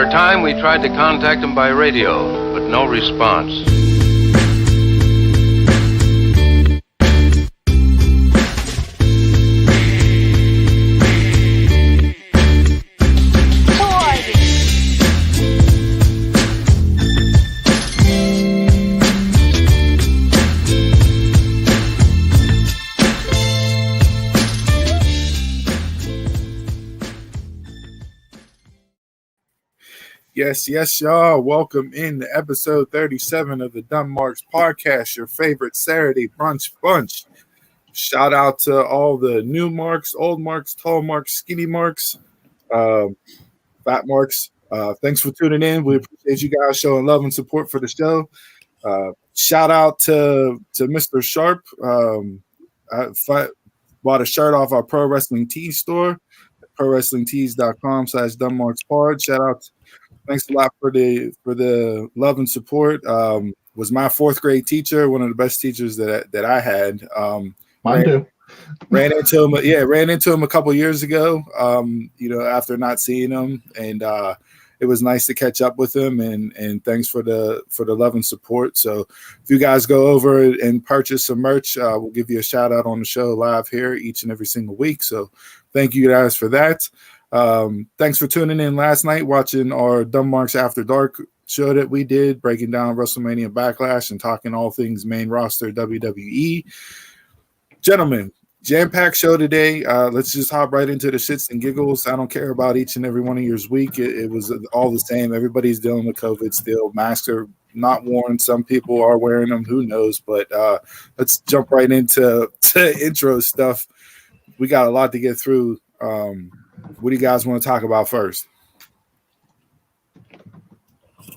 For a time, we tried to contact him by radio, but no response. Yes, y'all. Welcome in to episode 37 of the Dumb Marks podcast, your favorite Saturday brunch bunch. Shout out to all the new marks, old marks, tall marks, skinny marks, fat marks. Thanks for tuning in. We appreciate you guys showing love and support for the show. Shout out to Mr. Sharp. I bought a shirt off our Pro Wrestling Tees store, prowrestlingtees.com/dumbmarkspod. Shout out. Thanks a lot for the love and support. Was my fourth grade teacher, one of the best teachers that I had. Mine too. Ran into him a couple years ago. After not seeing him, and it was nice to catch up with him. And thanks for the love and support. So if you guys go over and purchase some merch, we'll give you a shout out on the show live here each and every single week. So thank you guys for that. Thanks for tuning in last night, watching our Dumb Marks After Dark show that we did, breaking down WrestleMania Backlash and talking all things main roster WWE. Gentlemen, jam-packed show today. Let's just hop right into the shits and giggles. I don't care about each and every one of your week. It was all the same. Everybody's dealing with COVID still. Masks are not worn. Some people are wearing them. Who knows? But let's jump right into intro stuff. We got a lot to get through. What do you guys want to talk about first?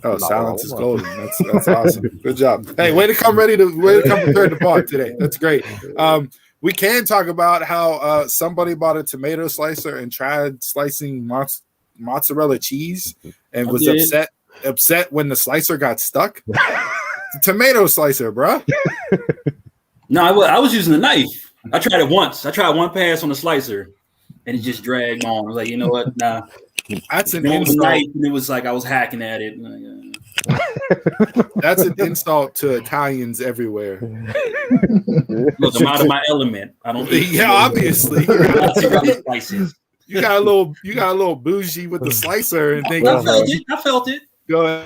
Oh, silence is golden. That's awesome. Good job. Hey, way to come prepared to pod today. That's great. We can talk about how somebody bought a tomato slicer and tried slicing mozzarella cheese and was upset when the slicer got stuck. Tomato slicer, bro. No, I was using a knife. I tried it once. I tried one pass on the slicer. And it just dragged on. I was like, you know what? Nah. That's an insult. It was like I was hacking at it. That's an insult to Italians everywhere. Look, I'm out of my element. I don't. Yeah, obviously. You got a little bougie with the slicer and things. I felt it. Go ahead.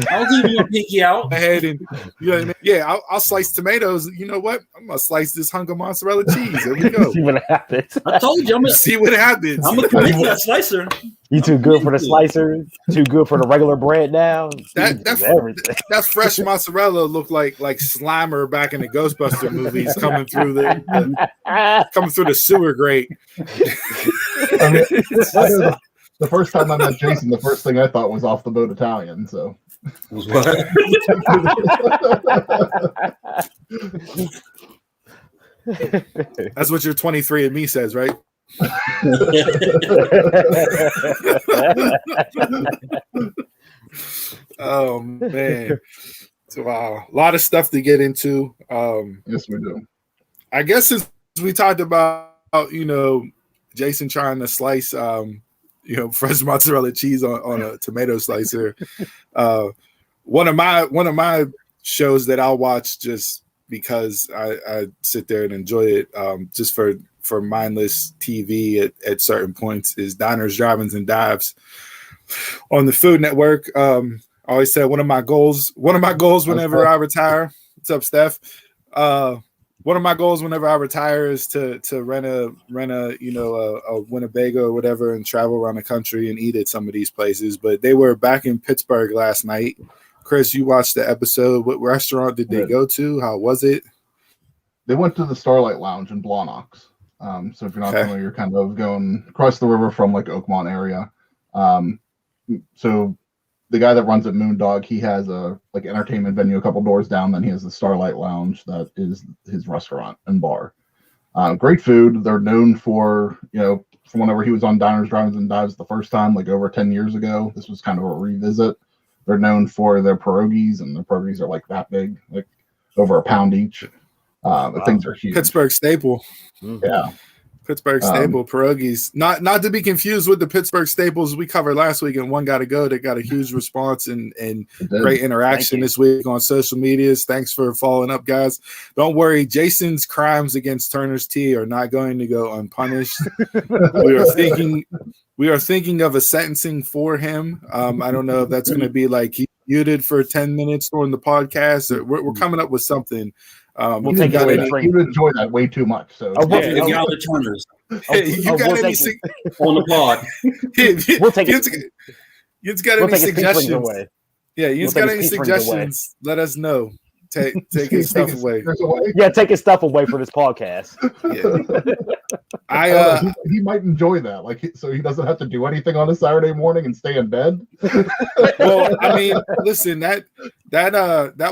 I was even your pinky out. Ahead and you know what I mean? Yeah, I'll slice tomatoes. You know what? I'm gonna slice this hunk of mozzarella cheese. There we go. See what happens. I told you. I'm gonna see what happens. I'm gonna commit that slicer. You too good for the slicer. Too good for the regular bread now. That fresh mozzarella looked like Slimer back in the Ghostbuster movies coming through the sewer grate. The first time I met Jason, the first thing I thought was off the boat Italian. So was what? That's what your 23andMe says, right? Oh man! Wow, a lot of stuff to get into. Yes, we do. I guess since we talked about Jason trying to slice fresh mozzarella cheese on a tomato slicer. One of my shows that I'll watch just because I sit there and enjoy it, just for mindless TV at certain points, is Diners, Drive-Ins, and Dives on the Food Network. I always said one of my goals whenever I retire. What's up, Steph? One of my goals whenever I retire is to rent a Winnebago or whatever and travel around the country and eat at some of these places. But they were back in Pittsburgh last night. Chris, you watched the episode. What restaurant did they go to? How was it? They went to the Starlight Lounge in Blawnox. So if you're not familiar, you're kind of going across the river from like Oakmont area. So the guy that runs at Moondog, he has a entertainment venue a couple doors down. Then he has the Starlight Lounge that is his restaurant and bar. Great food. They're known for, from whenever he was on Diners, Drive-Ins, and Dives the first time, like over 10 years ago. This was kind of a revisit. They're known for their pierogies, and their pierogies are like that big, like over a pound each. The things are huge. Pittsburgh staple. Yeah. Pittsburgh staple pierogies, not to be confused with the Pittsburgh staples we covered last week, and One Gotta Go that got a huge response and great interaction this week on social medias. Thanks for following up, guys. Don't worry, Jason's crimes against Turner's Tea are not going to go unpunished. We are thinking of a sentencing for him. I don't know if that's going to be like he muted for 10 minutes during the podcast. Or we're coming up with something. We'll take it away. You enjoy that way too much. So if y'all the Turners, you got any on the pod? We'll take it. You've got any suggestions? Yeah, you've got any suggestions? Let us know. Take his stuff away. Yeah, take his stuff away for this podcast. Yeah. He might enjoy that, like, so he doesn't have to do anything on a Saturday morning and stay in bed. Well, I mean, listen, that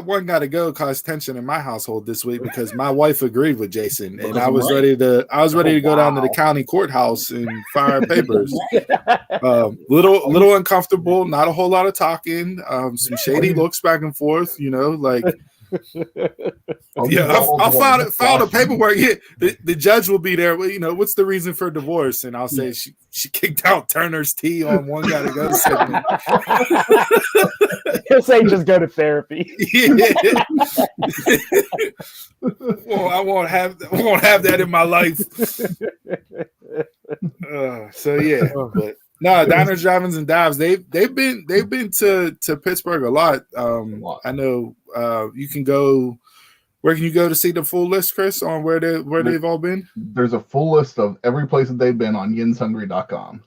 One Gotta Go caused tension in my household this week because my wife agreed with Jason, and I was ready to go down to the county courthouse and file papers. Little uncomfortable, not a whole lot of talking, some shady looks back and forth, like. Yeah, I'll file the paperwork. Yeah, the judge will be there. Well, what's the reason for divorce? And I'll say she kicked out Turner's Tea on One Gotta Go segment. He'll say just go to therapy. Yeah. Well, I won't have that in my life. So yeah, but. No, Diners, Drive-ins, and Dives. They've been to Pittsburgh a lot. I know you can go. Where can you go to see the full list, Chris, on where they've all been? There's a full list of every place that they've been on yinshungry.com.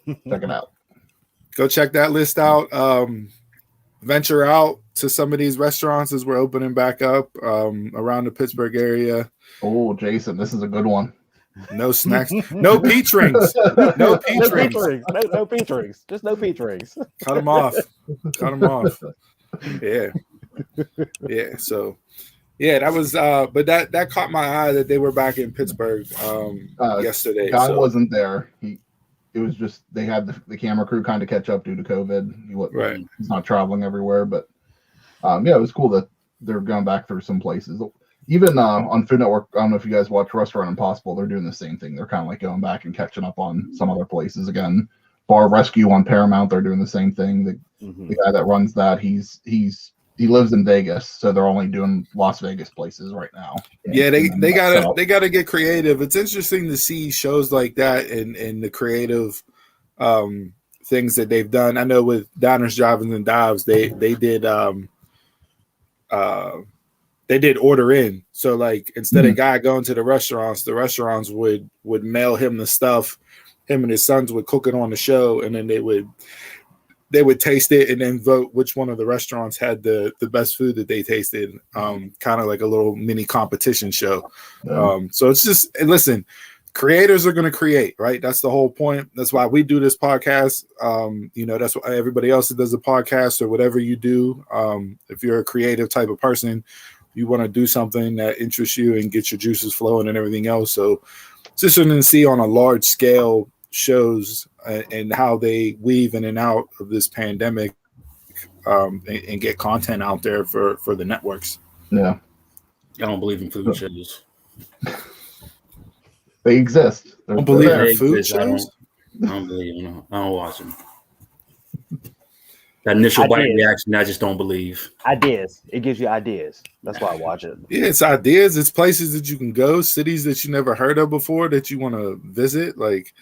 Check it out. Go check that list out. Venture out to some of these restaurants as we're opening back up around the Pittsburgh area. Oh, Jason, this is a good one. No snacks. No peach rings. No peach rings. No peach rings. Just no peach rings. Cut them off. Yeah. Yeah. So, yeah, that was. But that caught my eye that they were back in Pittsburgh yesterday. Guy wasn't there. It was just they had the camera crew kind of catch up due to COVID. He's not traveling everywhere, but it was cool that they're going back through some places. Even on Food Network, I don't know if you guys watch Restaurant Impossible. They're doing the same thing. They're kind of like going back and catching up on some other places again. Bar Rescue on Paramount, they're doing the same thing. The guy that runs that, he lives in Vegas, so they're only doing Las Vegas places right now. Yeah, they gotta get creative. It's interesting to see shows like that and the creative things that they've done. I know with Diners, Drive-ins, and Dives, they did order in. So like instead of guy going to the restaurants would mail him the stuff. Him and his sons would cook it on the show, and then they would taste it and then vote which one of the restaurants had the best food that they tasted. Kind of like a little mini competition show. So it's just, and listen, creators are going to create, right? That's the whole point. That's why we do this podcast. That's why everybody else that does a podcast or whatever you do. If you're a creative type of person, you want to do something that interests you and get your juices flowing and everything else. So it's just interesting to see on a large scale shows and how they weave in and out of this pandemic and get content out there for the networks. Yeah. I don't believe in food shows. They exist. I don't believe in food shows? I don't believe in them. I don't watch them. That initial bite reaction, I just don't believe. Ideas. It gives you ideas. That's why I watch it. Yeah, it's ideas. It's places that you can go, cities that you never heard of before that you want to visit. Like,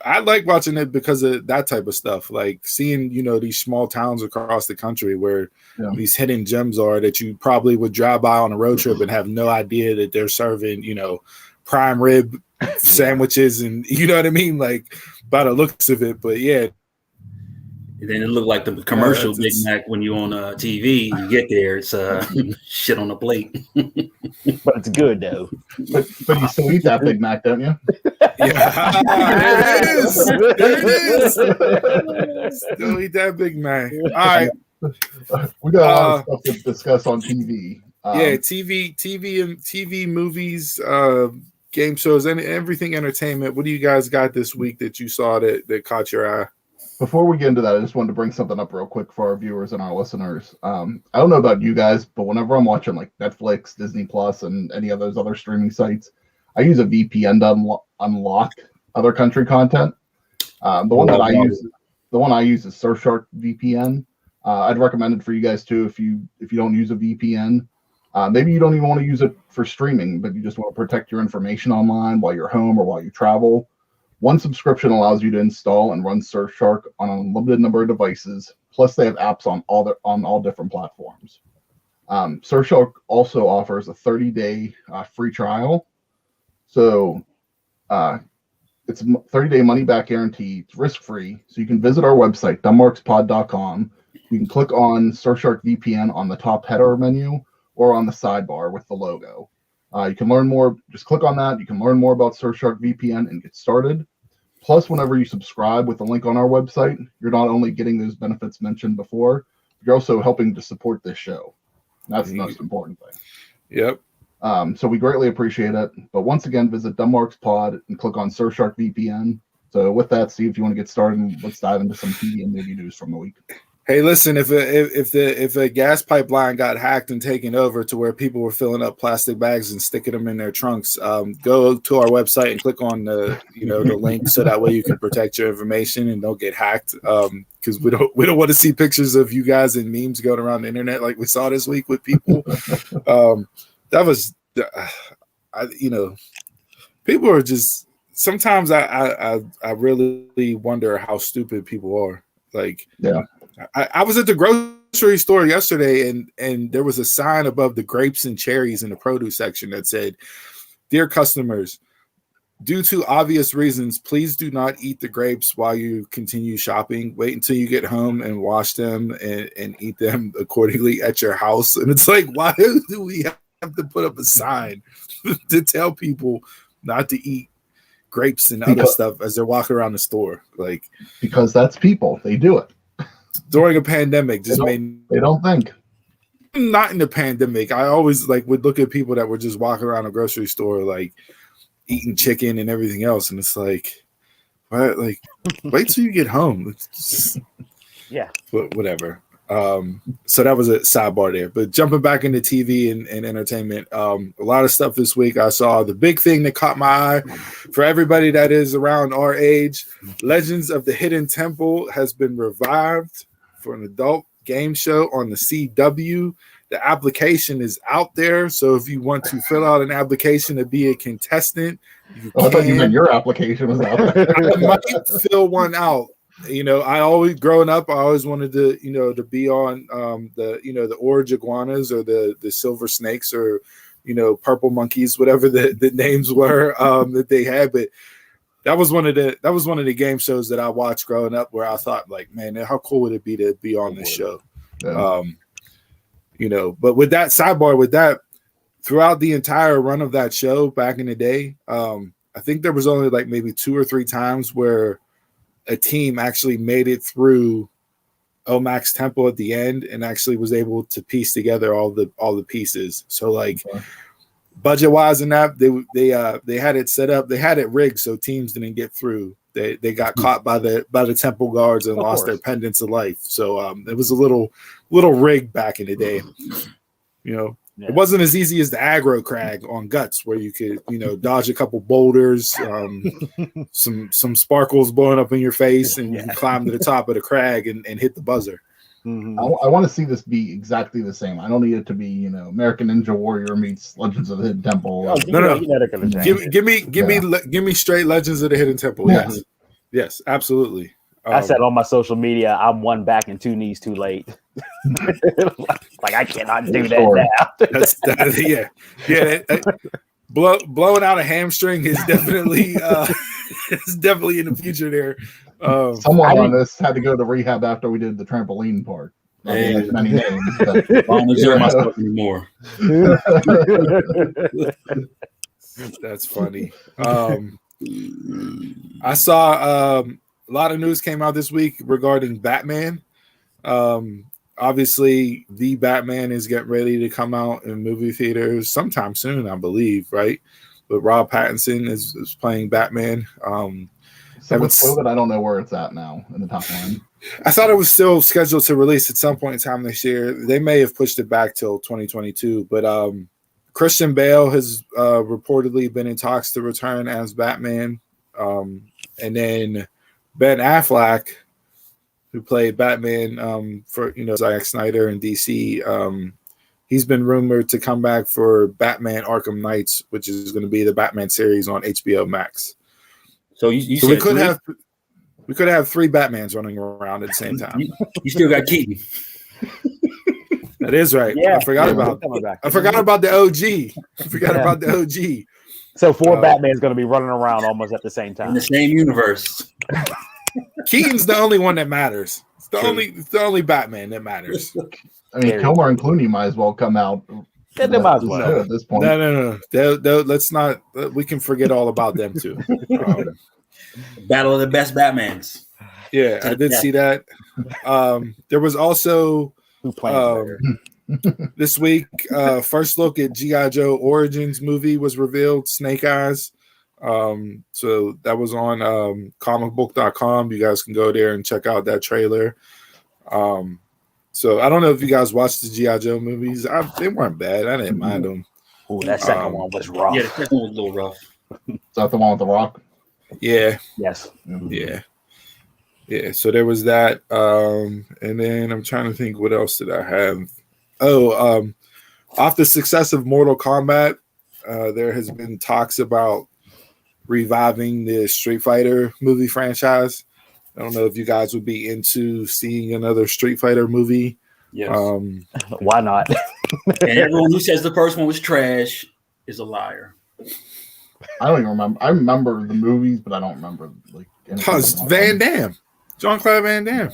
I like watching it because of that type of stuff. Like seeing, these small towns across the country where these hidden gems are that you probably would drive by on a road trip and have no idea that they're serving, prime rib sandwiches and you know what I mean? Like by the looks of it. But yeah. And then it looked like the commercial Big Mac when you're on TV. You get there, it's shit on the plate. But it's good though. But you still eat that Big Mac, don't you? Yeah, there it is. Still eat that Big Mac. All right, we got a lot of stuff to discuss on TV. TV, movies, game shows, and everything entertainment. What do you guys got this week that you saw that caught your eye? Before we get into that, I just wanted to bring something up real quick for our viewers and our listeners. I don't know about you guys, but whenever I'm watching like Netflix, Disney Plus, and any of those other streaming sites, I use a VPN to unlock other country content. The one I use is Surfshark VPN. I'd recommend it for you guys too if you don't use a VPN. Maybe you don't even want to use it for streaming, but you just want to protect your information online while you're home or while you travel. One subscription allows you to install and run Surfshark on an unlimited number of devices. Plus, they have apps on all different platforms. Surfshark also offers a 30-day free trial. So it's a 30-day money-back guarantee. It's risk-free. So you can visit our website, dumbmarkspod.com. You can click on Surfshark VPN on the top header menu or on the sidebar with the logo. You can learn more. Just click on that. You can learn more about Surfshark VPN and get started. Plus, whenever you subscribe with the link on our website, you're not only getting those benefits mentioned before, you're also helping to support this show. That's the most important thing. Yep. So we greatly appreciate it. But once again, visit Dumbmarks Pod and click on Surfshark VPN. So with that, Steve, if you want to get started, let's dive into some TV and movie news from the week. Hey, listen, if a gas pipeline got hacked and taken over to where people were filling up plastic bags and sticking them in their trunks, go to our website and click on the link so that way you can protect your information and don't get hacked. Because we don't want to see pictures of you guys and memes going around the internet like we saw this week with people. That was, people are just. Sometimes I really wonder how stupid people are. Like, yeah. I was at the grocery store yesterday and there was a sign above the grapes and cherries in the produce section that said, "Dear customers, due to obvious reasons, please do not eat the grapes while you continue shopping. Wait until you get home and wash them and eat them accordingly at your house." And it's like, why do we have to put up a sign to tell people not to eat grapes and other stuff as they're walking around the store? Like, because that's people. They do it. During a pandemic, They don't think. Not in the pandemic. I always would look at people that were just walking around a grocery store like eating chicken and everything else, and it's like, what? Like, wait till you get home. Yeah. But whatever. So that was a sidebar there. But jumping back into TV and entertainment, a lot of stuff this week. I saw the big thing that caught my eye for everybody that is around our age. Legends of the Hidden Temple has been revived for an adult game show on the CW. The application is out there. So if you want to fill out an application to be a contestant, you can. I thought you meant your application was out there. I might fill one out. I always growing up, I always wanted to, to be on the orange iguanas or the silver snakes or, purple monkeys, whatever the names were that they had. But that was one of the game shows that I watched growing up where I thought, like, man, how cool would it be to be on this show? Yeah. But with that sidebar, with that, throughout the entire run of that show back in the day, I think there was only like maybe 2 or 3 times where a team actually made it through Omak's temple at the end and actually was able to piece together all the pieces. So like budget wise and that they had it set up, they had it rigged so teams didn't get through. They got caught by the temple guards and lost their pendants of life. So it was a little rigged back in the day. Yeah. It wasn't as easy as the aggro crag on Guts where you could, dodge a couple boulders, some sparkles blowing up in your face, and you can climb to the top of the crag and hit the buzzer. Mm-hmm. I want to see this be exactly the same. I don't need it to be, American Ninja Warrior meets Legends of the Hidden Temple. No. Give me straight Legends of the Hidden Temple. Yes, absolutely. I said on my social media, I'm 1 back and 2 knees too late. Like I cannot do that now. Blowing out a hamstring is definitely in the future there. Someone on this had to go to rehab after we did the trampoline part. Many names, but I don't observe myself anymore. That's funny. I saw a lot of news came out this week regarding Batman. Obviously, the Batman is getting ready to come out in movie theaters sometime soon, I believe, right? But Rob Pattinson is playing Batman. So with COVID, I don't know where it's at now in the top line. I thought it was still scheduled to release at some point in time this year. They may have pushed it back till 2022, but Christian Bale has reportedly been in talks to return as Batman. And then Ben Affleck, who played Batman for Zack Snyder and DC, he's been rumored to come back for Batman Arkham Knights, which is going to be the Batman series on HBO Max. So so we could have 3 Batmans running around at the same time. You still got Keaton. That is right. Yeah, I forgot about the OG. I forgot about the OG. So 4 Batman's going to be running around almost at the same time in the same universe. Keaton's the only one that matters. It's the only Batman that matters. I mean, Kilmer and Clooney might as well come out. Yeah, they might as well at this point. No. Let's not. We can forget all about them too. Battle of the best Batmans. Yeah, I did see that. There was also this week first look at G.I. Joe Origins movie was revealed. Snake Eyes. So that was on comicbook.com. You guys can go there and check out that trailer. So I don't know if you guys watched the G.I. Joe movies. They weren't bad. I didn't mind them. Oh, that second one was rough. Yeah, the second one was a little rough. Is that the one with the Rock? Yeah. Yes. Yeah. Yeah. So there was that. And then I'm trying to think, what else did I have? Off the success of Mortal Kombat, there has been talks about reviving the Street Fighter movie franchise. I don't know if you guys would be into seeing another Street Fighter movie. Yes. Why not? And everyone who says the first one was trash is a liar. I don't even remember. I remember the movies, but I don't remember Van Damme, Jean-Claude Van Damme.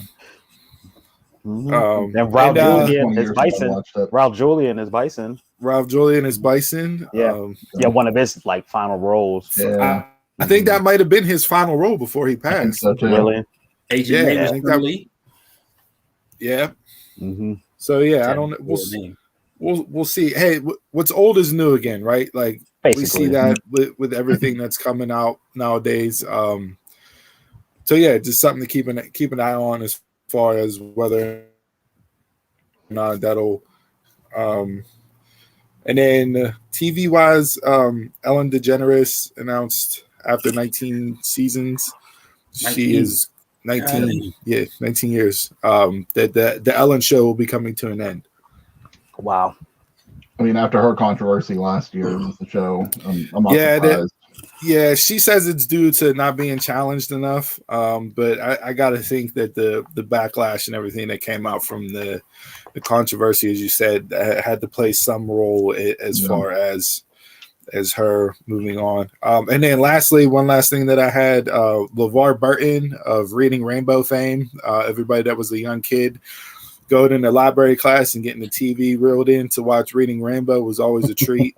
And Ralph Julian is Bison. Ralph Julian is Bison. Ralph Julian is Bison. Yeah, one of his final roles. Yeah. I think that might have been his final role before he passed. So too. Really? Agent I think that. Yeah. Mm-hmm. So yeah, I don't know. We'll see. Hey, what's old is new again, right? Like basically. We see that with everything that's coming out nowadays. So yeah, just something to keep an eye on as far as whether or not that'll. And then TV wise, Ellen DeGeneres announced after 19 seasons, 19. She is 19. 19 years. That the Ellen show will be coming to an end. Wow. I mean, after her controversy last year with the show, I'm not surprised. She says it's due to not being challenged enough. But I got to think that the backlash and everything that came out from the controversy, as you said, had to play some role as far as her moving on. And then lastly, one last thing that I had, LeVar Burton of Reading Rainbow fame, everybody that was a young kid, going in the library class and getting the TV reeled in to watch Reading Rainbow was always a treat.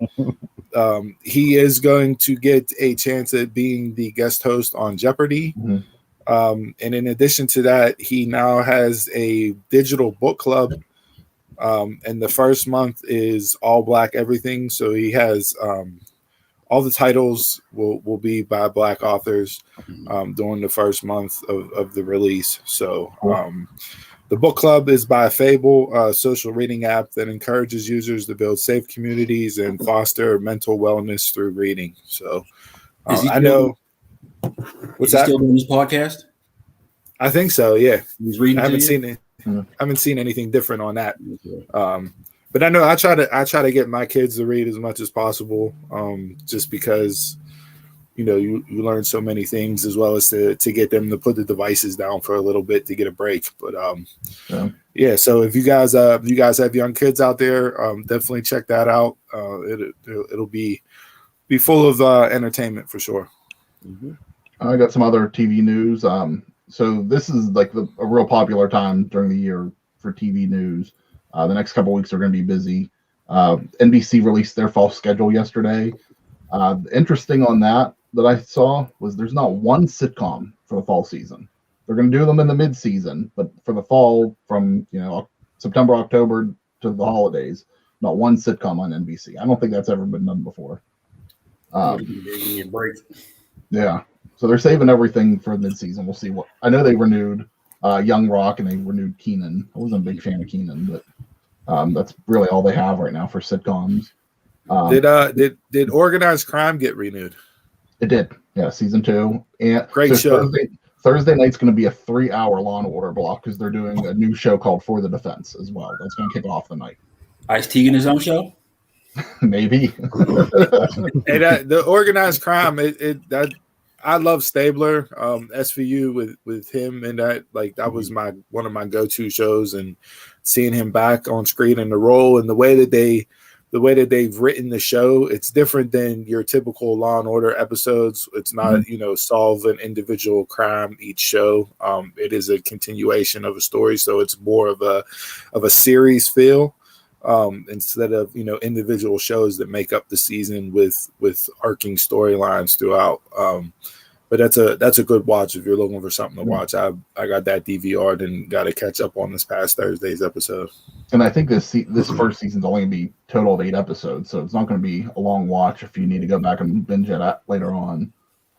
He is going to get a chance at being the guest host on Jeopardy. Mm-hmm. And in addition to that, he now has a digital book club. And the first month is all Black everything. So he has all the titles will be by Black authors during the first month of the release. So the book club is by Fable, a social reading app that encourages users to build safe communities and foster mental wellness through reading. So I know. What's that? Still doing his podcast? I think so. Yeah, he's reading. I haven't seen it. I haven't seen anything different on that. But I know I try to get my kids to read as much as possible, just because you learn so many things, as well as to get them to put the devices down for a little bit to get a break. But so if you guys have young kids out there, definitely check that out. It'll be full of entertainment for sure. Mm-hmm. I got some other TV news. So this is like a real popular time during the year for TV news. The next couple of weeks are going to be busy. NBC released their fall schedule yesterday. Interesting on that I saw was there's not one sitcom for the fall season. They're going to do them in the mid-season, but for the fall, from September, October to the holidays, not one sitcom on NBC. I don't think that's ever been done before. Give me a break. Yeah. So they're saving everything for mid-season. We'll see what. I know they renewed Young Rock and they renewed Kenan. I wasn't a big fan of Kenan, but that's really all they have right now for sitcoms. Did Organized Crime get renewed? It did. Yeah, season 2. And great show. Thursday night's going to be a 3-hour Law and Order block because they're doing a new show called For the Defense as well. That's going to kick off the night. Ice-T in his own show? Maybe. And the Organized Crime, I love Stabler, SVU with him, and that was one of my go-to shows, and seeing him back on screen in the role and the way that they've written the show, it's different than your typical Law and Order episodes. It's not, solve an individual crime each show. It is a continuation of a story, so it's more of a series feel. Instead of individual shows that make up the season with arcing storylines throughout. But that's a good watch if you're looking for something to watch. I got that DVR'd and got to catch up on this past Thursday's episode. And I think this first season's only going to be total of 8 episodes, so it's not going to be a long watch if you need to go back and binge it later on.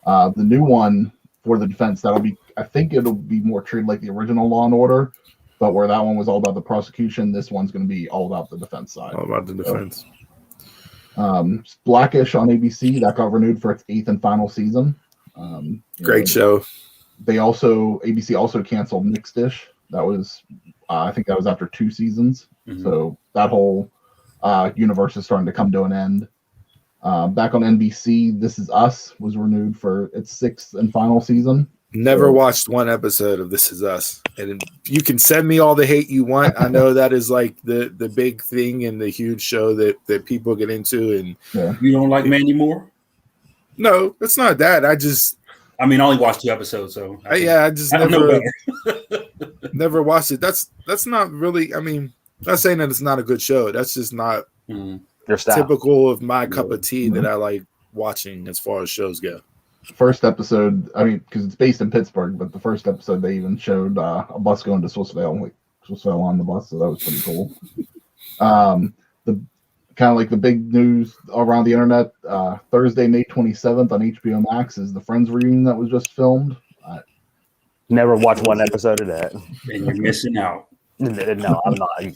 The new one, For the Defense, I think it'll be more treated like the original Law and Order. But where that one was all about the prosecution, this one's going to be all about the defense side. All about the defense. Blackish on ABC, that got renewed for its 8th and final season. Great show. ABC also canceled Mixed-ish. That was, I think that was after 2 seasons. Mm-hmm. So that whole universe is starting to come to an end. Back on NBC, This Is Us was renewed for its 6th and final season. Never watched one episode of This Is Us, and you can send me all the hate you want. I know that is like the big thing and the huge show that people get into. And you don't like Mandy Moore? No, it's not that. I only watched 2 episodes, so I just never watched it. That's not really. Not saying that it's not a good show. That's just not typical of my cup of tea that I like watching as far as shows go. First episode, because it's based in Pittsburgh, but the first episode they even showed a bus going to Swissvale, like Swissvale on the bus, so that was pretty cool. The kind of like the big news around the internet, Thursday, May 27th on HBO Max is the Friends reunion that was just filmed. Never watched one episode of that. And you're missing out. No, I'm not.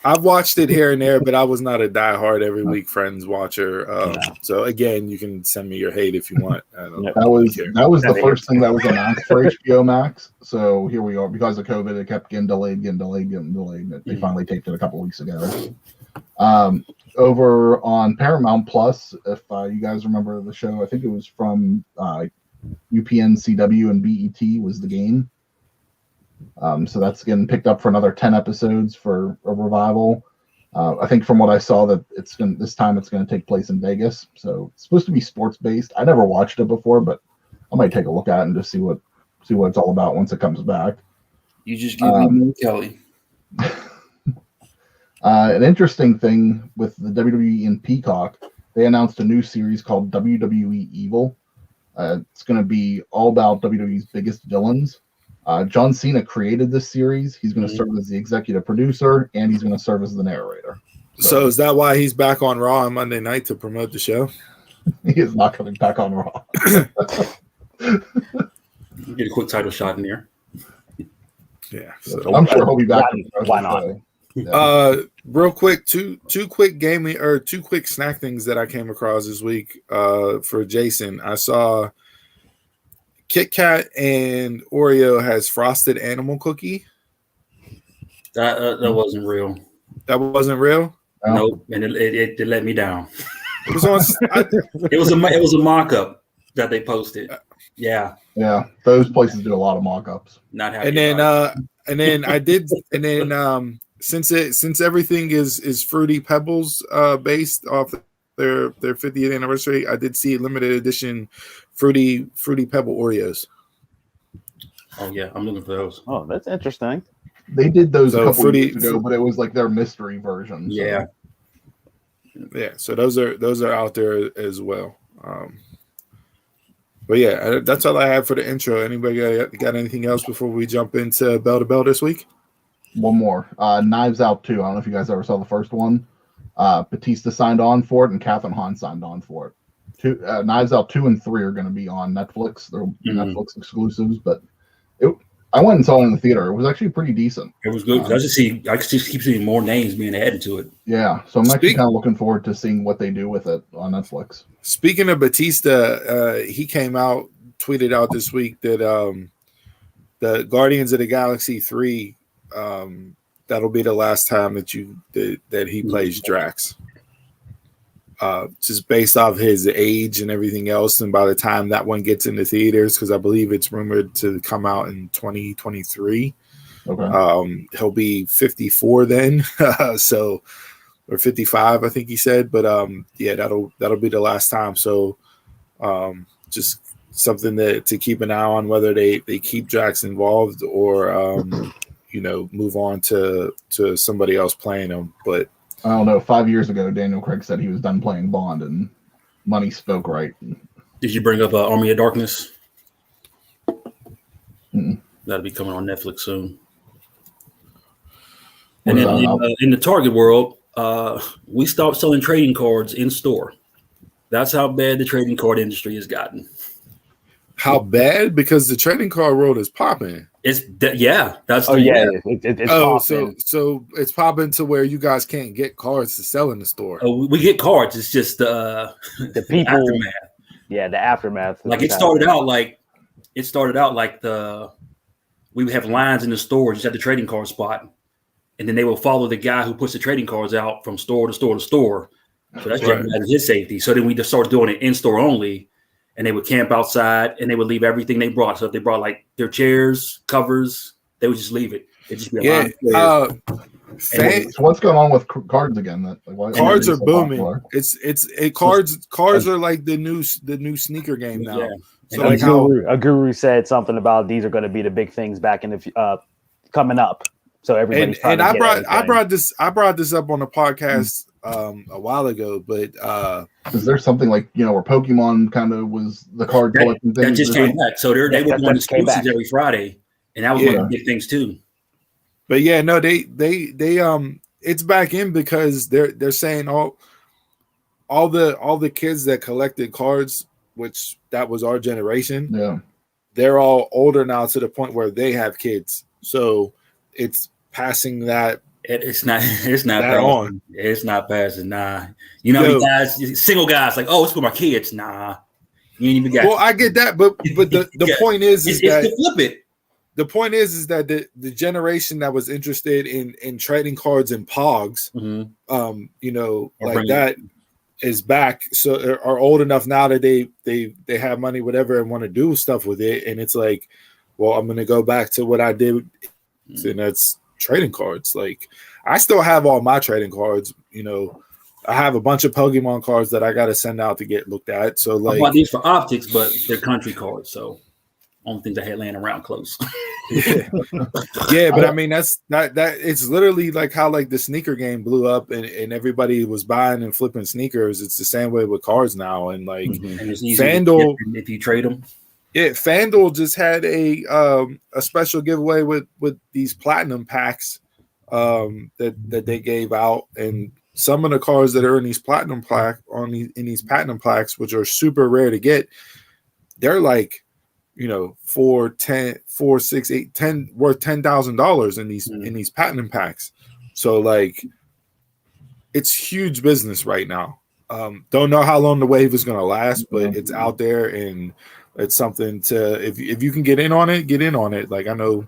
I've watched it here and there, but I was not a diehard every week Friends watcher. So again, you can send me your hate if you want. That was the first thing that was announced for HBO Max. So here we are. Because of COVID, it kept getting delayed. They finally taped it a couple weeks ago. Over on Paramount Plus, if you guys remember the show, I think it was from UPN, CW, and BET was The Game. So that's getting picked up for another 10 episodes for a revival. I think from what I saw that this time it's going to take place in Vegas. So it's supposed to be sports based. I never watched it before, but I might take a look at it and just see what it's all about once it comes back. You just give me Kelly. An interesting thing with the WWE and Peacock, they announced a new series called WWE Evil. It's going to be all about WWE's biggest villains. John Cena created this series. He's going to serve as the executive producer, and he's going to serve as the narrator. So is that why he's back on Raw on Monday night to promote the show? He is not coming back on Raw. Get a quick title shot in there. Yeah, I'm sure he'll be back. Why not? Yeah. Real quick, two quick snack things that I came across this week. For Jason, I saw Kit Kat and Oreo has frosted animal cookie. That wasn't real. That wasn't real? Nope, and it let me down. It was on. It was a mock-up that they posted. Yeah. Those places do a lot of mock-ups. Not happy. Since everything is Fruity Pebbles based off their 50th anniversary, I did see limited edition Fruity Pebble Oreos. Oh yeah, I'm looking for those. Oh, that's interesting. They did those a couple weeks ago, but it was like their mystery version. So. Yeah. So those are out there as well. But yeah, that's all I have for the intro. Anybody got anything else before we jump into Bell to Bell this week? One more. Knives Out 2. I don't know if you guys ever saw the first one. Batista signed on for it, and Kathryn Hahn signed on for it. Knives Out 2 and 3 are going to be on Netflix. They're Netflix exclusives, but I went and saw it in the theater. It was actually pretty decent. It was good. I just keep seeing more names being added to it. Yeah, so I'm actually kind of looking forward to seeing what they do with it on Netflix. Speaking of Batista, he came out, tweeted out this week that the Guardians of the Galaxy 3, that'll be the last time that he plays Drax. Just based off his age and everything else, and by the time that one gets into theaters, because I believe it's rumored to come out in 2023. Okay. He'll be 54 then, so, or 55, I think he said. But yeah, that'll be the last time. So just something to keep an eye on, whether they keep Drax involved or move on to somebody else playing him. But I don't know. 5 years ago, Daniel Craig said he was done playing Bond, and money spoke right. Did you bring up Army of Darkness? Mm-mm. That'll be coming on Netflix soon. And then in the Target world, we stopped selling trading cards in store. That's how bad the trading card industry has gotten. How bad? Because the trading card world is popping. It's so it's popping to where you guys can't get cards to sell in the store. We get cards. It's just the people. aftermath. Yeah, the aftermath. Like it started out like we would have lines in the store just at the trading card spot, and then they will follow the guy who puts the trading cards out from store to store to store. So that's right. His safety. So then we just started doing it in store only. And they would camp outside, and they would leave everything they brought. So if they brought like their chairs, covers, they would just leave it. It'd just be so what's going on with cards again? Cards are booming. Cards are like the new sneaker game now. Yeah. So a guru said something about these are going to be the big things back in the coming up. So everybody's and I brought this up on the podcast a while ago, but is there something like where Pokemon kind of was the card collecting thing? That just came back. So they were doing exclusives every Friday, and that was one of the big things too. But yeah, no, they it's back in because they're saying all the kids that collected cards, which that was our generation. Yeah, they're all older now to the point where they have kids. So it's passing that. It's not on. It's not passing. Nah. Guys, single guys like, oh, it's for my kids. Nah. You ain't even got. Well, I get that, but the point is that to flip it. The point is that the generation that was interested in trading cards and pogs, that is back. So are old enough now that they have money, whatever, and want to do stuff with it. And it's like, well, I'm going to go back to what I did, and that's trading cards. Like I still have all my trading cards. I have a bunch of Pokemon cards that I got to send out to get looked at. So like, I bought these for optics, but they're country cards, so only things I had laying around close. Yeah, but I mean that it's literally like how like the sneaker game blew up and everybody was buying and flipping sneakers. It's the same way with cards now, and like and it's easy FanDuel, if you trade them. Yeah, FanDuel just had a special giveaway with these platinum packs that they gave out, and some of the cards that are in these platinum plaques, which are super rare to get, they're like, $4, $10, $4, $6, $8, $10 worth $10,000 in these platinum packs. So like, it's huge business right now. Don't know how long the wave is going to last, but it's out there and it's something to if you can get in on it. Like I know,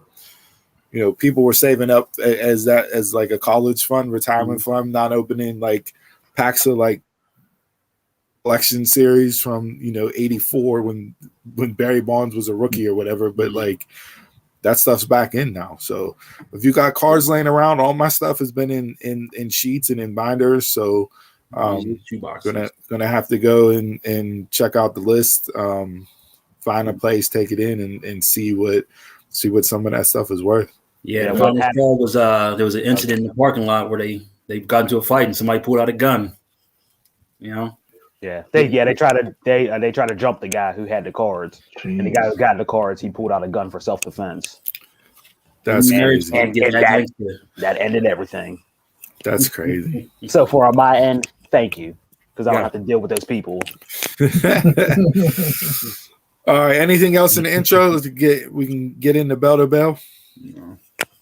people were saving up as like a college fund, retirement fund, not opening like packs of like collection series from 84 when Barry Bonds was a rookie or whatever. But like that stuff's back in now. So if you got cards laying around, all my stuff has been in sheets and in binders. So gonna have to go and check out the list. Find a place, take it in, and see what some of that stuff is worth. Yeah, there was an incident in the parking lot where they got into a fight and somebody pulled out a gun. Yeah, they try to jump the guy who had the cards, and the guy who got the cards, he pulled out a gun for self-defense. That's crazy. And that ended everything. That's crazy. So on my end, thank you, because I don't have to deal with those people. All right. Anything else in the intro? We can get into bell to bell.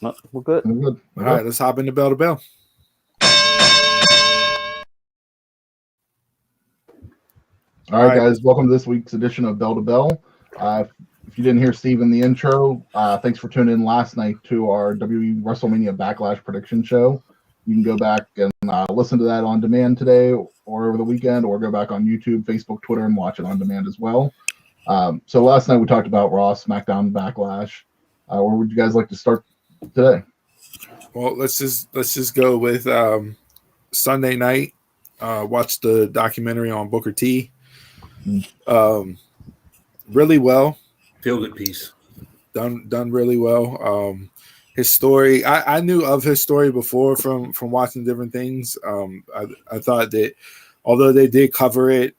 No, we're good. We're good. All right, let's hop into bell to bell. All right, guys, welcome to this week's edition of Bell to Bell. If you didn't hear Steve in the intro, thanks for tuning in last night to our WWE WrestleMania Backlash prediction show. You can go back and listen to that on demand today or over the weekend, or go back on YouTube, Facebook, Twitter, and watch it on demand as well. So last night we talked about Raw, SmackDown, Backlash. Where would you guys like to start today? Well, let's just go with Sunday night. Watch the documentary on Booker T. Really well. Feel good piece. Done really well. His story, I knew of his story before from watching different things. I thought that although they did cover it,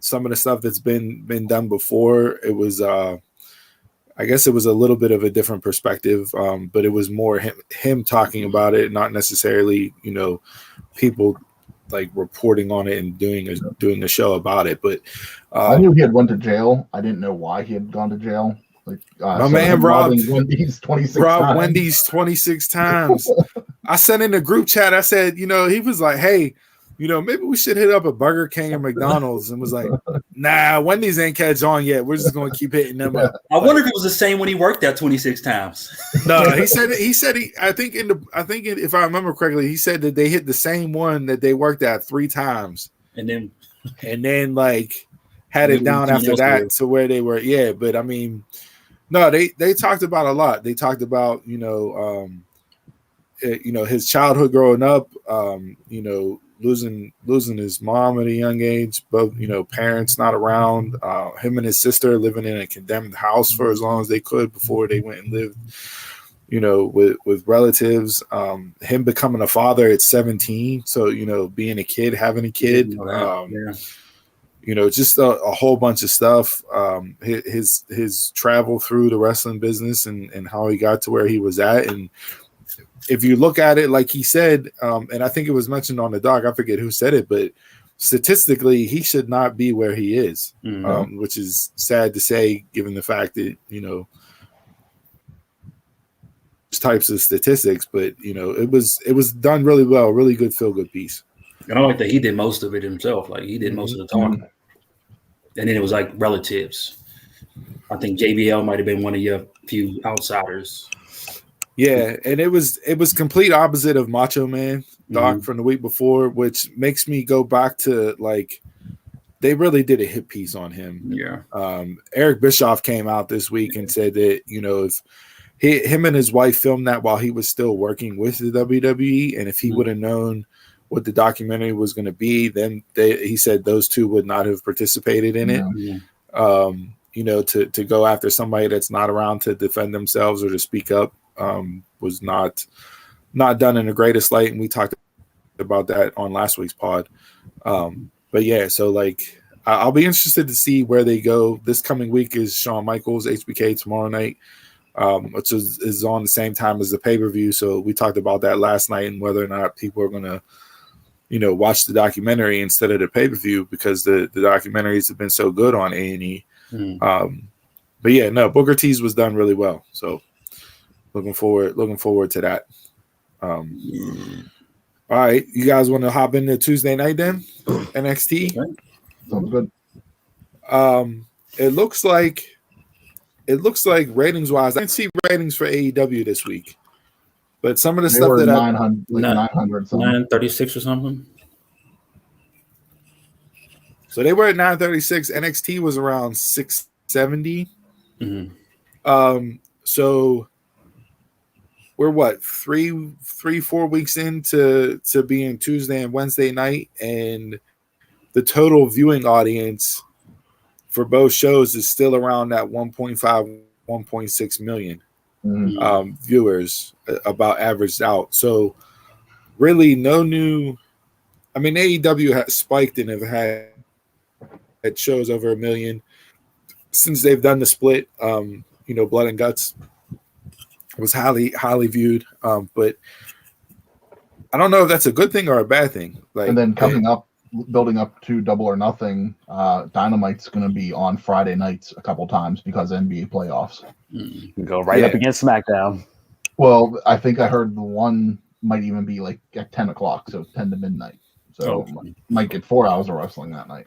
some of the stuff that's been done before, it was I guess it was a little bit of a different perspective, but it was more him talking about it, not necessarily, people like reporting on it and doing a show about it. But I knew he had went to jail. I didn't know why he had gone to jail. Like my man robbed Wendy's 26 robbed times. Wendy's 26 times. I sent in a group chat. I said, he was like, hey, maybe we should hit up a Burger King or McDonald's, and was like, nah, Wendy's ain't catch on yet. We're just going to keep hitting them up. I wonder if it was the same when he worked there 26 times. No, he said I think if I remember correctly, he said that they hit the same one that they worked at 3 times. And then like had it down after that to where they were. Yeah. But I mean, no, they talked about a lot. They talked about, his childhood growing up, losing his mom at a young age, both, parents not around, him and his sister living in a condemned house for as long as they could before they went and lived, with relatives, him becoming a father at 17. So, being a kid, having a kid, just a whole bunch of stuff, his travel through the wrestling business and how he got to where he was at. And if you look at it, like he said, and I think it was mentioned on the doc, I forget who said it, but statistically, he should not be where he is, which is sad to say, given the fact that, types of statistics, but, it was done really well, really good feel-good piece. And I like that he did most of it himself. Like, he did most of the talking. And then it was like relatives. I think JBL might have been one of your few outsiders. Yeah, and it was complete opposite of Macho Man Doc from the week before, which makes me go back to, like, they really did a hit piece on him. Yeah. Eric Bischoff came out this week and said that, if him and his wife filmed that while he was still working with the WWE, and if he would have known what the documentary was going to be, then he said those two would not have participated in it. To go after somebody that's not around to defend themselves or to speak up was not done in the greatest light, and we talked about that on last week's pod. But yeah, so like I'll be interested to see where they go. This coming week is Shawn Michaels HBK tomorrow night, which is on the same time as the pay-per-view. So we talked about that last night and whether or not people are gonna watch the documentary instead of the pay-per-view, because the documentaries have been so good on A&E. But yeah, no, Booker T's was done really well. So looking forward to that. All right, you guys want to hop into Tuesday night then? NXT. Sounds good. It looks like ratings wise, I didn't see ratings for AEW this week, but some of the stuff that 900, 936 or something. So they were at 936. NXT was around 670. So we're what, 3-4 weeks into being Tuesday and Wednesday night, and the total viewing audience for both shows is still around that 1.5, 1.6 million viewers, about averaged out. So really no new. I mean, AEW has spiked and have had shows over 1 million since they've done the split. Blood and Guts was highly viewed, but I don't know if that's a good thing or a bad thing. Like, and then coming up building up to Double or Nothing, Dynamite's going to be on Friday nights a couple times because of NBA playoffs. Go right up against SmackDown. Well, I think I heard the one might even be like at 10 o'clock, so 10 to midnight. So might get 4 hours of wrestling that night.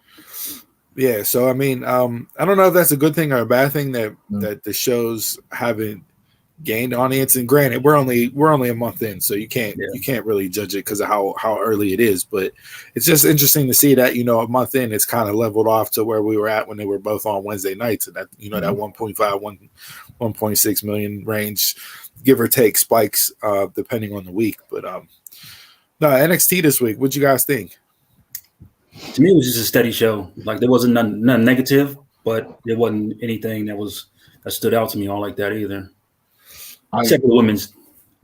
Yeah, so I mean, I don't know if that's a good thing or a bad thing that the shows haven't gained audience. And granted, we're only a month in, so you can't really judge it because of how early it is. But it's just interesting to see that, you know, a month in, it's kind of leveled off to where we were at when they were both on Wednesday nights, and that, you know, that 1.5, 1.6 million range, give or take, spikes depending on the week. But no, NXT this week, what'd you guys think? To me, it was just a steady show. Like, there wasn't none negative, but there wasn't anything that stood out to me all like that either. Except for the women's.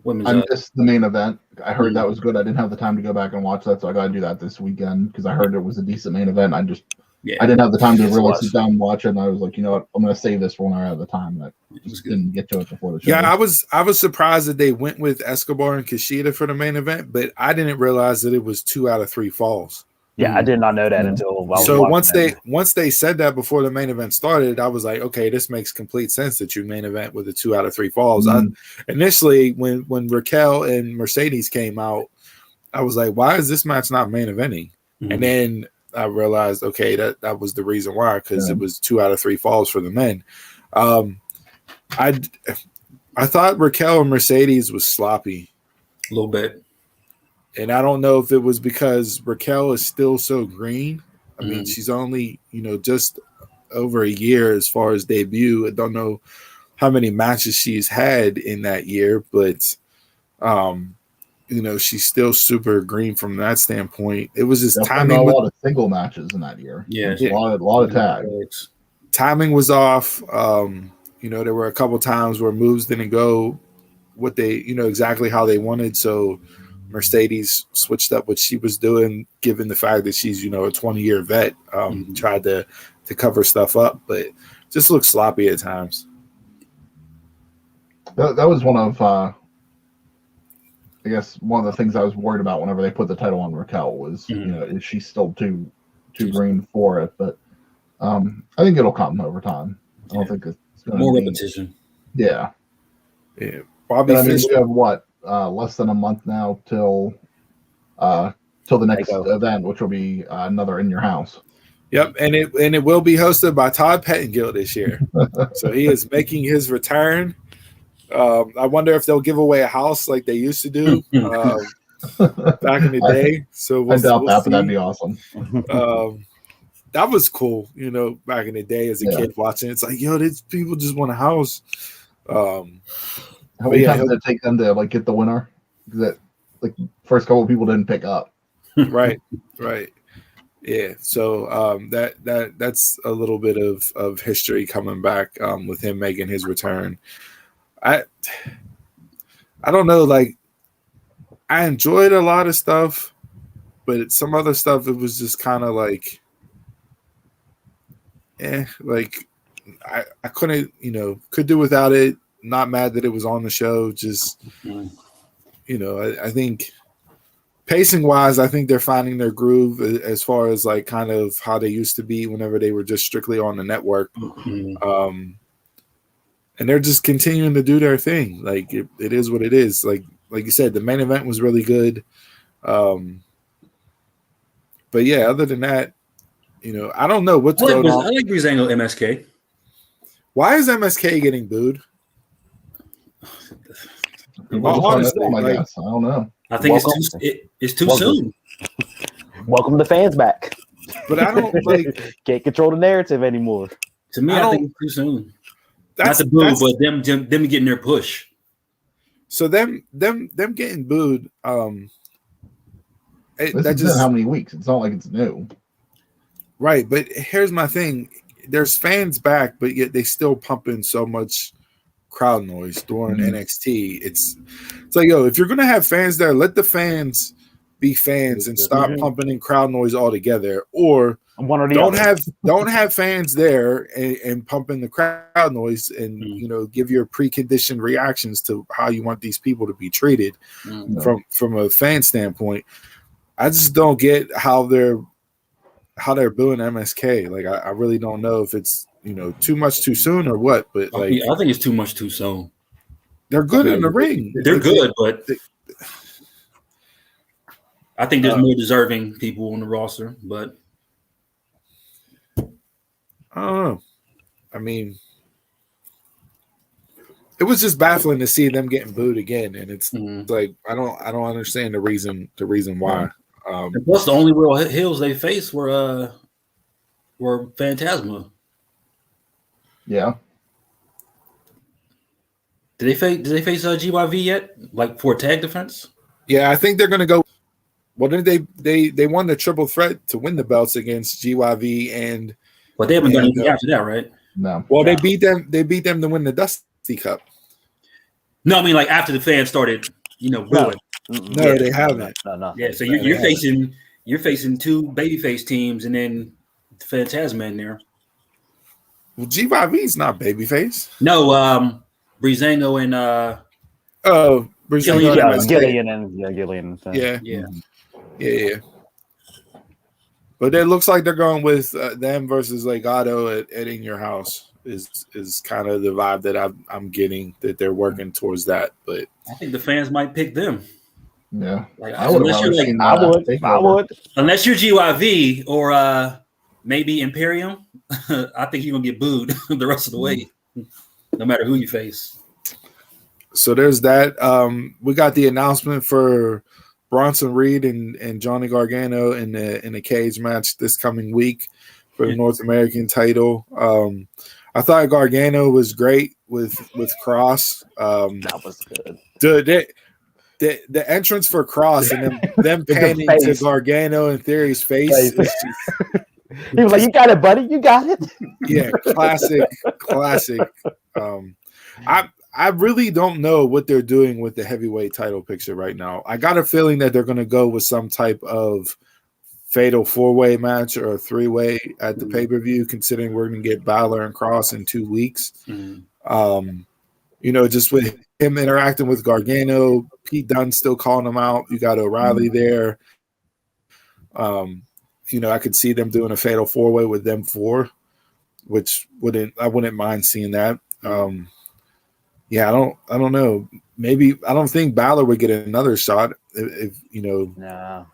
I missed the main event. I heard that was good. I didn't have the time to go back and watch that, so I got to do that this weekend because I heard it was a decent main event. I didn't have the time to really sit down and watch it, and I was like, you know what, I'm going to save this for when I have the time. And I just didn't get to it before the show. Yeah, I was surprised that they went with Escobar and Kushida for the main event, but I didn't realize that it was 2 out of 3 falls. Yeah, I did not know that until once they said that before the main event started, I was like, okay, this makes complete sense that you main event with a 2 out of 3 falls. Initially, when Raquel and Mercedes came out, I was like, why is this match not main eventing? And then I realized, okay, that was the reason why, because it was 2 out of 3 falls for the men. I thought Raquel and Mercedes was sloppy a little bit. And I don't know if it was because Raquel is still so green. I mean, she's only, you know, just over a year as far as debut. I don't know how many matches she's had in that year, but, you know, she's still super green from that standpoint. It was just timing. A lot of single matches in that year. Yeah. A lot of tags. Timing was off. You know, there were a couple times where moves didn't go what they, you know, exactly how they wanted. So Mercedes switched up what she was doing, given the fact that she's, you know, a 20-year vet, tried to cover stuff up, but just looked sloppy at times. That was one of, I guess, one of the things I was worried about whenever they put the title on Raquel was, you know, is she still too green for it? But I think it'll come over time. I don't think it's going to be repetition. Yeah. Yeah. Bobby Fish, we have what? Less than a month now till the next event, which will be another In Your House. Yep, and it will be hosted by Todd Pettengill this year. So he is making his return. I wonder if they'll give away a house like they used to do back in the day. So I doubt that, but that'd be awesome. That was cool, you know, back in the day as a kid watching. It's like, yo, these people just want a house. How many times did it take them to like get the winner? That like first couple of people didn't pick up. Right. Yeah. So that's a little bit of history coming back with him making his return. I don't know, like I enjoyed a lot of stuff, but some other stuff it was just kind of like like I couldn't, you know, could do without it. Not mad that it was on the show. Just, you know, I think pacing wise, I think they're finding their groove as far as like kind of how they used to be whenever they were just strictly on the network. And they're just continuing to do their thing. Like it is what it is. Like you said, the main event was really good. But yeah, other than that, you know, I don't know what's going on. I like Breezango MSK. Why is MSK getting booed? Honestly, I don't know. I think it's too soon. Welcome the fans back. But I don't like can't control the narrative anymore. To me, I think it's too soon. Not the boo, but them getting their push. So them getting booed. That's just how many weeks? It's not like it's new. Right, but here's my thing. There's fans back, but yet they still pump in so much crowd noise during NXT. It's like, yo, if you're gonna have fans there, let the fans be fans and stop pumping in crowd noise altogether. Or don't have fans there and pump in the crowd noise and you know, give your preconditioned reactions to how you want these people to be treated from a fan standpoint. I just don't get how they're how they're booing MSK. Like I really don't know if it's too much too soon or what. But like I think it's too much too soon. They're good in the ring. They're good, but I think there's more deserving people on the roster. But I don't know. I mean, it was just baffling to see them getting booed again, and it's like I don't understand the reason why. And plus, the only real heels they faced were Phantasma. Yeah. Did they face GYV yet? Like for tag defense? Yeah, I think they're gonna go. Well, then they won the triple threat to win the belts against GYV and. But they haven't done anything after that, right? No. Well, they beat them. They beat them to win the Dusty Cup. No, I mean like after the fans started, booing. No, they haven't. No. Yeah, so you're facing two babyface teams and then Phantasma in there. Well, GYV's not babyface. No, Breezango and Gillian. Yeah. But it looks like they're going with them versus Legado at In Your House is kind of the vibe that I'm getting, that they're working towards that. But I think the fans might pick them. Yeah, unless you're GYV or maybe Imperium, I think you're gonna get booed the rest of the way, no matter who you face. So there's that. We got the announcement for Bronson Reed and Johnny Gargano in the cage match this coming week for the North American title. I thought Gargano was great with Cross. That was good. The entrance for Cross and them panning to Gargano and Theory's face. He was like, "You got it, buddy. You got it." Yeah, classic. I really don't know what they're doing with the heavyweight title picture right now. I got a feeling that they're going to go with some type of fatal 4-way match or a 3-way at the pay-per-view, considering we're going to get Balor and Cross in 2 weeks. Just with him interacting with Gargano, Pete Dunne still calling him out. You got O'Reilly there. I could see them doing a fatal 4-way with them 4, which I wouldn't mind seeing that. I don't know. Maybe I don't think Balor would get another shot if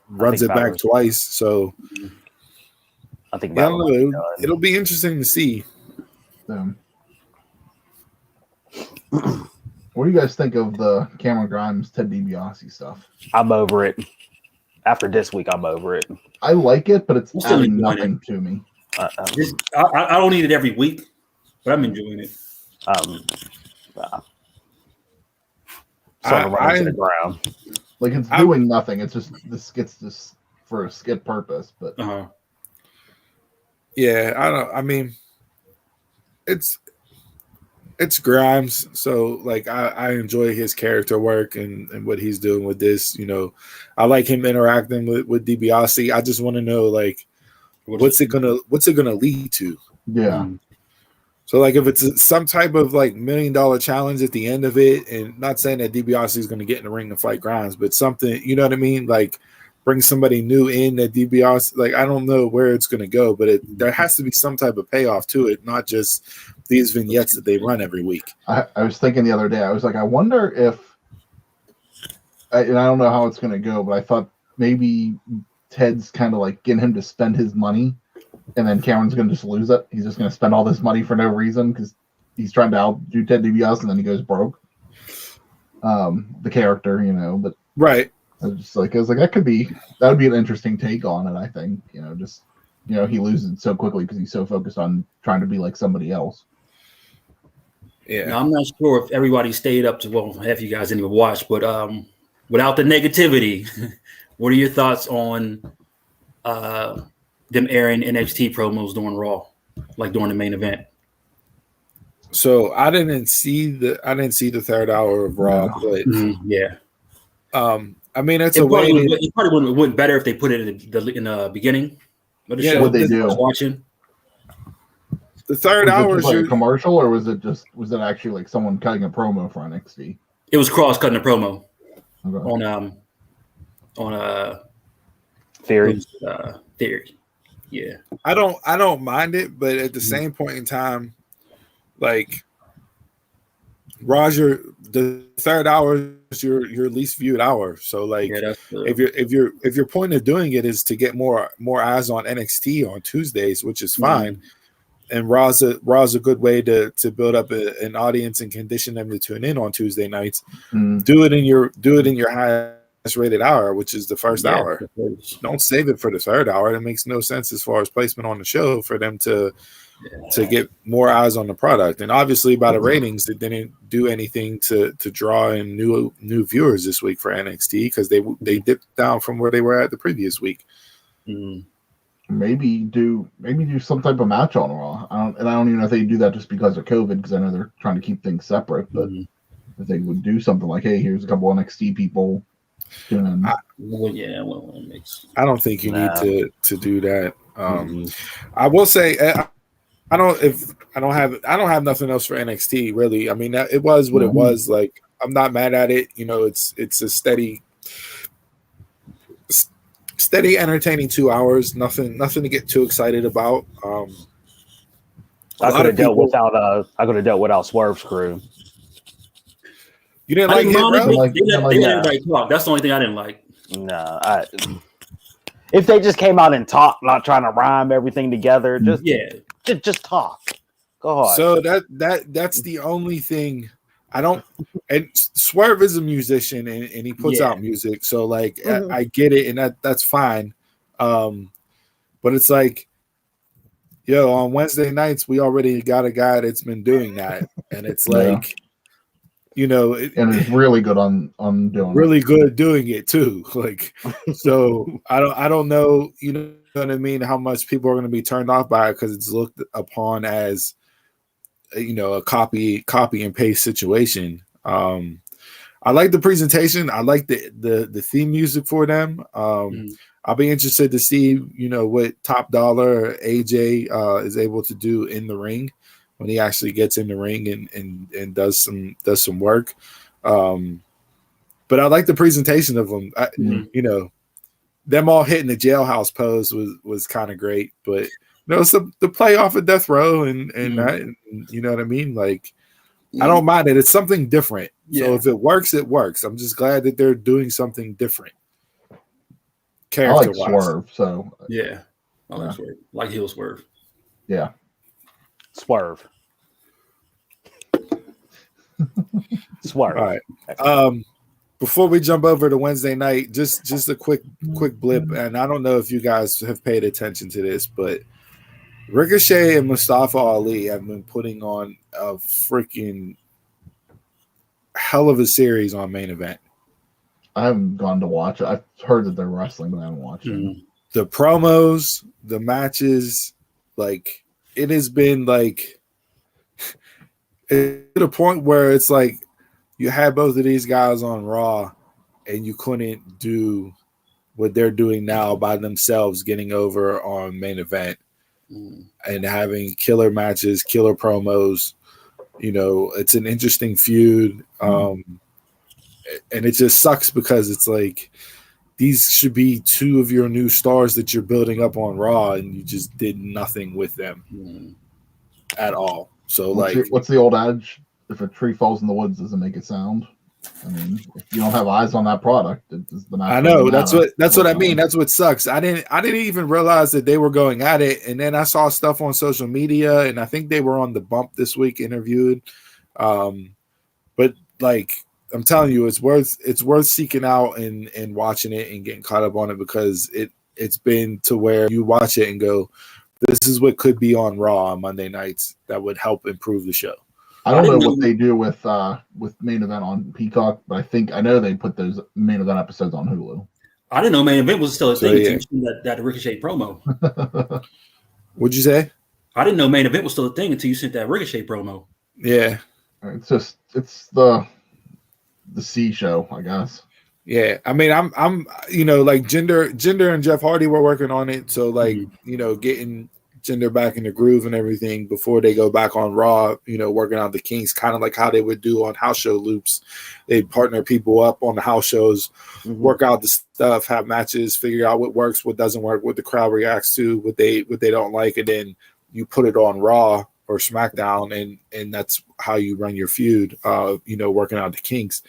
runs it back twice. So I think I don't know. It'll be interesting to see. What do you guys think of the Cameron Grimes, Ted DiBiase stuff? I'm over it. After this week, I'm over it. I like it, but it's adding nothing to me. I don't need it every week, but I'm enjoying it. Running to the ground. Like it's doing nothing. It's just this gets this for a skit purpose, but yeah, I don't. I mean, it's Grimes, so like I enjoy his character work and what he's doing with this. I like him interacting with DiBiase. I just want to know like what's it gonna lead to? Yeah. So like if it's some type of like $1 million challenge at the end of it, and not saying that DiBiase is going to get in the ring and fight Grimes, but something, you know what I mean? Like bring somebody new in that DiBiase, like I don't know where it's going to go, but there has to be some type of payoff to it, not just these vignettes that they run every week. I was thinking the other day, I was like, I wonder if, and I don't know how it's going to go, but I thought maybe Ted's kind of like getting him to spend his money. And then Cameron's going to just lose it. He's just going to spend all this money for no reason because he's trying to outdo Ted DiBiase, and then he goes broke. The character, but right. I was like, that would be an interesting take on it. I think, he loses so quickly because he's so focused on trying to be like somebody else. Yeah, now, I'm not sure if everybody stayed up to. Well, half you guys didn't even watch, but without the negativity, what are your thoughts on them airing NXT promos during Raw, like during the main event? So I didn't see the third hour of Raw, but yeah. I mean, it probably would have went better if they put it in the beginning. But the what they do. Watching the third hour was like a commercial, or was it actually like someone cutting a promo for NXT? It was Cross cutting a promo on Theory. Theory. Yeah. I don't mind it, but at the same point in time, like Roger, the third hour is your least viewed hour. So like if your point of doing it is to get more eyes on NXT on Tuesdays, which is fine. And Raw's a good way to build up an audience and condition them to tune in on Tuesday nights. Do it in your highest rated hour, which is the first hour. Don't save it for the third hour. That makes no sense as far as placement on the show for them to get more eyes on the product. And obviously by the ratings, it didn't do anything to draw in new viewers this week for NXT because they dipped down from where they were at the previous week. Maybe do some type of match on Raw. I don't even know if they do that just because of COVID, because I know they're trying to keep things separate. But if they would do something like, hey, here's a couple NXT people. I don't think you need to do that. I will say I don't have nothing else for NXT really. I mean, it was what it was. Like I'm not mad at it. You know, it's a steady entertaining 2 hours. Nothing to get too excited about. I could have dealt without Swerve's crew. You didn't like it, bro? They let everybody talk. That's the only thing I didn't like. No, if they just came out and talked, not trying to rhyme everything together, just talk. Go ahead. So that's the only thing I don't. And Swerve is a musician and he puts out music, so like I get it, and that's fine. But it's like, yo, on Wednesday nights we already got a guy that's been doing that, and it's like. You know, and it's really good on doing really good doing it too. Like, so I don't know, you know what I mean, how much people are going to be turned off by it because it's looked upon as, you know, a copy and paste situation. I like the presentation. I like the theme music for them. I'll be interested to see, you know, what Top Dollar or AJ is able to do in the ring. When he actually gets in the ring and does some work. But I like the presentation of them. You know, them all hitting the jailhouse pose was kind of great. But you know, it's the playoff of Death Row and you know what I mean? Like, I don't mind it. It's something different. So if it works, it works. I'm just glad that they're doing something different. I like Swerve, so I like Swerve. Like heel Swerve. Yeah. Swerve. All right. Before we jump over to Wednesday night, just a quick blip, and I don't know if you guys have paid attention to this, but Ricochet and Mustafa Ali have been putting on a freaking hell of a series on Main Event. I haven't gone to watch it. I've heard that they're wrestling, but I haven't watched it. The promos, the matches, like it has been like to the point where it's like you had both of these guys on Raw and you couldn't do what they're doing now by themselves, getting over on Main Event and having killer matches, killer promos. You know, it's an interesting feud. And it just sucks because it's like these should be two of your new stars that you're building up on Raw, and you just did nothing with them at all. So, what's the old adage? If a tree falls in the woods, doesn't make a sound. I mean, if you don't have eyes on that product, I know that's what I mean. That's what sucks. I didn't even realize that they were going at it, and then I saw stuff on social media, and I think they were on the Bump this week interviewed. But like I'm telling you, it's worth seeking out and watching it and getting caught up on it, because it's been to where you watch it and go, this is what could be on Raw on Monday nights that would help improve the show. I don't know what they do with Main Event on Peacock, but I know they put those Main Event episodes on Hulu. I didn't know Main Event was still a thing until you seen that Ricochet promo. What'd you say? I didn't know Main Event was still a thing until you sent that Ricochet promo. Yeah. It's the C show, I guess. Yeah, I mean, I'm like Jinder and Jeff Hardy were working on it, so like getting Jinder back in the groove and everything before they go back on Raw, working out the kinks, kind of like how they would do on house show loops. They'd partner people up on the house shows, work out the stuff, have matches, figure out what works, what doesn't work, what the crowd reacts to, what they don't like, and then you put it on Raw or SmackDown, and that's how you run your feud, working out the kinks.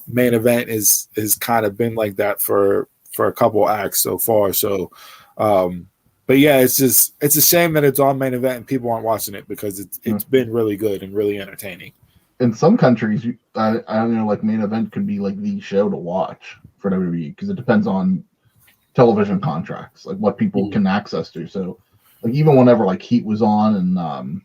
Main event is kind of been like that for a couple acts so far. So, but yeah, it's a shame that it's on main event and people aren't watching it because it's been really good and really entertaining. In some countries, I don't know, like main event could be like the show to watch for WWE because it depends on television contracts, like what people can access to. So, like even whenever like Heat was on and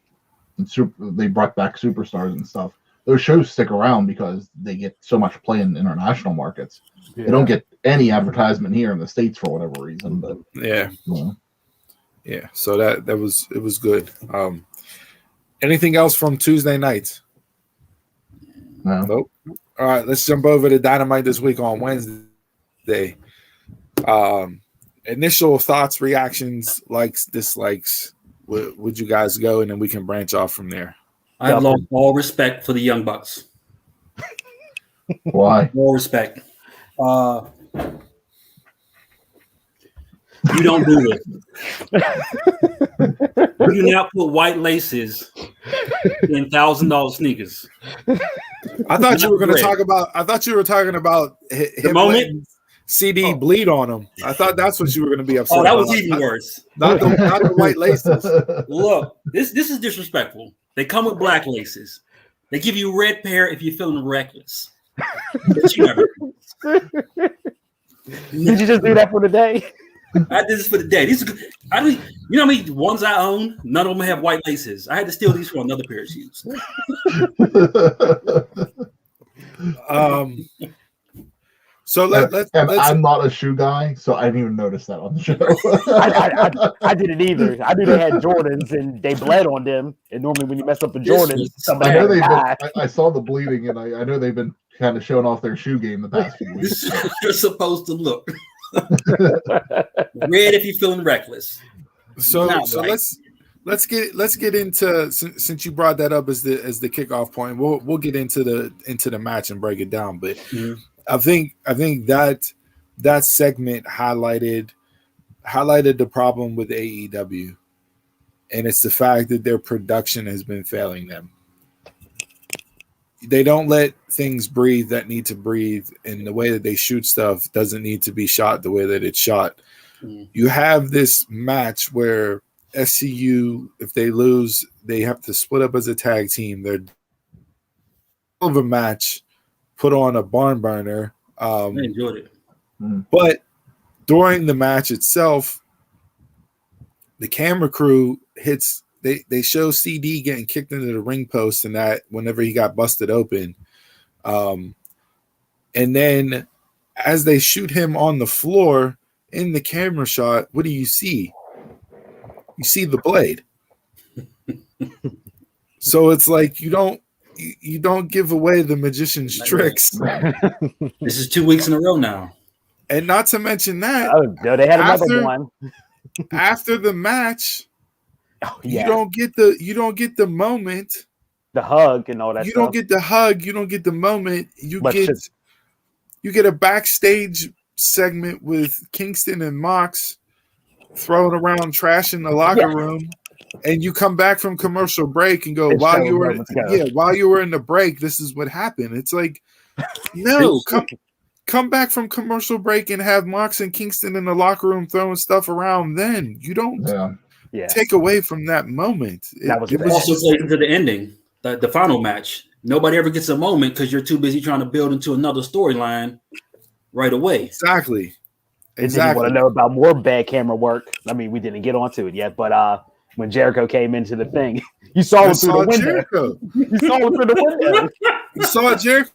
they brought back superstars and stuff, those shows stick around because they get so much play in international markets. Yeah. They don't get any advertisement here in the States for whatever reason. But yeah. So it was good. Anything else from Tuesday nights? No. Nope. All right, let's jump over to Dynamite this week on Wednesday. Initial thoughts, reactions, likes, dislikes. Would you guys go, and then we can branch off from there? I have lost all respect for the Young Bucks. Why? All respect. You don't do it. You do not put white laces in $1,000 sneakers. I thought you were going to talk about. I thought you were talking about the moment CD bleed on him. I thought that's what you were going to be upset. Oh, that about. was even worse. Not the white laces. Look, this is disrespectful. They come with black laces. They give you red pair if you're feeling reckless. But you never. Did you just do that for the day? I did this for the day. These are good. You know how many ones I own? None of them have white laces. I had to steal these for another pair of shoes. So let's I'm not a shoe guy, so I didn't even notice that on the show. I didn't either. I knew they had Jordans and they bled on them. And normally when you mess up the Jordans, somebody I saw the bleeding, and I know they've been kind of showing off their shoe game the past few weeks. You're supposed to look red if you're feeling reckless. So let's get into, since you brought that up as the kickoff point. We'll get into the match and break it down, but. I think that segment highlighted the problem with AEW, and it's the fact that their production has been failing them. They don't let things breathe that need to breathe, and the way that they shoot stuff doesn't need to be shot the way that it's shot. You have this match where SCU, if they lose, they have to split up as a tag team. They're of a match. Put on a barn burner. I enjoyed it. But during the match itself, the camera crew hits. They show CD getting kicked into the ring post, and that whenever he got busted open, and then as they shoot him on the floor in the camera shot, what do you see? You see the blade. So it's like you don't give away the magician's tricks. This is 2 weeks in a row now. And not to mention that, no, they had another one. After the match, you don't get the moment, the hug and all that. You don't get the hug. You don't get the moment. You get a backstage segment with Kingston and Mox throwing around trash in the locker room. And you come back from commercial break and go, while you were in the break, this is what happened. It's like, no, come back from commercial break and have Mox and Kingston in the locker room throwing stuff around. Then you don't take away from that moment. It also plays into the ending, the final match. Nobody ever gets a moment because you're too busy trying to build into another storyline right away. Exactly. And then you want to know about more bad camera work. I mean, we didn't get onto it yet, but when Jericho came into the thing, you saw him through the window. You saw him through the window. You saw Jericho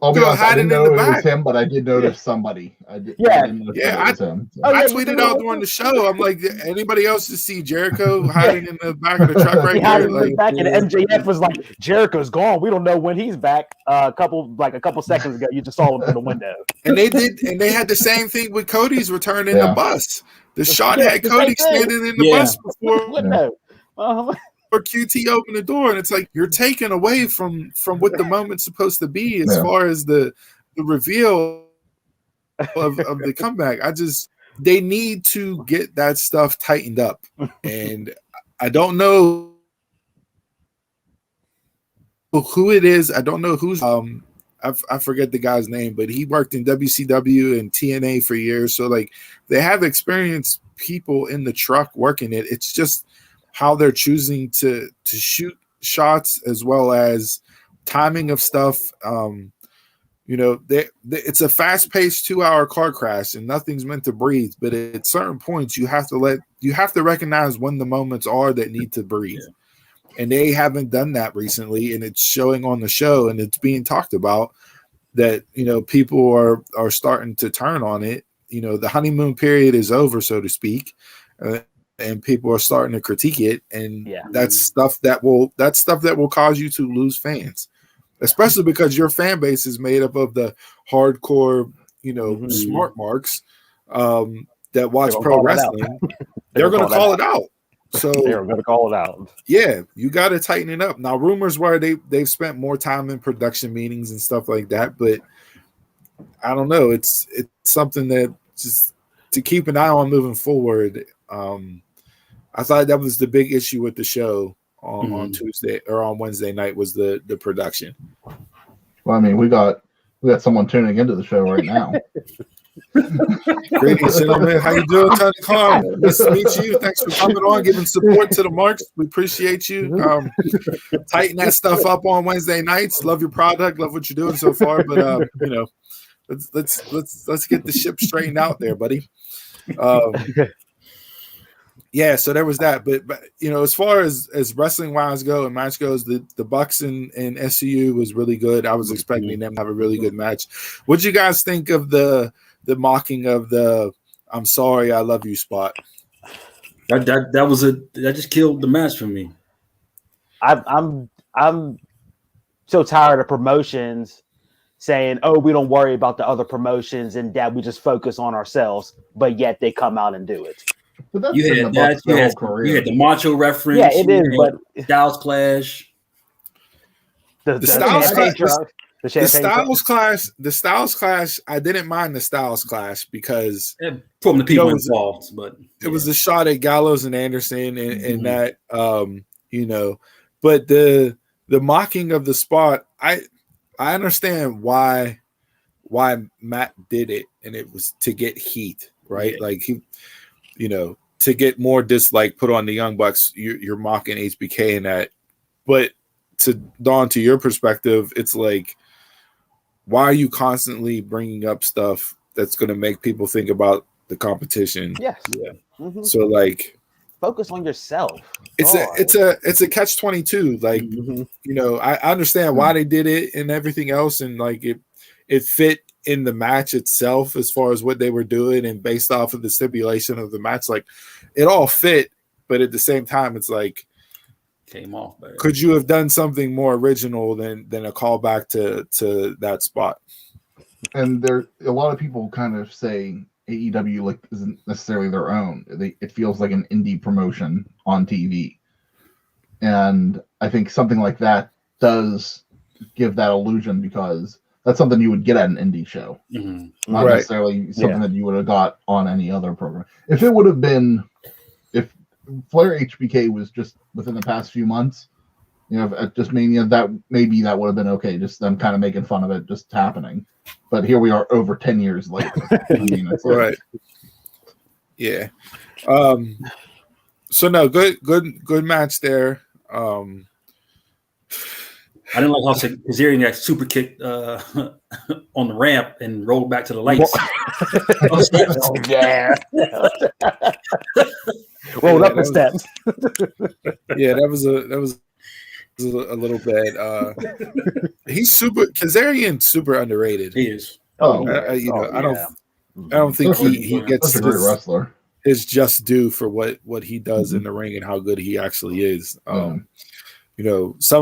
I'll be honest, I didn't know in the it was back. him, but I did notice somebody. I didn't notice Yeah, it was him. So. I tweeted out during the show. I'm like, anybody else to see Jericho hiding in the back of the truck right there? Like, back, and MJF was like, Jericho's gone. We don't know when he's back. A couple seconds ago, you just saw him through the window. And they had the same thing with Cody's return in the bus. The shot had Cody standing in the bus before. Or QT opened the door, and it's like you're taken away from what the moment's supposed to be as far as the reveal of the comeback. They need to get that stuff tightened up, and I don't know who it is. I don't know who's I forget the guy's name, but he worked in WCW and TNA for years, so like they have experienced people in the truck working it. It's just how they're choosing to shoot shots as well as timing of stuff. It's a fast-paced 2-hour car crash and nothing's meant to breathe, but at certain points you have to recognize when the moments are that need to breathe. And they haven't done that recently, and it's showing on the show, and it's being talked about that, people are starting to turn on it. The honeymoon period is over, so to speak. And people are starting to critique it, and that's stuff that will cause you to lose fans, especially because your fan base is made up of the hardcore, smart marks that watch pro wrestling. They're going to call it out. So they're going to call it out. Yeah, you got to tighten it up. Now, rumors were they've spent more time in production meetings and stuff like that, but I don't know. It's something that just to keep an eye on moving forward. I thought that was the big issue with the show on Tuesday or on Wednesday night was the production. Well, I mean, we got someone tuning into the show right now. Greetings, gentlemen. How you doing, Tony Khan? Nice to meet you. Thanks for coming on, giving support to the Marks. We appreciate you. Tighten that stuff up on Wednesday nights. Love your product. Love what you're doing so far. But let's get the ship straightened out there, buddy. Yeah, so there was that, but as far as wrestling wise go and match goes, the Bucks and SCU was really good. I was expecting them to have a really good match. What'd you guys think of the mocking of the "I'm sorry, I love you" spot? That just killed the match for me. I'm so tired of promotions saying, "Oh, we don't worry about the other promotions and that we just focus on ourselves," but yet they come out and do it. But You had the Macho reference. Yeah, it is. But Styles Clash. The Styles Clash. I didn't mind the Styles Clash because from the people involved, but it was a shot at Gallows and Anderson and that But the mocking of the spot, I understand why Matt did it, and it was to get heat, right? Yeah. Like he. To get more dislike put on the Young Bucks, you're mocking HBK in that. But to Dawn, to your perspective, it's like, why are you constantly bringing up stuff that's going to make people think about the competition? Yes. Yeah. Mm-hmm. So like, focus on yourself. It's a catch-22. Like, I understand why they did it and everything else, and like it fit in the match itself as far as what they were doing and based off of the stipulation of the match, like it all fit, but at the same time it's like came off bad. Could you have done something more original than a callback to that spot? And there a lot of people kind of say AEW like isn't necessarily their own. It feels like an indie promotion on TV, and I think something like that does give that illusion because that's something you would get at an indie show, not necessarily something that you would have got on any other program. If it would have been, if Flair HBK was just within the past few months, at just Mania, that would have been okay. Just them kind of making fun of it just happening. But here we are over 10 years later. I mean, it's right. Yeah. So no, good match there. I didn't like how Kazarian got super kicked on the ramp and rolled back to the lights. Oh yeah. Rolled up the steps. Yeah, that was a little bit. He's Kazarian super underrated. He is. I don't think he gets such a great wrestler. His just due for what he does in the ring and how good he actually is. Some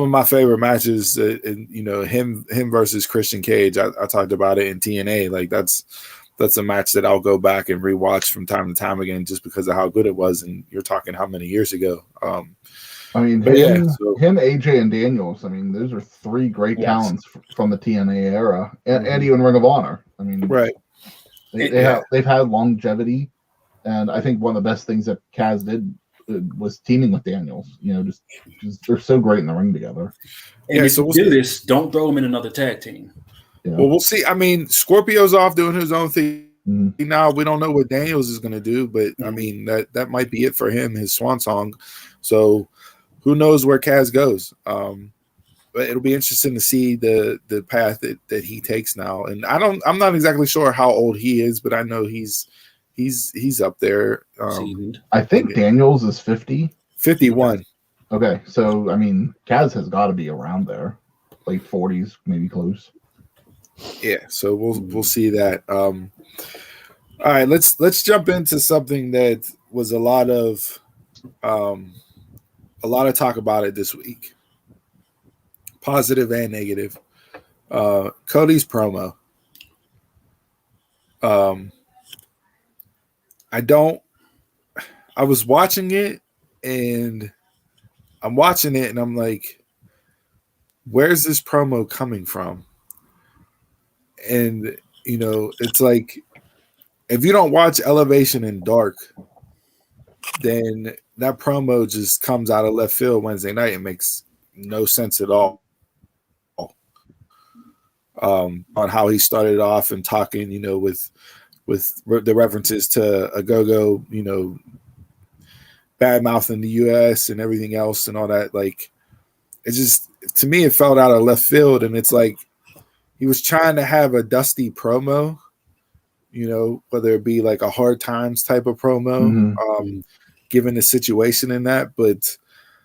of my favorite matches, him versus Christian Cage. I talked about it in TNA. Like that's a match that I'll go back and rewatch from time to time again, just because of how good it was. And you're talking how many years ago? Him, AJ, and Daniels. I mean, those are three great talents from the TNA era, and even Ring of Honor. I mean, right? They've had longevity, and I think one of the best things that Kaz did was teaming with Daniels. Just they're so great in the ring together. And if you do this, don't throw him in another tag team. Yeah. Well, we'll see. I mean, Scorpio's off doing his own thing now. We don't know what Daniels is going to do, but I mean that might be it for him, his swan song. So who knows where Kaz goes? But it'll be interesting to see the path that he takes now. And I'm not exactly sure how old he is, but I know he's up there. I think Daniels is 50. 51. Okay, so I mean, Kaz has got to be around there, late 40s, maybe close. Yeah, so we'll see that. All right, let's jump into something that was a lot of talk about it this week, positive and negative. Cody's promo. I was watching it, and I'm watching it, and I'm like, where's this promo coming from? And, it's like, if you don't watch Elevation in Dark, then that promo just comes out of left field Wednesday night. It makes no sense at all. On how he started off and talking, with the references to a go-go, bad mouth in the U.S. and everything else and all that. Like, it just, to me, it felt out of left field. And it's like, he was trying to have a dusty promo, whether it be like a hard times type of promo, given the situation in that, but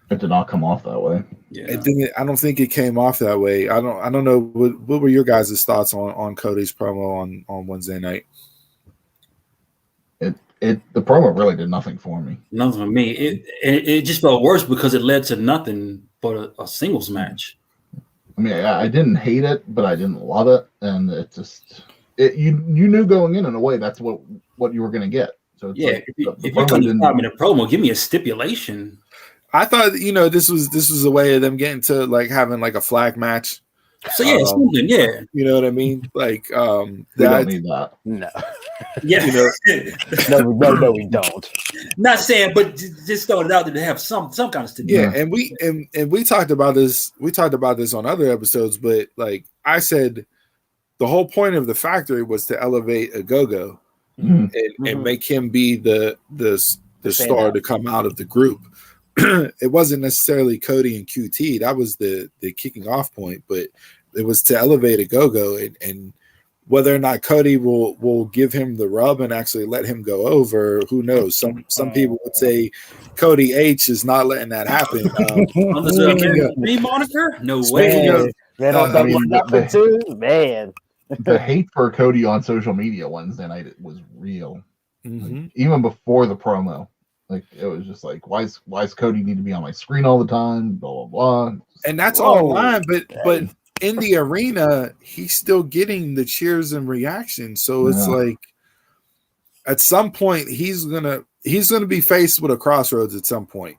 it did not come off that way. Yeah. It didn't. I don't think it came off that way. I don't know. What were your guys' thoughts on Cody's promo on Wednesday night? The promo really did nothing for me. Nothing for me. It just felt worse because it led to nothing but a singles match. I mean, I didn't hate it, but I didn't love it, and you knew going in a way that's what you were going to get. So it's if you're coming to in a promo, give me a stipulation. I thought this was a way of them getting to like having like a flag match. So something, you know what I mean? Like we don't need that. No. Yeah. No, we don't. Not saying, but just throw it out there to have some kind of stipulation. Yeah, and we talked about this. We talked about this on other episodes, but like I said, the whole point of the factory was to elevate a go-go and make him be the star to come out of the group. It wasn't necessarily Cody and QT. That was the kicking off point, but it was to elevate a go-go and whether or not Cody will give him the rub and actually let him go over, who knows? Some people would say Cody H is not letting that happen. On the moniker? No way. The hate for Cody on social media Wednesday night, it was real. Like, even before the promo. Like, it was just like, why does Cody need to be on my screen all the time? Blah, blah, blah. And that's online, but in the arena, he's still getting the cheers and reactions. So it's like, at some point, he's gonna be faced with a crossroads at some point.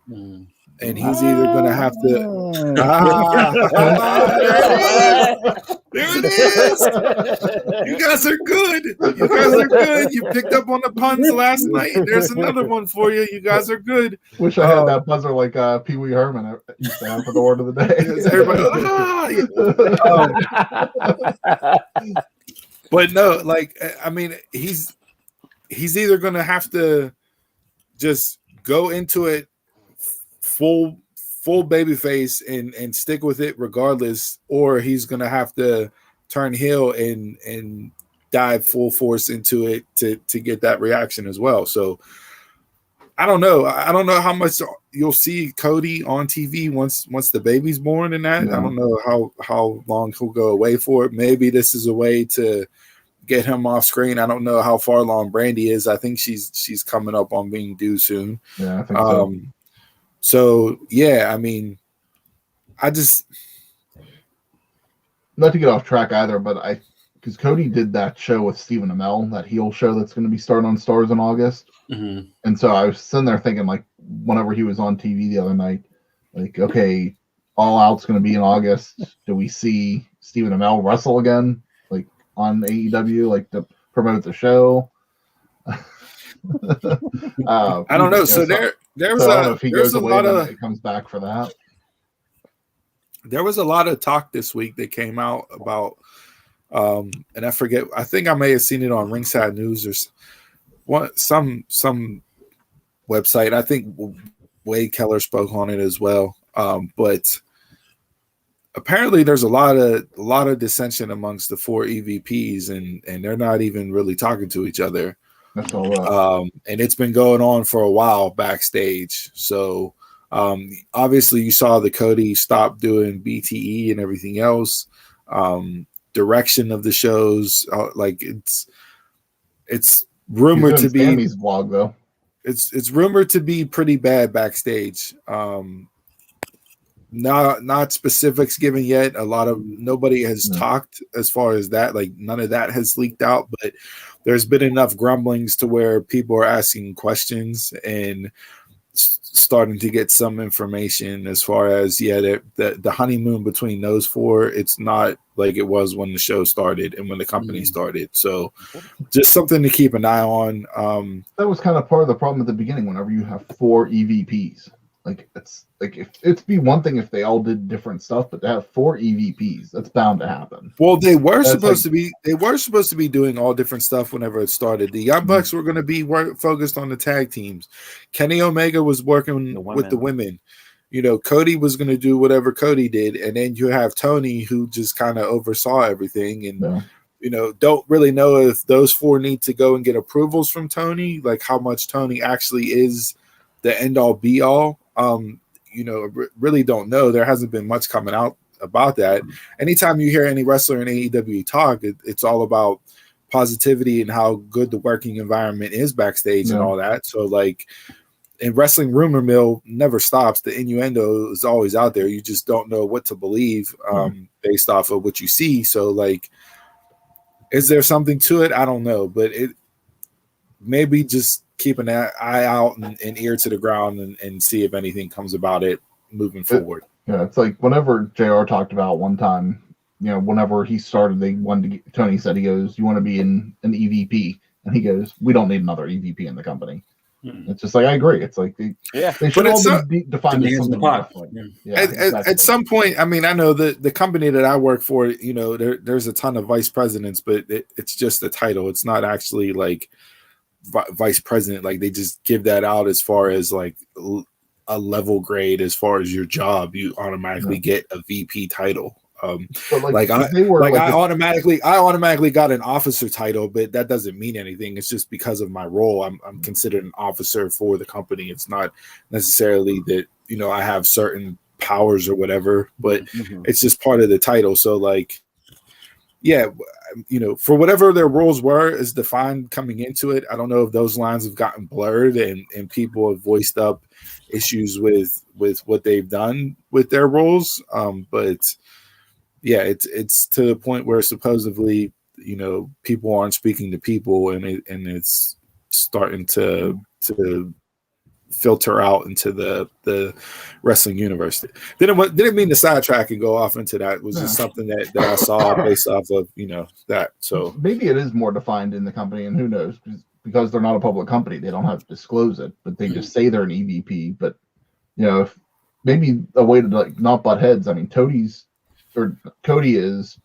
And he's either gonna have to there it is. You guys are good. You picked up on the puns last night. There's another one for you. You guys are good. Wish I had that buzzer like Pee Wee Herman used to have for the word of the day. But no, like, I mean, he's either gonna have to just go into it full babyface and stick with it regardless, or he's gonna have to turn heel and dive full force into it to get that reaction as well. So I don't know. I don't know how much you'll see Cody on TV once the baby's born and that. Yeah. I don't know how long he'll go away for. Maybe this is a way to get him off screen. I don't know how far along Brandy is. I think she's coming up on being due soon. Yeah, I think so. So yeah, I mean, I just not to get off track either, but because Cody did that show with Stephen Amell, that heel show that's going to be starting on Stars in August. Mm-hmm. And so I was sitting there thinking, like, whenever he was on TV the other night, like, okay, All Out's going to be in August. Do we see Stephen Amell wrestle again, like on AEW, like to promote the show? I don't know. So there's I don't know if he goes a away lot and of it comes back for that. there was a lot of talk this week that came out about, and I forget. I think I may have seen it on Ringside News or some website. I think Wade Keller spoke on it as well. But apparently, there's a lot of dissension amongst the 4 EVPs, and they're not even really talking to each other. That's all right. And it's been going on for a while backstage. So obviously, you saw the Cody stop doing BTE and everything else. Direction of the shows, like it's rumored to be Sammy's vlog though. It's rumored to be pretty bad backstage. Not specifics given yet. Nobody has talked as far as that. Like none of that has leaked out, but there's been enough grumblings to where people are asking questions and starting to get some information as far as the honeymoon between those 4. It's not like it was when the show started and when the company started. So just something to keep an eye on. That was kind of part of the problem at the beginning. Whenever you have 4 EVPs, like it's like if it'd be one thing if they all did different stuff, but to have 4 EVPs, that's bound to happen. Well, they were supposed to be doing all different stuff whenever it started. The Young Bucks were going to be focused on the tag teams. Kenny Omega was working with the women. You know, Cody was going to do whatever Cody did, and then you have Tony who just kind of oversaw everything. And you know, don't really know if those 4 need to go and get approvals from Tony, like how much Tony actually is the end all be all. You know, really don't know. There hasn't been much coming out about that. Anytime you hear any wrestler in AEW talk, it's all about positivity and how good the working environment is backstage and all that. So like in wrestling, rumor mill never stops. The innuendo is always out there. You just don't know what to believe based off of what you see. So like, is there something to it? I don't know, but it maybe just keep an eye out and ear to the ground and see if anything comes about it moving forward. It's like whenever JR talked about one time, you know, whenever he started, they wanted to Tony said, he goes, "You want to be in an EVP?" And he goes, "We don't need another EVP in the company." It's just like, I agree. It's like they should all be defined as something different. At some point, I mean, I know the company that I work for, you know, there's a ton of vice presidents, but it's just a title. It's not actually like vice president. Like they just give that out as far as like a level grade as far as your job. You automatically get a VP title. I automatically got an officer title, but that doesn't mean anything. It's just because of my role. I'm considered an officer for the company. It's not necessarily that, you know, I have certain powers or whatever, but it's just part of the title. So like, yeah, you know, for whatever their roles were as defined coming into it, I don't know if those lines have gotten blurred and people have voiced up issues with what they've done with their roles. But yeah, it's to the point where supposedly, you know, people aren't speaking to people and it's starting to filter out into the wrestling universe. Didn't mean to sidetrack and go off into that. It was just something that I saw based off of, you know, that. So maybe it is more defined in the company, and who knows, because they're not a public company, they don't have to disclose it, but they just say they're an EVP. But you know, if maybe a way to like not butt heads. I mean, Cody is,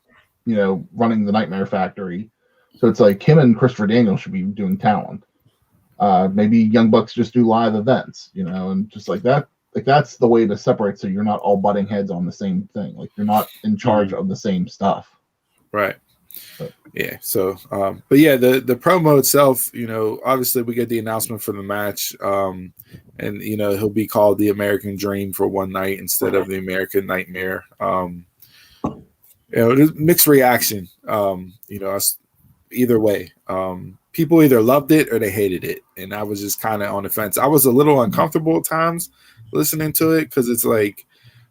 you know, running the Nightmare Factory, so it's like him and Christopher Daniels should be doing talent. Maybe Young Bucks just do live events, you know, and just like that. Like that's the way to separate, so you're not all butting heads on the same thing. Like you're not in charge of the same stuff. Right. Yeah. So, but yeah, the promo itself, obviously we get the announcement for the match, and he'll be called the American Dream for one night instead of the American Nightmare. There's mixed reaction. Either way, people either loved it or they hated it, and I was just kind of on the fence. I was a little uncomfortable at times listening to it because it's like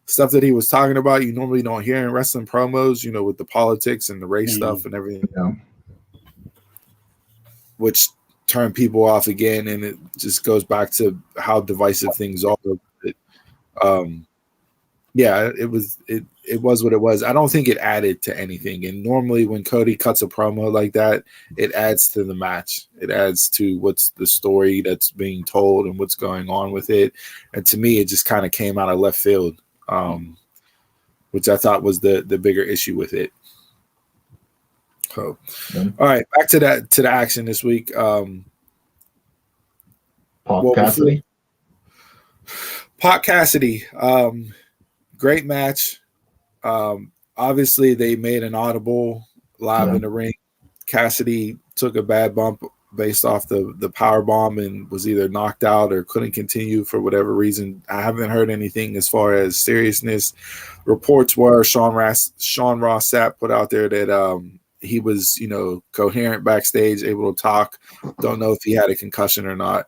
stuff that he was talking about you normally don't hear in wrestling promos, with the politics and the race stuff and everything, which turned people off again, and it just goes back to how divisive things are. It was what it was. I don't think it added to anything. And normally when Cody cuts a promo like that, it adds to the match. It adds to what's the story that's being told and what's going on with it. And to me, it just kind of came out of left field, which I thought was the bigger issue with it. So, all right, back to the action this week. Pac Cassidy, great match. Obviously, they made an audible live in the ring. Cassidy took a bad bump based off the power bomb and was either knocked out or couldn't continue for whatever reason. I haven't heard anything as far as seriousness. Reports were Sean Ross Sapp put out there that he was, coherent backstage, able to talk. Don't know if he had a concussion or not.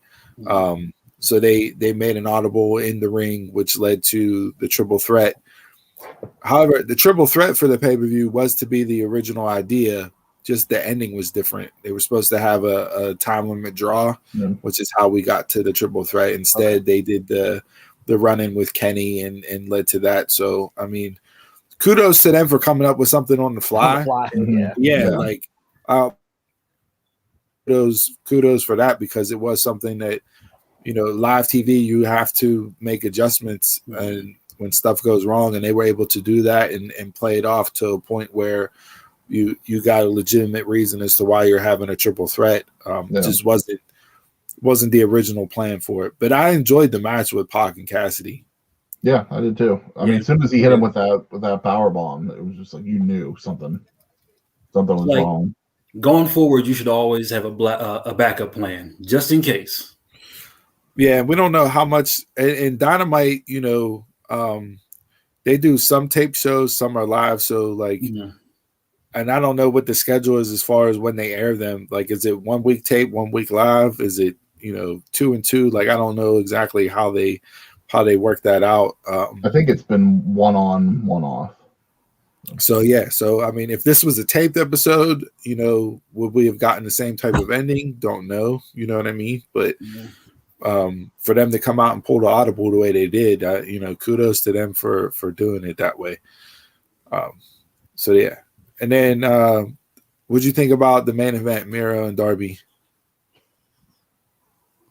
So they made an audible in the ring, which led to the triple threat. However, the triple threat for the pay-per-view was to be the original idea, just the ending was different. They were supposed to have a time limit draw, which is how we got to the triple threat. Instead, they did the run-in with Kenny and led to that. So, I mean, kudos to them for coming up with something on the fly. Like kudos for that, because it was something that, live TV, you have to make adjustments and when stuff goes wrong, and they were able to do that and play it off to a point where you got a legitimate reason as to why you're having a triple threat. Just wasn't the original plan for it. But I enjoyed the match with Pac and Cassidy. Yeah, I did too. I mean, as soon as he hit him with that power bomb, it was just like you knew something was wrong. Going forward, you should always have a backup plan just in case. Yeah, we don't know how much in Dynamite, they do some tape shows, some are live. So and I don't know what the schedule is as far as when they air them. Like, is it 1 week tape, 1 week live? Is it, 2 and 2? Like, I don't know exactly how they work that out. I think it's been one on, one off. So I mean, if this was a taped episode, would we have gotten the same type of ending? Don't know. You know what I mean? But for them to come out and pull the audible the way they did, kudos to them for doing it that way. So yeah. And then what'd you think about the main event, Miro and Darby?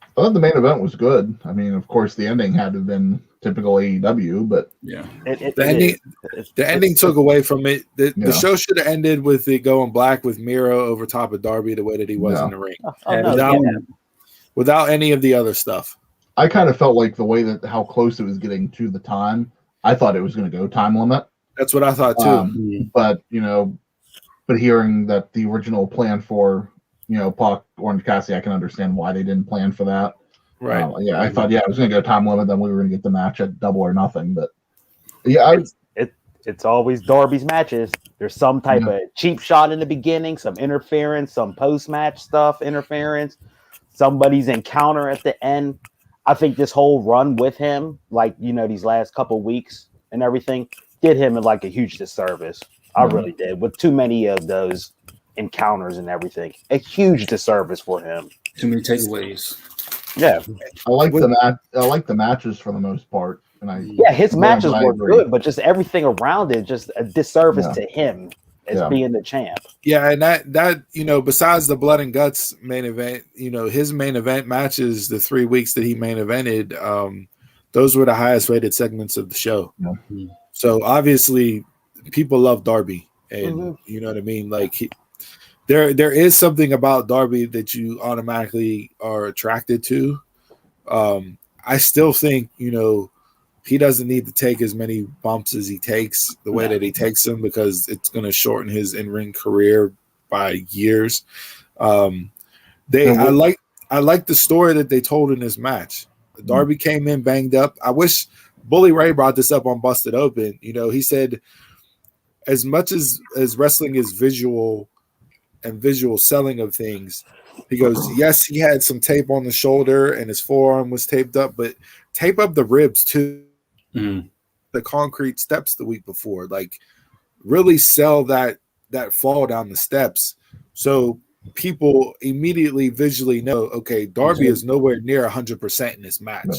I thought the main event was good. I mean, of course, the ending had to have been typical AEW, but the ending took away from it. The show should have ended with the going black with Miro over top of Darby the way that he was in the ring. Without any of the other stuff. I kind of felt like the way that how close it was getting to the time, I thought it was going to go time limit. That's what I thought too. But hearing that the original plan for Pac, Orange Cassidy, I can understand why they didn't plan for that. Right. I thought it was going to go time limit, then we were going to get the match at Double or Nothing. But it's always Darby's matches. There's some type of cheap shot in the beginning, some interference, some post-match stuff, interference, somebody's encounter at the end. I think this whole run with him, these last couple weeks and everything, did him a huge disservice. I really did, with too many of those encounters and everything. A huge disservice for him. Too many takeaways. Yeah, I like the matches for the most part, and his matches were good, but just everything around it, just a disservice to him as being the champ. Yeah, and that besides the blood and guts main event, his main event matches, the 3 weeks that he main evented, those were the highest rated segments of the show. Yeah. So obviously, people love Darby, and you know what I mean. Like there is something about Darby that you automatically are attracted to. I still think he doesn't need to take as many bumps as he takes the way that he takes them, because it's going to shorten his in-ring career by years. I like the story that they told in this match. Darby came in banged up. I wish Bully Ray brought this up on Busted Open. He said, as much as wrestling is visual and visual selling of things, he goes, yes, he had some tape on the shoulder and his forearm was taped up, but tape up the ribs too. The concrete steps the week before, like really sell that fall down the steps, so people immediately visually know, okay, Darby is nowhere near 100% in this match,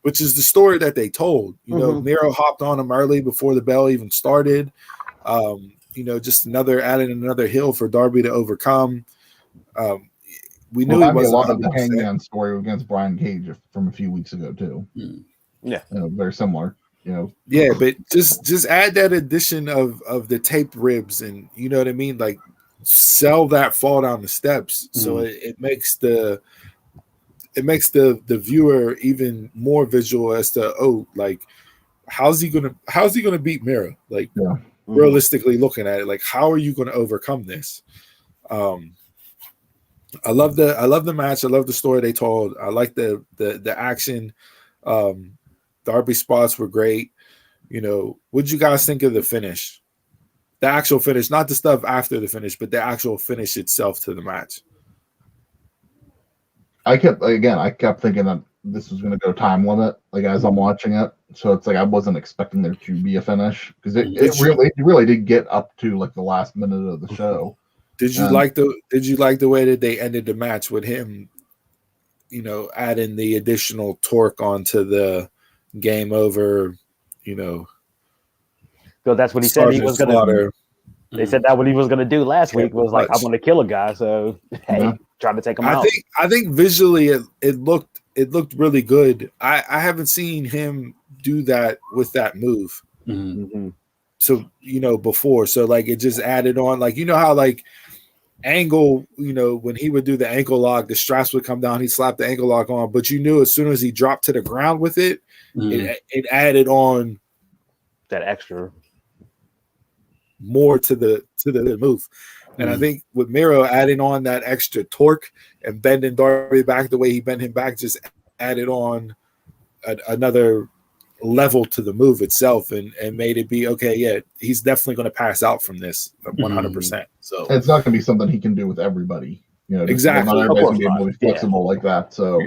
which is the story that they told. Miro hopped on him early before the bell even started. Just adding another hill for Darby to overcome. We knew he was a lot of the Hangman story against Brian Cage from a few weeks ago too. Yeah, very similar. Yeah, but just add that addition of the taped ribs, and you know what I mean, like sell that fall down the steps, so it makes the viewer even more visual as to how's he gonna beat Miro, like realistically looking at it, like how are you going to overcome this? I love the match. I love the story they told. I like the action. Darby spots were great. What'd you guys think of the finish? The actual finish, not the stuff after the finish, but the actual finish itself to the match. I kept thinking that this was going to go time limit, like as I'm watching it. So it's like I wasn't expecting there to be a finish, because it really did get up to like the last minute of the show. Did you like the way that they ended the match with him, adding the additional torque onto the game over, So that's what he said he was going to do. They said that what he was going to do last week was like, I'm going to kill a guy. So, hey, trying to take him out. I think visually it looked really good. I haven't seen him do that with that move. So, before. So like it just added on, like, how like Angle, when he would do the ankle lock, the straps would come down, he slapped the ankle lock on, but as soon as he dropped to the ground with it, it added on that extra more to the move. And I think with Miro adding on that extra torque and bending Darby back the way he bent him back just added on another level to the move itself, and made it be okay. Yeah, he's definitely going to pass out from this 100%. So it's not going to be something he can do with everybody. Exactly. Not everybody's going to be able to be flexible like that. So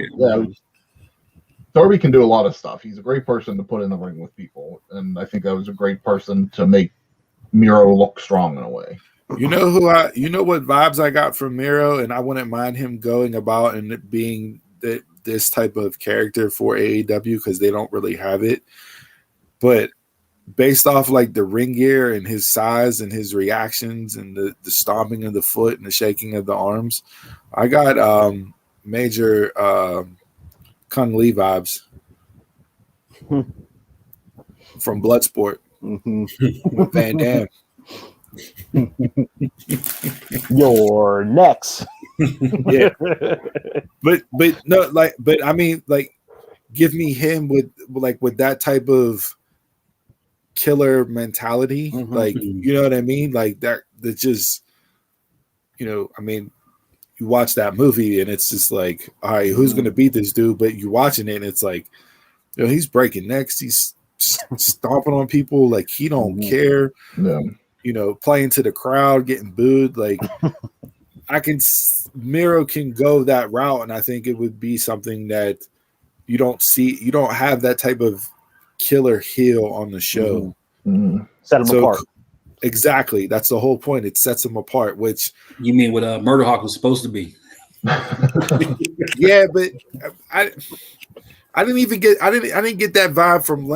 Darby can do a lot of stuff. He's a great person to put in the ring with people, and I think that was a great person to make Miro look strong in a way. You know what vibes I got from Miro, and I wouldn't mind him going about and it being this type of character for AEW, because they don't really have it. But based off like the ring gear and his size and his reactions and the stomping of the foot and the shaking of the arms, I got major Kung Lee vibes from Bloodsport with Van Damme. You're next. Yeah, but no, like, but I mean, like, give me him with that type of killer mentality, like, you know what I mean, like that just, I mean, you watch that movie and it's just like, all right, who's gonna beat this dude? But you're watching it and it's like, he's breaking necks, he's stomping on people, like he don't care. Playing to the crowd, getting booed. Like Miro can go that route, and I think it would be something that you don't see. You don't have that type of killer heel on the show. Set him apart. Exactly. That's the whole point. It sets him apart, which you mean what Murder Hawk was supposed to be. Yeah, but I didn't get that vibe from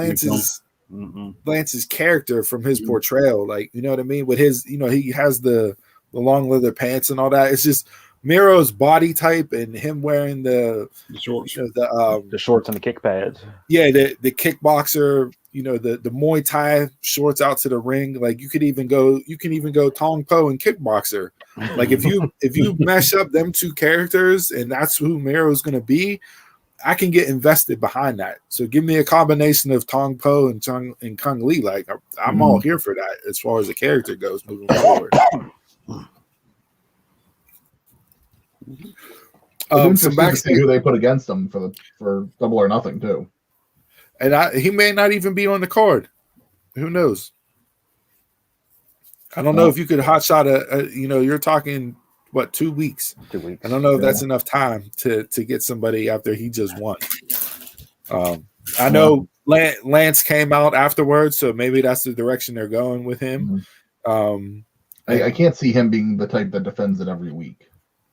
Lance's character, from his portrayal. Like, you know what I mean? With his, he has the long leather pants and all that. It's just Miro's body type and him wearing the shorts, the shorts and the kick pads. Yeah, the kickboxer, the Muay Thai shorts out to the ring. Like you can even go Tong Po and kickboxer. Like if you mesh up them two characters and that's who Miro's gonna be, I can get invested behind that. So give me a combination of Tong Po and Kung Lee. Like I'm all here for that as far as the character goes moving forward. Some backstage who they put against them for Double or Nothing too. And he may not even be on the card. Who knows? I don't know if you could hotshot you're talking what 2 weeks. 2 weeks. I don't know if that's enough time to get somebody after he just won. I know Lance came out afterwards, so maybe that's the direction they're going with him. I can't see him being the type that defends it every week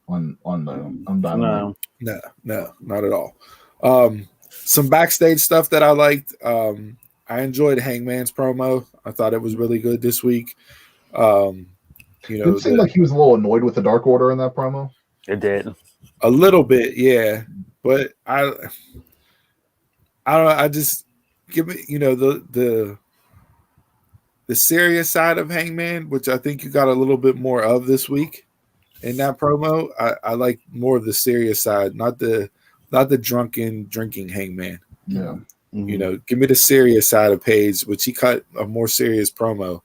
on Dynamite. No, not at all. Some backstage stuff that I liked. I enjoyed Hangman's promo. I thought it was really good this week. It seemed like he was a little annoyed with the Dark Order in that promo. It did a little bit, yeah. But I don't know. I just give me, the serious side of Hangman, which I think you got a little bit more of this week in that promo. I like more of the serious side, not the drunken drinking Hangman. Yeah. Give me the serious side of Paige, which he cut a more serious promo.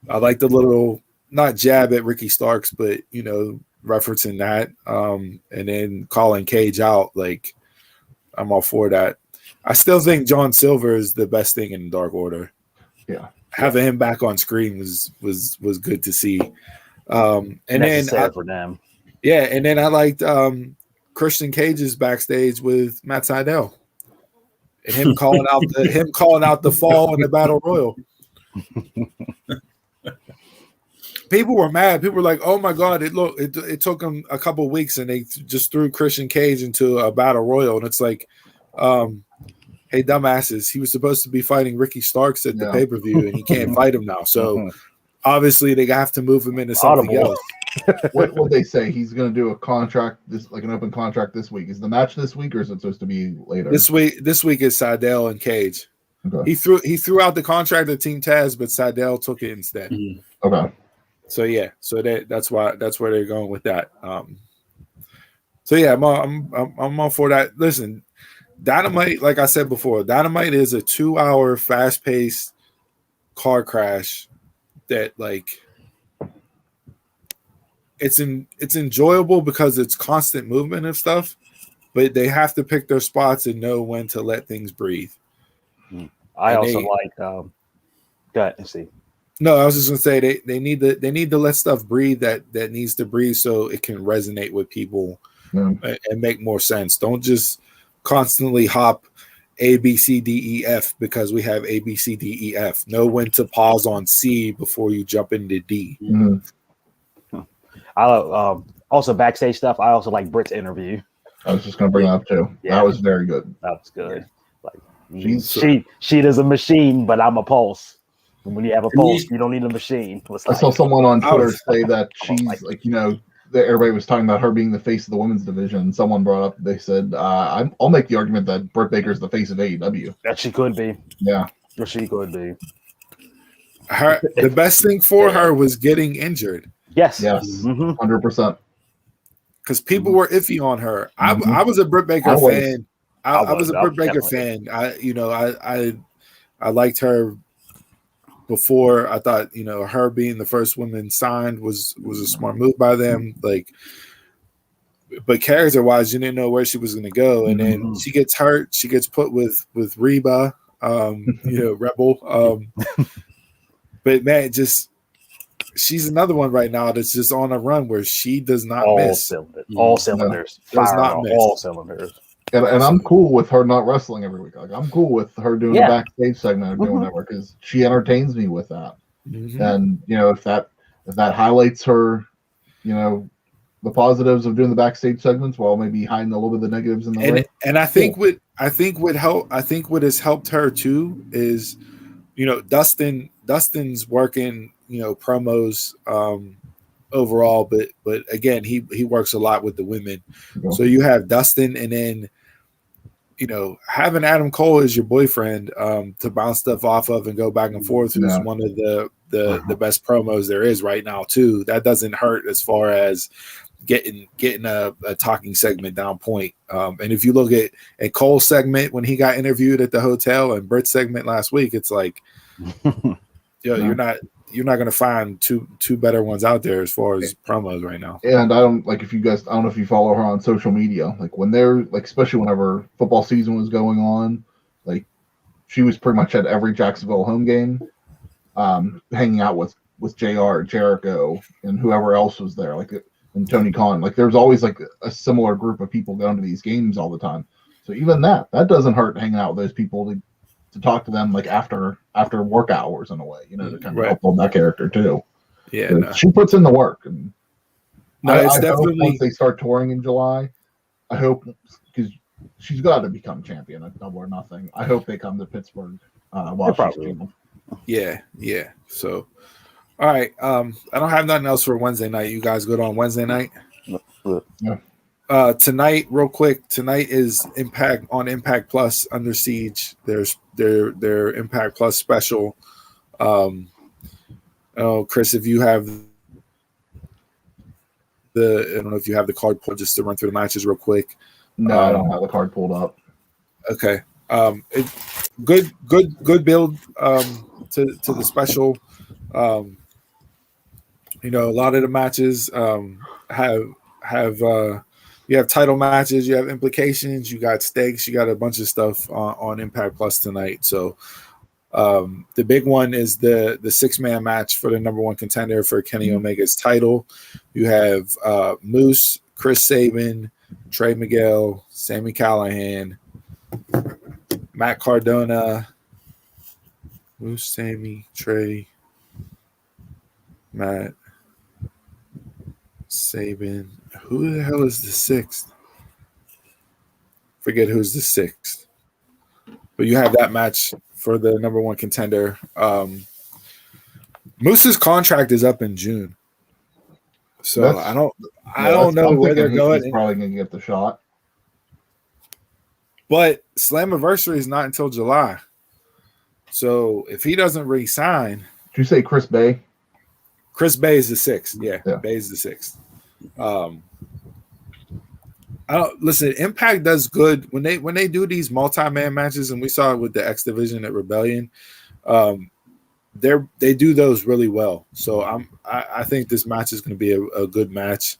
I like the little not jab at Ricky Starks, but referencing that, and then calling Cage out. Like, I'm all for that. I still think John Silver is the best thing in the Dark Order. Yeah, having him back on screen was good to see. And then for them. Yeah, and then I liked Christian Cage's backstage with Matt Sydal and him calling out the fall in the Battle Royal. People were mad. People were like, "Oh my god!" It took them a couple of weeks, and they just threw Christian Cage into a Battle Royal, and it's like, hey, dumbasses! He was supposed to be fighting Ricky Starks at the pay-per-view, and he can't fight him now. So obviously, they have to move him into something else. What they say? He's going to do a contract, like an open contract this week. Is the match this week, or is it supposed to be later? This week is Sydal and Cage. Okay. He threw out the contract to Team Taz, but Sydal took it instead. Okay. So that's where they're going with that. So yeah, I'm all for that. Listen, Dynamite, like I said before, Dynamite is a 2-hour fast-paced car crash that it's enjoyable because it's constant movement of stuff, but they have to pick their spots and know when to let things breathe. I also like go ahead and see. No, I was just gonna say they need to let stuff breathe that needs to breathe so it can resonate with people and make more sense. Don't just constantly hop A, B, C, D, E, F because we have A, B, C, D, E, F. Know when to pause on C before you jump into D. I also backstage stuff. I also like Britt's interview. I was just gonna bring that up too. Yeah. That was very good. That was good. She is a machine, but I'm a pulse. And when you have a pulse, you don't need a machine. I saw someone on Twitter say that she's that everybody was talking about her being the face of the women's division. Someone brought up, they said, I'll make the argument that Britt Baker's the face of AEW. That she could be. Yeah. Or she could be. The best thing for her was getting injured. Yes. 100%. Because people were iffy on her. I was a Britt Baker fan. I was a Britt Baker fan. I liked her before. I thought, her being the first woman signed was a smart move by them. But character wise, you didn't know where she was going to go. And then she gets hurt. She gets put with Reba, Rebel. But man, she's another one right now that's just on a run where she does not miss. All cylinders. Does not miss. All cylinders. And I'm cool with her not wrestling every week. I'm cool with her doing the backstage segment or doing whatever because she entertains me with that. And if that highlights her, the positives of doing the backstage segments while maybe hiding a little bit of the negatives in the ring. And I think what has helped her too is, Dustin's working, promos overall, but again, he works a lot with the women. So you have Dustin, and then having Adam Cole as your boyfriend to bounce stuff off of and go back and forth is one of the best promos there is right now too. That doesn't hurt as far as getting a talking segment down point. And if you look at Cole's segment when he got interviewed at the hotel and Britt's segment last week, it's like, you're not going to find two better ones out there as far as promos right now. And I don't know if you follow her on social media, like when they're like, especially whenever football season was going on, like she was pretty much at every Jacksonville home game, hanging out with JR, Jericho, and whoever else was there, and Tony Khan. Like there's always like a similar group of people going to these games all the time. So even that doesn't hurt, hanging out with those people to talk to them like after work hours in a way, to kind of help build that character too. Yeah, she puts in the work, and it's I definitely hope once they start touring in July. I hope, because she's got to become champion at Double or Nothing. I hope they come to Pittsburgh while she's champion. Yeah. So, all right. I don't have nothing else for Wednesday night. You guys good on Wednesday night? Yeah. Tonight, real quick. Tonight is Impact on Impact Plus Under Siege. There's their Impact Plus special. Chris, if you have I don't know if you have the card pulled just to run through the matches real quick. No, I don't have the card pulled up. Okay. Good build to the special. A lot of the matches have you have title matches, you have implications, you got stakes, you got a bunch of stuff on Impact Plus tonight. So the big one is the 6-man match for the number one contender for Kenny Omega's title. You have Moose, Chris Sabin, Trey Miguel, Sami Callihan, Matt Cardona, Moose, Sami, Trey, Matt, Sabin. Who the hell is the 6th? Forget who's the 6th. But you have that match for the number one contender. Moose's contract is up in June. So I don't know where they're going. He's probably going to get the shot. But Slammiversary is not until July. So if he doesn't re-sign. Did you say Chris Bay? Chris Bay is the 6th. Yeah. Bay is the 6th. Listen, Impact does good when they do these multi-man matches, and we saw it with the X Division at Rebellion. They do those really well. So I think this match is going to be a good match.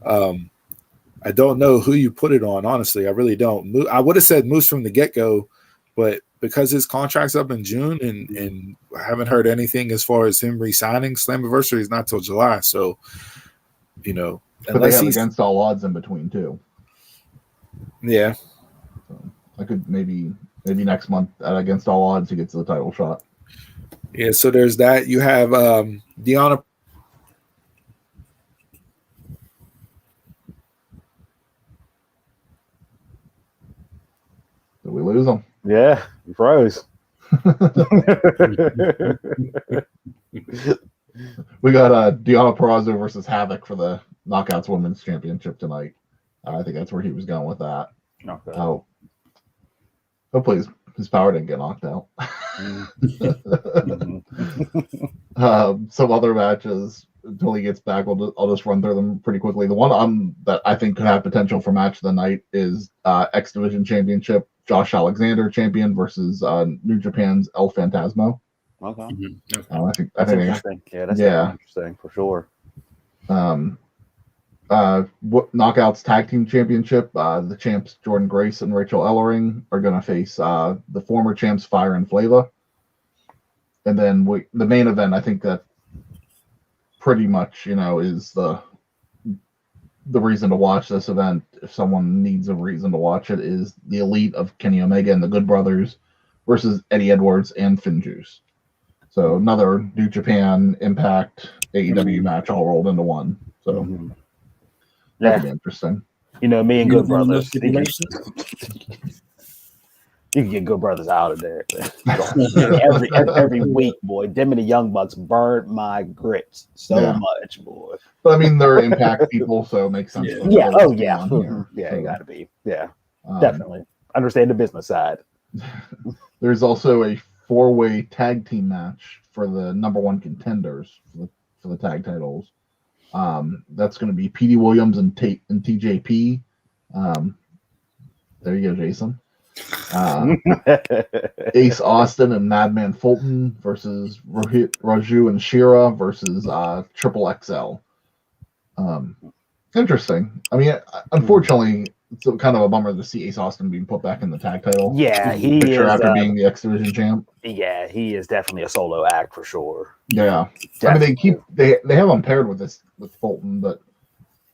I don't know who you put it on, honestly. I really don't. I would have said Moose from the get-go, but because his contract's up in June and I haven't heard anything as far as him re-signing, Slammiversary is not till July. So, but they have Against All Odds in between too. Yeah. So I could maybe next month at Against All Odds he gets the title shot. Yeah, so there's that. You have Deanna. Did we lose him? Yeah, he froze. We got Deanna Purrazzo versus Havoc for the Knockouts Women's Championship tonight. I think that's where he was going with that. Okay. Oh, hopefully his power didn't get knocked out. Some other matches until he gets back. I'll just run through them pretty quickly. The one that I think could have potential for match of the night is X Division Championship. Josh Alexander champion versus New Japan's El Phantasmo. Okay. I think interesting. That's interesting for sure. Knockouts Tag Team Championship. The champs Jordan Grace and Rachel Ellering are going to face the former champs Fire and Flava. And then the main event, I think that pretty much, is the reason to watch this event. If someone needs a reason to watch it, is the Elite of Kenny Omega and the Good Brothers versus Eddie Edwards and Finn Juice. So another New Japan, Impact, AEW match all rolled into one. So that'd be interesting. Me and Good Brothers. You can get Good Brothers out of there. every week, boy. Them and the Young Bucks burned my grits so much, boy. But I mean, they're Impact people, so it makes sense. Yeah. Oh, yeah. You got to be. Yeah, definitely. Understand the business side. There's also a 4-way tag team match for the number one contenders for the tag titles. That's going to be Petey Williams and TJP. There you go, Jason. Ace Austin and Madman Fulton versus Raju and Shira versus Triple XL. Interesting. I mean, unfortunately, it's kind of a bummer to see Ace Austin being put back in the tag title. Yeah, he is. After being the X Division champ. Yeah, he is definitely a solo act for sure. Yeah, definitely. I mean, they have him paired with Fulton, but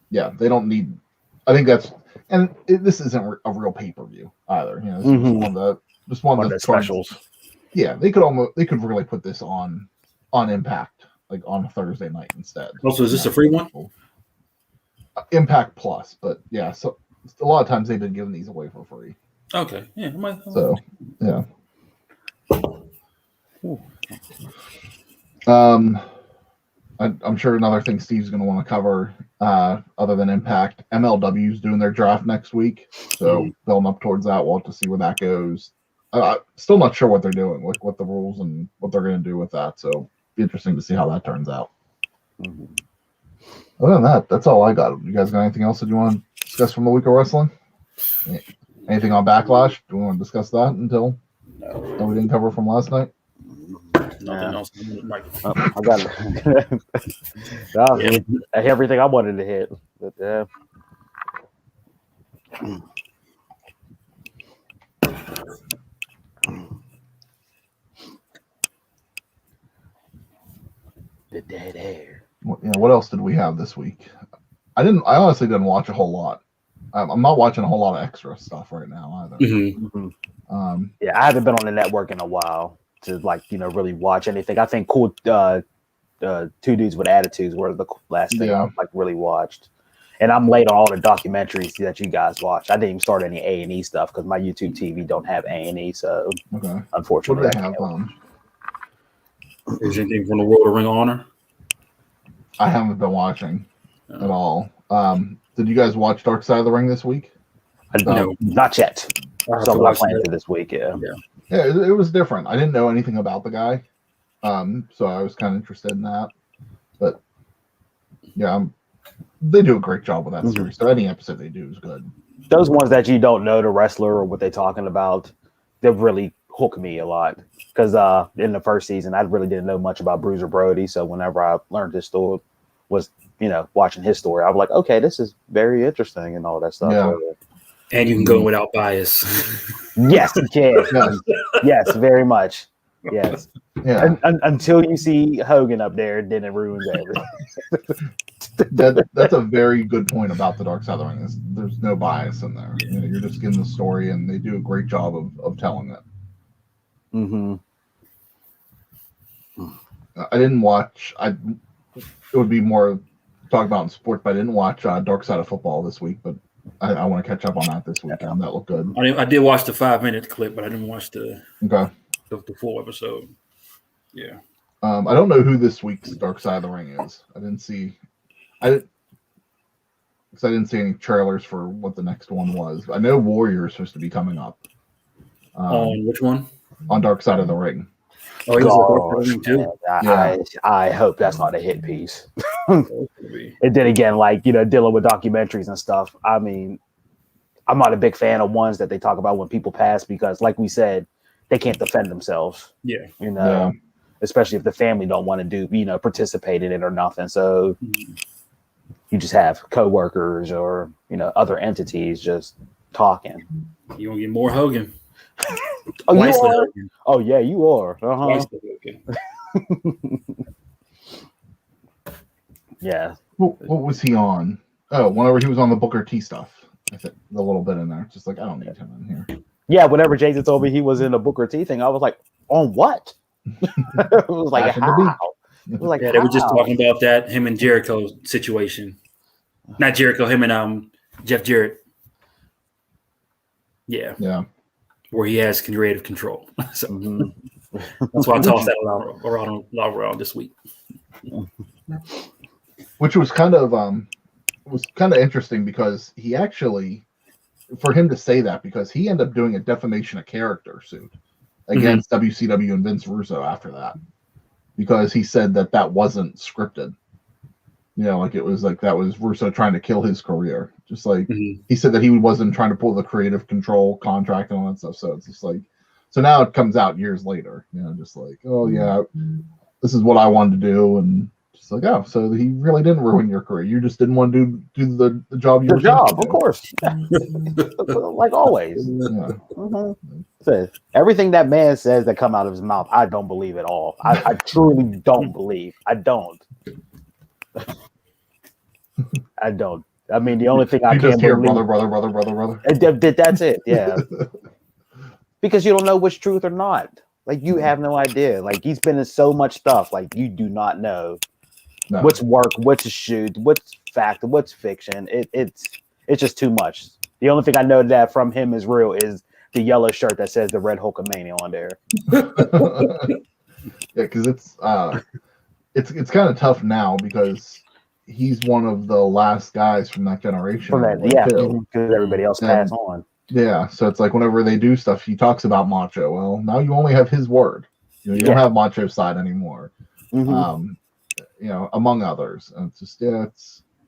yeah, they don't need. I think that's this isn't a real pay per view either. You know, this is one of the specials. Yeah, they could really put this on Impact, like on a Thursday night instead. Also, is this a free one? Impact Plus, but yeah, so a lot of times they've been giving these away for free. Okay, yeah. So yeah. I'm sure another thing Steve's going to want to cover, other than Impact, MLW's doing their draft next week, so building up towards that. We'll have to see where that goes. Still not sure what they're doing, like what the rules and what they're going to do with that. So be interesting to see how that turns out. Mm-hmm. Other than that, that's all I got. You guys got anything else that you want to discuss from the week of wrestling? Anything on Backlash? Do we want to discuss that until that we didn't cover from last night? Nothing else. I got it. Everything I wanted to hit. But, the dead air. What else did we have this week? I honestly didn't watch a whole lot. I'm not watching a whole lot of extra stuff right now either. Mm-hmm. Yeah, I haven't been on the network in a while to really watch anything. I think Two Dudes with Attitudes were the last thing I really watched. And I'm late on all the documentaries that you guys watch. I didn't even start any A&E stuff because my YouTube TV don't have A&E, so unfortunately. What do they have on? Is anything from the World of Ring of Honor? I haven't been watching at all. Did you guys watch Dark Side of the Ring this week? No, not yet. So I'm not planning for this week. Yeah, it was different. I didn't know anything about the guy, so I was kind of interested in that. But yeah, they do a great job with that series. So any episode they do is good. Those ones that you don't know the wrestler or what they're talking about, they really hook me a lot. Because in the first season, I really didn't know much about Bruiser Brody. So whenever I learned his story, was watching his story, I was like, okay, this is very interesting and all that stuff. Yeah. And you can go without bias. Yes, you can. Yes, very much. Yes. Yeah. Until you see Hogan up there, then it ruins everything. That's a very good point about the Dark Side of the Ring. There's no bias in there. You're just getting the story, and they do a great job of telling it. Mm-hmm. I didn't watch. It would be more talk about in sports, but I didn't watch Dark Side of Football this week. But I want to catch up on that this weekend. That looked good. I did watch the 5-minute clip, but I didn't watch the full episode. Yeah. I don't know who this week's Dark Side of the Ring is. I didn't see any trailers for what the next one was. I know Warrior is supposed to be coming up. On which one? On Dark Side of the Ring. Oh, he's a too. I hope that's not a hit piece. And then again, dealing with documentaries and stuff. I mean, I'm not a big fan of ones that they talk about when people pass because, like we said, they can't defend themselves. Yeah. Especially if the family don't want to participate in it or nothing. So you just have coworkers or other entities just talking. You gonna get more Hogan? Oh, you are? Oh, yeah, you are. Yeah. What was he on? Oh, whenever he was on the Booker T stuff. I think a little bit in there. Just like, I don't need him in here. Yeah, whenever Jason told me he was in the Booker T thing, I was like, on what? It was like, how? It was like, they were just talking about that, him and Jericho situation. Not Jericho, him and Jeff Jarrett. Yeah. Yeah. Where he has creative control. So that's why I tossed that around this week. Which was kind of interesting because he actually, for him to say that, because he ended up doing a defamation of character suit against WCW and Vince Russo after that, because he said that wasn't scripted. You know, like it was like that was Russo trying to kill his career. Just like he said that he wasn't trying to pull the creative control contract and all that stuff. So it's just like, so now it comes out years later, you know, just like, oh yeah, this is what I wanted to do, and just like, oh, so he really didn't ruin your career. You just didn't want to do the job you were job, supposed to of do. course, like always. Yeah. So everything that man says that come out of his mouth, I don't believe at all. I truly don't believe. I don't. I don't. I mean, the only thing I just can't hear believe, brother. That's it. Yeah, because you don't know what's truth or not. Like you have no idea. Like he's been in so much stuff. Like you do not know what's work, what's a shoot, what's fact, what's fiction. It's just too much. The only thing I know that from him is real is the yellow shirt that says the Red Hulkamania on there. Yeah, because it's kind of tough now because he's one of the last guys from that generation. From that, yeah, because everybody else passed on. Yeah, so it's like whenever they do stuff, he talks about Macho. Well, now you only have his word. You don't have Macho's side anymore. You know, among others. And it's just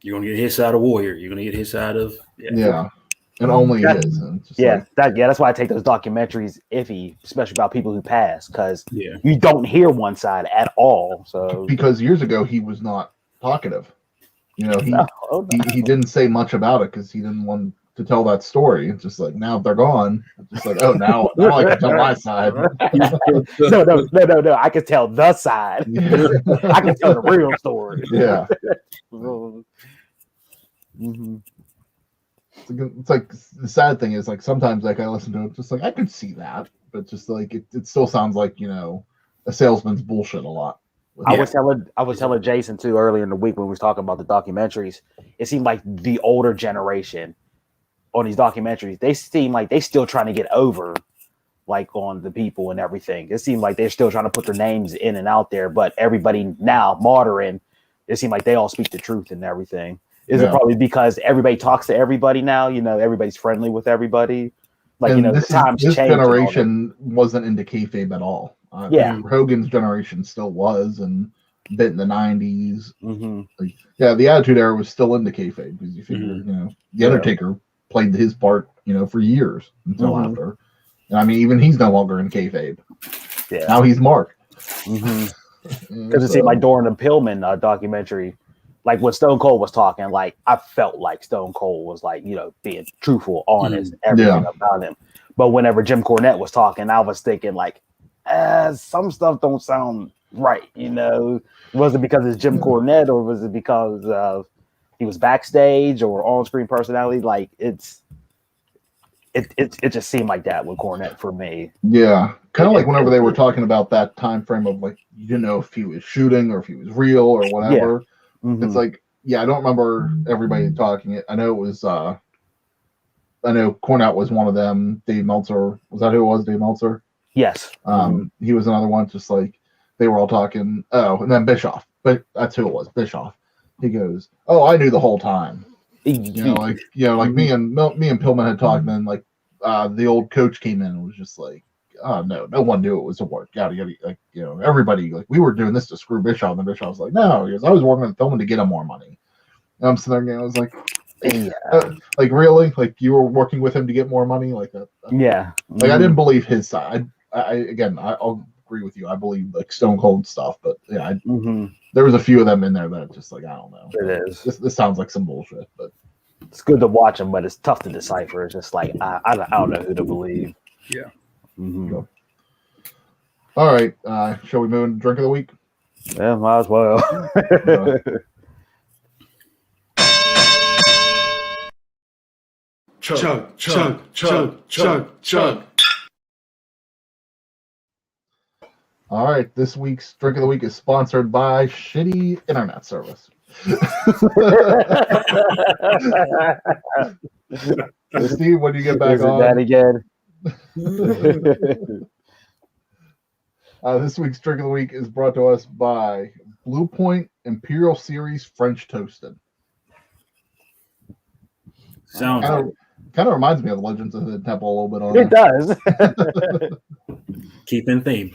you're gonna get his side of Warrior. You're gonna get his side of and only his. And it's just that's why I take those documentaries iffy, especially about people who pass, because you don't hear one side at all. So because years ago he was not talkative. You know, he didn't say much about it because he didn't want to tell that story. It's just like now they're gone. It's just like, oh, now I can tell my side. No. I can tell the side. Yeah. I can tell the real story. Yeah. It's like the sad thing is like sometimes like I listen to it, just like I could see that, but just like it still sounds like, you know, a salesman's bullshit a lot. I was telling Jason too earlier in the week when we was talking about the documentaries. It seemed like the older generation on these documentaries, they seem like they still trying to get over like on the people and everything. It seemed like they're still trying to put their names in and out there, but everybody now modern, it seemed like they all speak the truth and everything. Is it probably because everybody talks to everybody now? You know, everybody's friendly with everybody. Like, and you know, the times this change. Generation wasn't into kayfabe at all. I mean, Hogan's generation still was, and bit in the 90s. Like, the Attitude Era was still into kayfabe because you figure, you know, the Undertaker played his part, you know, for years until after. And I mean, even he's no longer in kayfabe. Yeah. Now he's Mark. Because it seemed like during the Pillman documentary, like when Stone Cold was talking, like I felt like Stone Cold was like, you know, being truthful, honest, everything about him. But whenever Jim Cornette was talking, I was thinking like, some stuff don't sound right, you know. Was it because it's Jim Cornette, or was it because he was backstage or on-screen personality? Like it just seemed like that with Cornette for me. Yeah, kind of like whenever they were talking about that time frame of like you didn't know if he was shooting or if he was real or whatever. It's like, I don't remember everybody talking it. I know it was I know Cornette was one of them. Dave Meltzer, was that who it was? Dave Meltzer? Yes. He was another one, just like they were all talking. Oh, and then Bischoff, but that's who it was, Bischoff. He goes, "Oh, I knew the whole time." You know, like me and Pillman had talked, and then like the old coach came in and was just like, "Oh no one knew it was a work." Yada yada. Like, you know, everybody, like, we were doing this to screw Bischoff, and Bischoff was like, "No," because I was working with Pillman to get him more money. And I'm sitting there, and I was like, like really, like you were working with him to get more money, like that. Like I didn't believe his side. I'll agree with you. I believe like Stone Cold stuff, but there was a few of them in there that just like, I don't know. It is. This sounds like some bullshit, but it's good to watch them, but it's tough to decipher. It's just like I don't know who to believe. Yeah. All right. Shall we move into drink of the week? Yeah, might as well. Chug, chug, chug, chug, chug. All right, this week's drink of the week is sponsored by shitty internet service. Steve, when do you get back on? That again. This week's drink of the week is brought to us by Blue Point Imperial Series French Toasted. Sounds kind of reminds me of Legends of the Temple a little bit on it. Does. Keep in theme.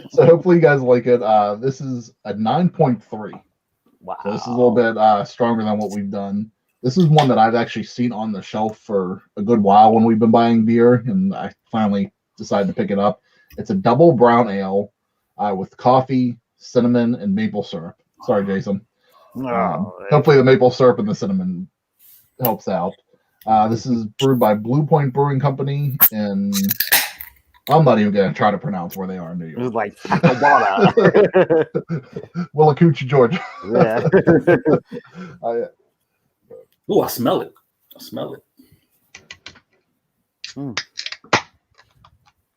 So hopefully you guys like it. This is a 9.3. Wow. So this is a little bit stronger than what we've done. This is one that I've actually seen on the shelf for a good while when we've been buying beer, and I finally decided to pick it up. It's a double brown ale with coffee, cinnamon, and maple syrup. Sorry, Jason. Hopefully the maple syrup and the cinnamon helps out. This is brewed by Blue Point Brewing Company, and I'm not even going to try to pronounce where they are in New York. It was like Takawada. Willacoochee, Georgia. Yeah. Oh, I smell it.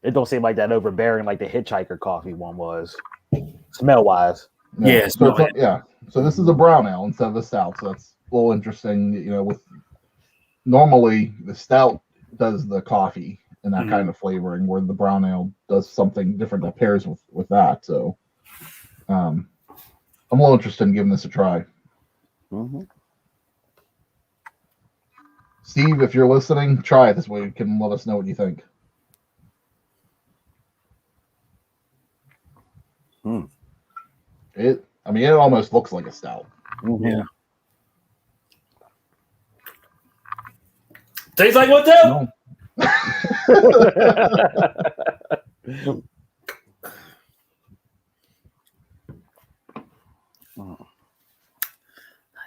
It don't seem like that overbearing like the Hitchhiker coffee one was, smell wise. Yeah, So this is a brown ale instead of a stout. So that's a little interesting. You know, with normally the stout does the coffee and that kind of flavoring, where the brown ale does something different that pairs with that. So I'm a little interested in giving this a try. Mm-hmm. Steve, if you're listening, try it this way. You can let us know what you think. It almost looks like a stout. Mm-hmm. Yeah. Tastes like what though? No.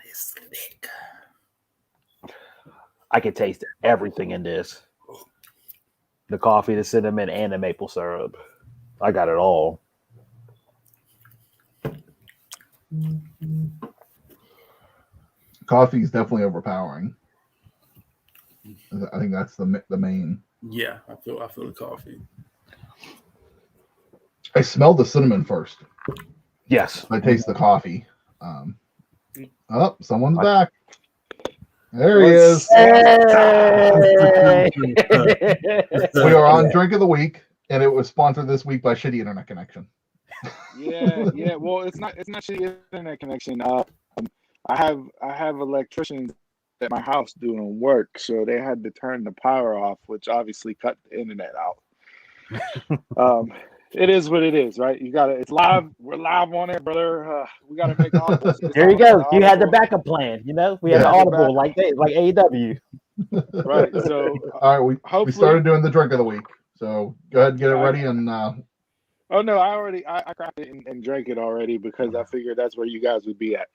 It's thick. I can taste everything in this. The coffee, the cinnamon, and the maple syrup. I got it all. Coffee is definitely overpowering. I think that's the main. Yeah, I feel the coffee. I smelled the cinnamon first. Yes. I taste the coffee. Oh, someone's back. There he is. Hey! We are on Drink of the Week, and it was sponsored this week by Shitty Internet Connection. Yeah. Well, it's not shitty internet connection. I have electricians at my house doing work, so they had to turn the power off, which obviously cut the internet out. It is what it is, right? It's live. We're live on it, brother. We gotta make all this. There you go. You had the backup plan, you know? We had the audible like AEW. Right. So all right, we started doing the Drink of the Week. So go ahead and get it ready and oh no, I cracked it and drank it already because I figured that's where you guys would be at.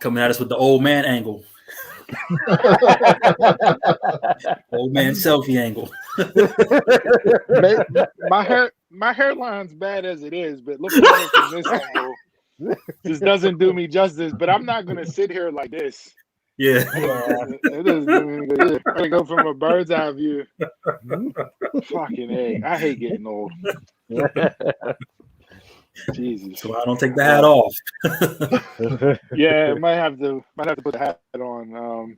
Coming at us with the old man angle. Old man selfie angle. My hairline's bad as it is, but looking at it from this angle just doesn't do me justice. But I'm not gonna sit here like this. Yeah. It doesn't do me good. I gotta go from a bird's eye view. Fucking A. I hate getting old. Jesus. So I don't take the hat off. Yeah, might have to put the hat on.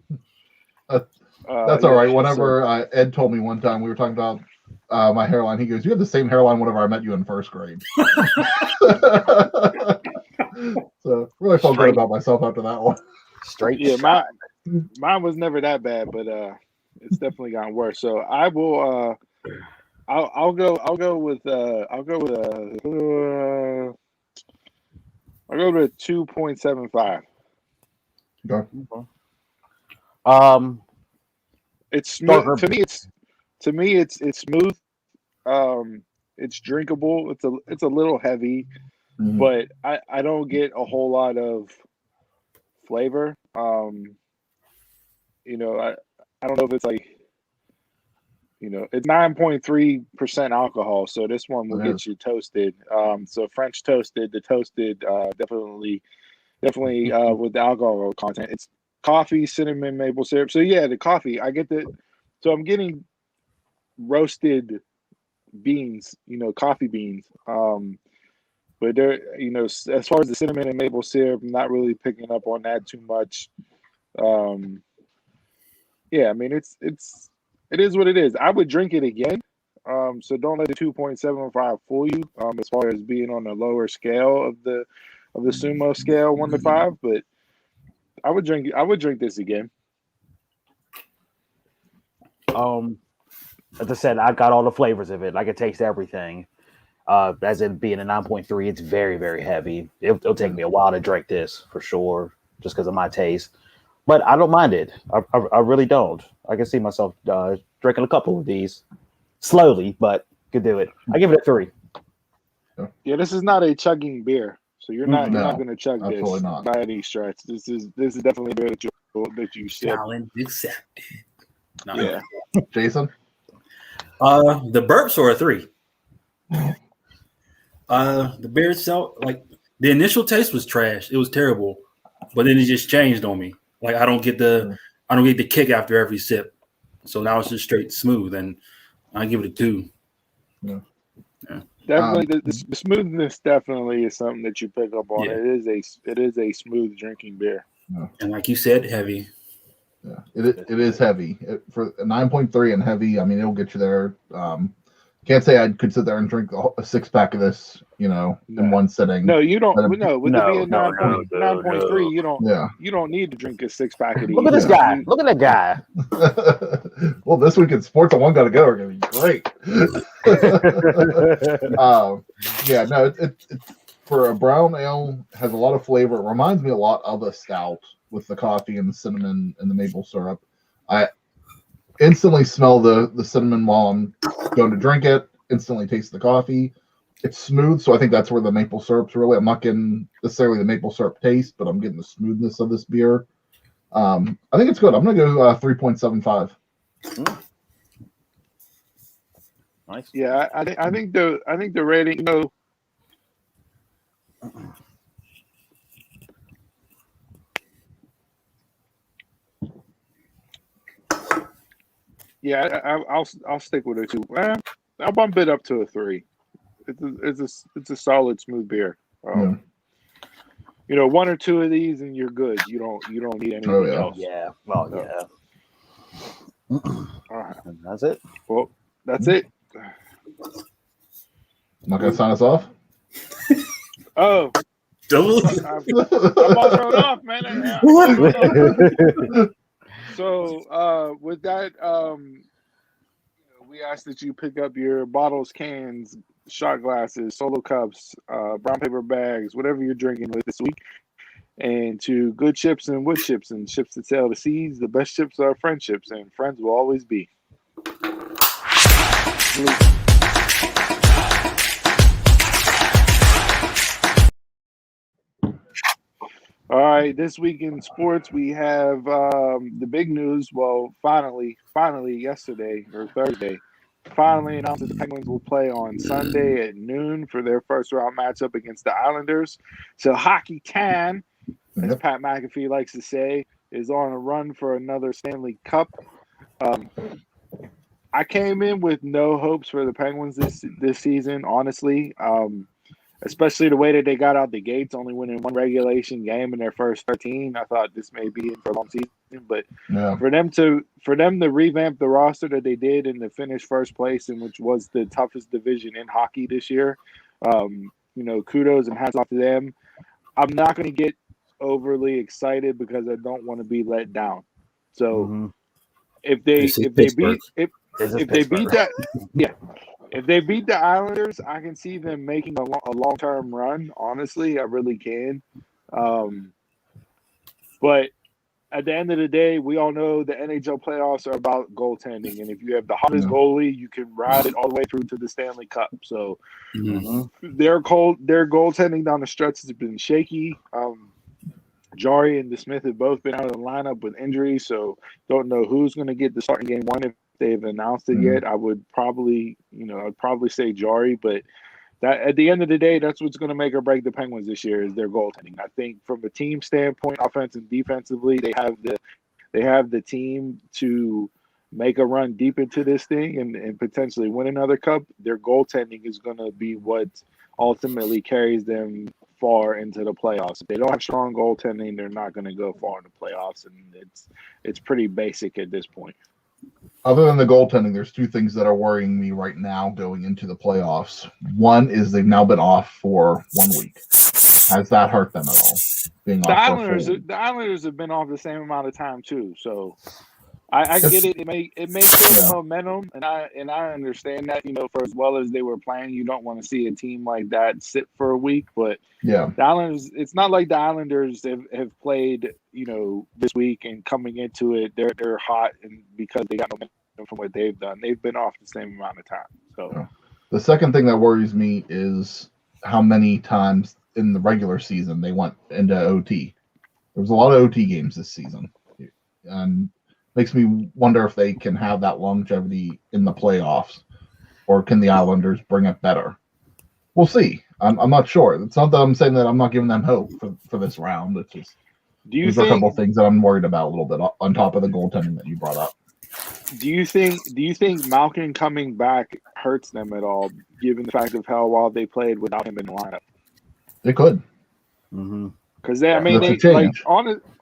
that's all right. Whenever Ed told me one time we were talking about my hairline, he goes, "You have the same hairline whenever I met you in first grade." So really felt good about myself after that one. Straight. Yeah, mine was never that bad, but it's definitely gotten worse. So I will. I'll go with 2.75. Okay. It's smooth. To me it's smooth. It's drinkable. It's a little heavy, but I don't get a whole lot of flavor. You know, I don't know if it's like, you know, it's 9.3% alcohol, so this one will get you toasted. So French toasted, the toasted definitely with the alcohol content. It's coffee, cinnamon, maple syrup. So yeah, the coffee, so I'm getting roasted beans, you know, coffee beans. But they're, you know, as far as the cinnamon and maple syrup, I'm not really picking up on that too much. Yeah, I mean, it is what it is. I would drink it again. So don't let the 2.75 fool you. As far as being on the lower scale of the sumo scale, 1 to 5, but I would drink this again. As I said, I got all the flavors of it. I can taste everything. As in being a 9.3, it's very, very heavy. It'll take me a while to drink this for sure, just because of my taste. But I don't mind it. I really don't. I can see myself drinking a couple of these slowly, but could do it. I give it a 3. Yeah, this is not a chugging beer, so you're not going to chug this not. by any stretch. This is definitely a beer that you sip. Challenge accepted. No. Yeah, Jason? The burps are a 3. The beer itself, like the initial taste was trash. It was terrible, but then it just changed on me. Like I don't get the kick after every sip. So now it's just straight smooth, and I give it a 2. Yeah. definitely. The smoothness definitely is something that you pick up on. Yeah. It is a smooth drinking beer. Yeah. And like you said, heavy. Yeah, it is heavy. For a 9.3 and heavy, I mean, it'll get you there. Can't say I could sit there and drink a 6-pack of this, in one sitting. No, you don't. No, with it being 9.3, you don't. Yeah. You don't need to drink a 6-pack of these. Look at this guy. Look at that guy. Well, this week in Sports on One Gotta Go are going to be great. Yeah, no, it for a brown ale, has a lot of flavor. It reminds me a lot of a stout with the coffee and the cinnamon and the maple syrup. I instantly smell the cinnamon while I'm going to drink it, instantly taste the coffee. It's smooth, so I think that's where the maple syrup's really, I'm not getting necessarily the maple syrup taste, but I'm getting the smoothness of this beer. I think it's good. I'm going to go 3.75. Nice. Yeah, I think the rating. Yeah, I'll stick with a 2. I'll bump it up to a 3. It's a solid smooth beer. One or two of these and you're good. You don't need anything else. Yeah. Well, yeah. All right. And that's it. Well, that's it. Not going to sign us off? Oh, I'm all thrown off, man. So with that, we ask that you pick up your bottles, cans, shot glasses, solo cups, brown paper bags, whatever you're drinking with this week. And to good ships and wood ships and ships that sail the seas, the best ships are friendships, and friends will always be. All right, this week in sports, we have the big news. Well, finally, yesterday or Thursday, finally announced that the Penguins will play on Sunday at noon for their first round matchup against the Islanders. So Hockey Town, as Pat McAfee likes to say, is on a run for another Stanley Cup. I came in with no hopes for the Penguins this season, honestly. Especially the way that they got out the gates, only winning one regulation game in their first 13. I thought this may be in for a long season, but for them to revamp the roster that they did and to finish first place in which was the toughest division in hockey this year, kudos and hats off to them. I'm not going to get overly excited because I don't want to be let down. So if they beat the Islanders, I can see them making a long-term run. Honestly, I really can. But at the end of the day, we all know the NHL playoffs are about goaltending. And if you have the hottest goalie, you can ride it all the way through to the Stanley Cup. So their goaltending down the stretch has been shaky. Jari and DeSmith have both been out of the lineup with injuries, so don't know who's going to get the start in game one if they've announced it yet. I would probably, I'd probably say Jari, but that at the end of the day, that's what's going to make or break the Penguins this year is their goaltending. I think from a team standpoint, offense and defensively, they have the team to make a run deep into this thing and potentially win another cup. Their goaltending is going to be what ultimately carries them far into the playoffs. If they don't have strong goaltending, they're not going to go far in the playoffs, and it's pretty basic at this point. Other than the goaltending, there's two things that are worrying me right now going into the playoffs. One is they've now been off for 1 week. Has that hurt them at all? The Islanders have been off the same amount of time too. So I get it. It may kill the momentum, and I understand that. For as well as they were playing, you don't want to see a team like that sit for a week. But Yeah, the Islanders, it's not like the Islanders have played this week and coming into it, they're hot, and because they got momentum from what they've done, they've been off the same amount of time. So the second thing that worries me is how many times in the regular season they went into OT. There was a lot of OT games this season, and makes me wonder if they can have that longevity in the playoffs, or can the Islanders bring it better? We'll see. I'm not sure. It's not that I'm saying that I'm not giving them hope for this round. It's just these are a couple of things that I'm worried about a little bit on top of the goaltending that you brought up. Do you think Malkin coming back hurts them at all, given the fact of how well they played without him in the lineup? They could. Because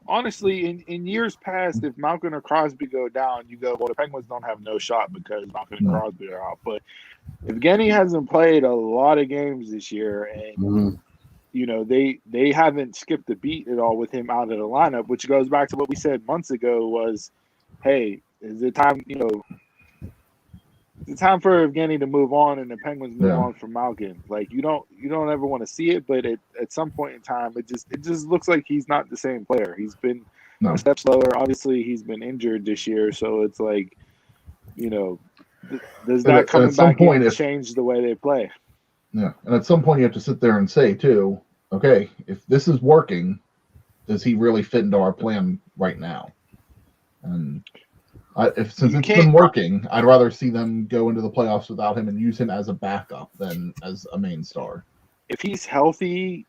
honestly, in years past, if Malkin or Crosby go down, you go, well, the Penguins don't have no shot because Malkin and Crosby are out. But Evgeny hasn't played a lot of games this year, and they haven't skipped a beat at all with him out of the lineup, which goes back to what we said months ago was, hey, is it time, it's time for Evgeny to move on and the Penguins move on from Malkin. Like you don't ever want to see it, but at some point in time, it just looks like he's not the same player. He's been a step slower. Obviously, he's been injured this year, so it's like, does that coming back in change the way they play? Yeah, and at some point you have to sit there and say too, okay, if this is working, does he really fit into our plan right now? And since it's been working, I'd rather see them go into the playoffs without him and use him as a backup than as a main star. If he's healthy,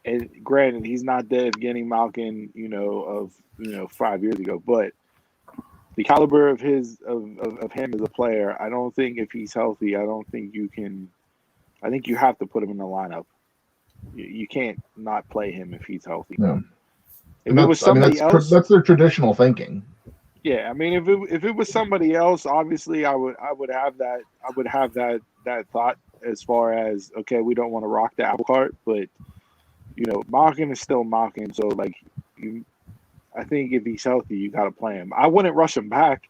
and granted, he's not the Evgeny Malkin, of 5 years ago, but the caliber of him as a player, I don't think if he's healthy, I think you have to put him in the lineup. You can't not play him if he's healthy. No. If it was somebody else, that's their traditional thinking. Yeah, I mean, if it was somebody else, obviously I would have that thought as far as, okay, we don't want to rock the apple cart, but Malkin is still Malkin, so I think if he's healthy, you got to play him. I wouldn't rush him back.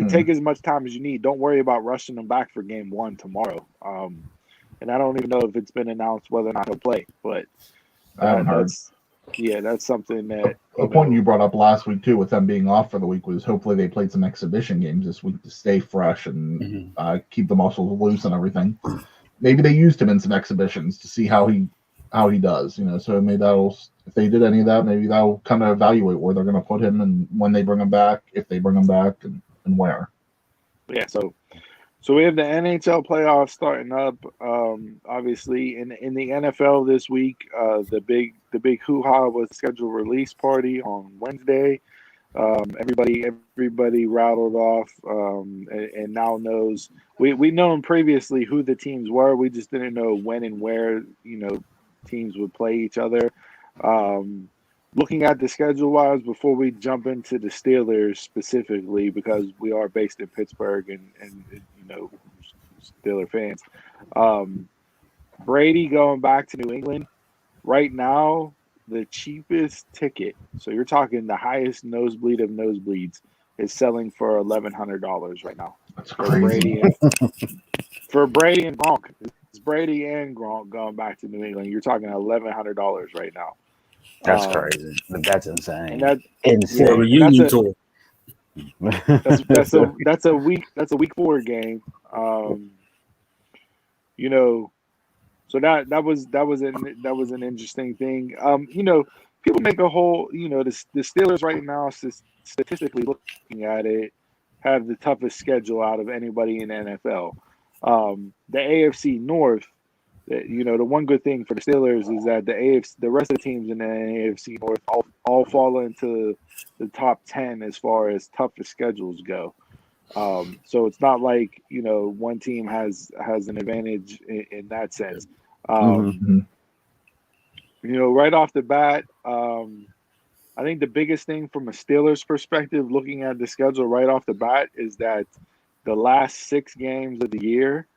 Take as much time as you need. Don't worry about rushing him back for game 1 tomorrow. And I don't even know if it's been announced whether or not he'll play, but I haven't heard. That's something that a point you brought up last week too, with them being off for the week, was hopefully they played some exhibition games this week to stay fresh and keep the muscles loose and everything. Maybe they used him in some exhibitions to see how he does. So maybe if they did any of that, maybe that'll kind of evaluate where they're going to put him and when they bring him back, if they bring him back, and where. Yeah. So we have the NHL playoffs starting up. Obviously, in the NFL this week, the big hoo-ha was scheduled release party on Wednesday. Everybody rattled off and now knows. We known previously who the teams were. We just didn't know when and where teams would play each other. Looking at the schedule-wise, before we jump into the Steelers specifically, because we are based in Pittsburgh and Steeler fans. Brady going back to New England. Right now, the cheapest ticket, so you're talking the highest nosebleed of nosebleeds, is selling for $1,100 right now. That's crazy. For Brady and Gronk. It's Brady and Gronk going back to New England. You're talking $1,100 right now. That's crazy. That's insane. And insane. For a reunion tour. That's a week 4 game. So that was an interesting thing. People make a whole, the Steelers right now, statistically looking at it, have the toughest schedule out of anybody in the NFL. The AFC North, the one good thing for the Steelers is that the rest of the teams in the AFC North all fall into the top 10 as far as toughest schedules go. So it's not like, one team has an advantage in that sense. Right off the bat, I think the biggest thing from a Steelers perspective, looking at the schedule right off the bat, is that the last 6 games of the year,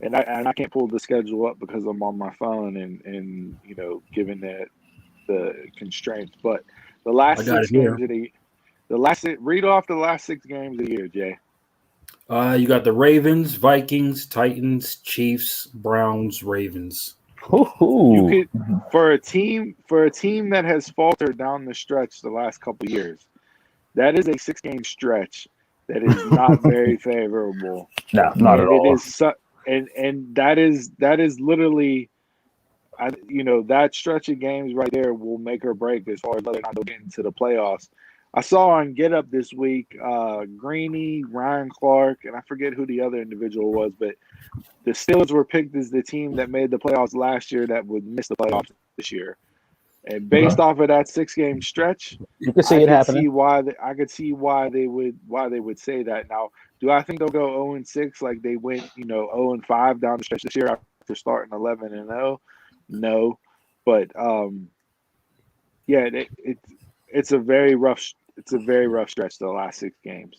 and I can't pull the schedule up because I'm on my phone and given the constraints, but The last I got 6 it here. games of read off the last 6 games of the year, Jay. You got the Ravens, Vikings, Titans, Chiefs, Browns, Ravens. You could for a team that has faltered down the stretch the last couple of years. That is a 6-game stretch that is not very favorable. No, not at all. It is and that is literally, that stretch of games right there will make or break as far as whether or not they'll get into the playoffs. I saw on Get Up this week, Greeny, Ryan Clark, and I forget who the other individual was, but the Steelers were picked as the team that made the playoffs last year that would miss the playoffs this year. And based off of that 6-game stretch, you can see it happening. I could see why they would say that. Now, do I think they'll go 0-6 like they went 0-5 down the stretch this year after starting 11-0? No, but it's a very rough stretch the last 6 games.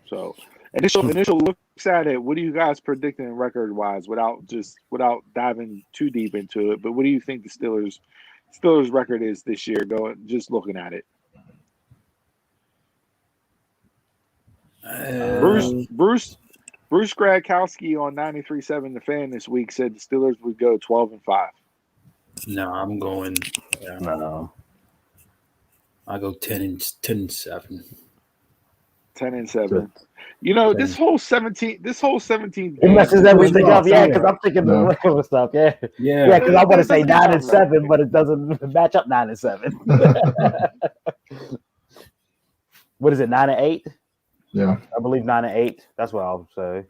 So initial looks at it. What do you guys predicting record wise without diving too deep into it? But what do you think the Steelers record is this year? Just looking at it. Bruce Gradkowski on 93.7 The Fan this week said the Steelers would go 12-5. No, I'm going. No. I go 10-7. 10-7. This whole 17. It messes everything up, because I'm thinking the regular stuff, because I want to say 9-7, but it doesn't match up 9-7. What is it, 9-8? Yeah, I believe 9-8. That's what I'll say.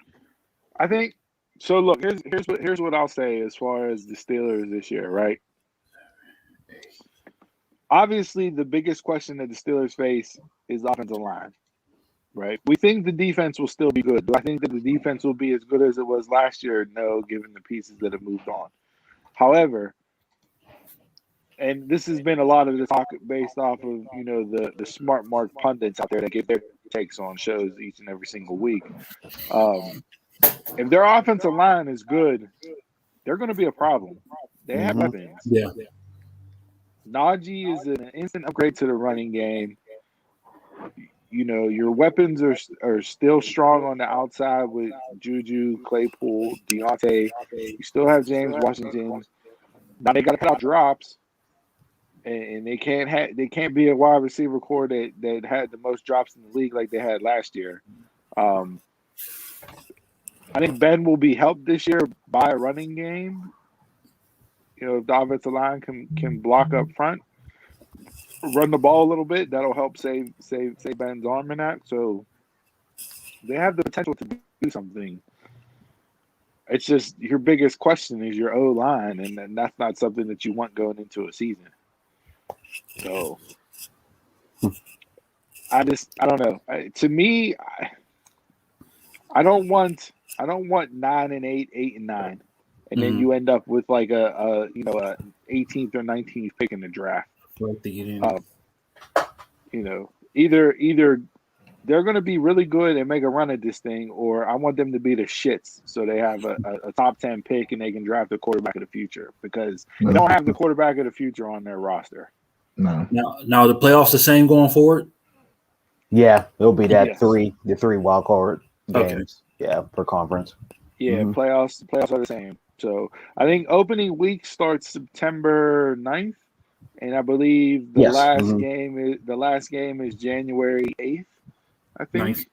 I think so. Look, here's what I'll say as far as the Steelers this year, right? Obviously, the biggest question that the Steelers face is the offensive line. Right. We think the defense will still be good. Do I think that the defense will be as good as it was last year? No, given the pieces that have moved on. However, and this has been a lot of the talk based off of, the smart mark pundits out there that give their takes on shows each and every single week. If their offensive line is good, they're going to be a problem. They have weapons. Yeah. Najee is an instant upgrade to the running game. Your weapons are still strong on the outside with Juju, Claypool, Deontay. You still have James Washington. Now they got to cut out drops, and they can't be a wide receiver core that had the most drops in the league like they had last year. I think Ben will be helped this year by a running game. If the offensive line can block up front, run the ball a little bit, that'll help save Ben's arm in that. So they have the potential to do something. It's just your biggest question is your O-line, and that's not something that you want going into a season. So I don't know. To me, I don't want 9-8, 8-9, and then you end up with like a 18th or 19th pick in the draft. Either they're going to be really good and make a run at this thing, or I want them to be the shits so they have a top 10 pick and they can draft a quarterback of the future, because they don't have the quarterback of the future on their roster. No. Now the playoffs the same going forward? Yeah, it'll be that the 3 wild card games. Okay. Per conference. Yeah, playoffs are the same. So I think opening week starts September 9th. And I believe the last game is January 8th, I think. 9th.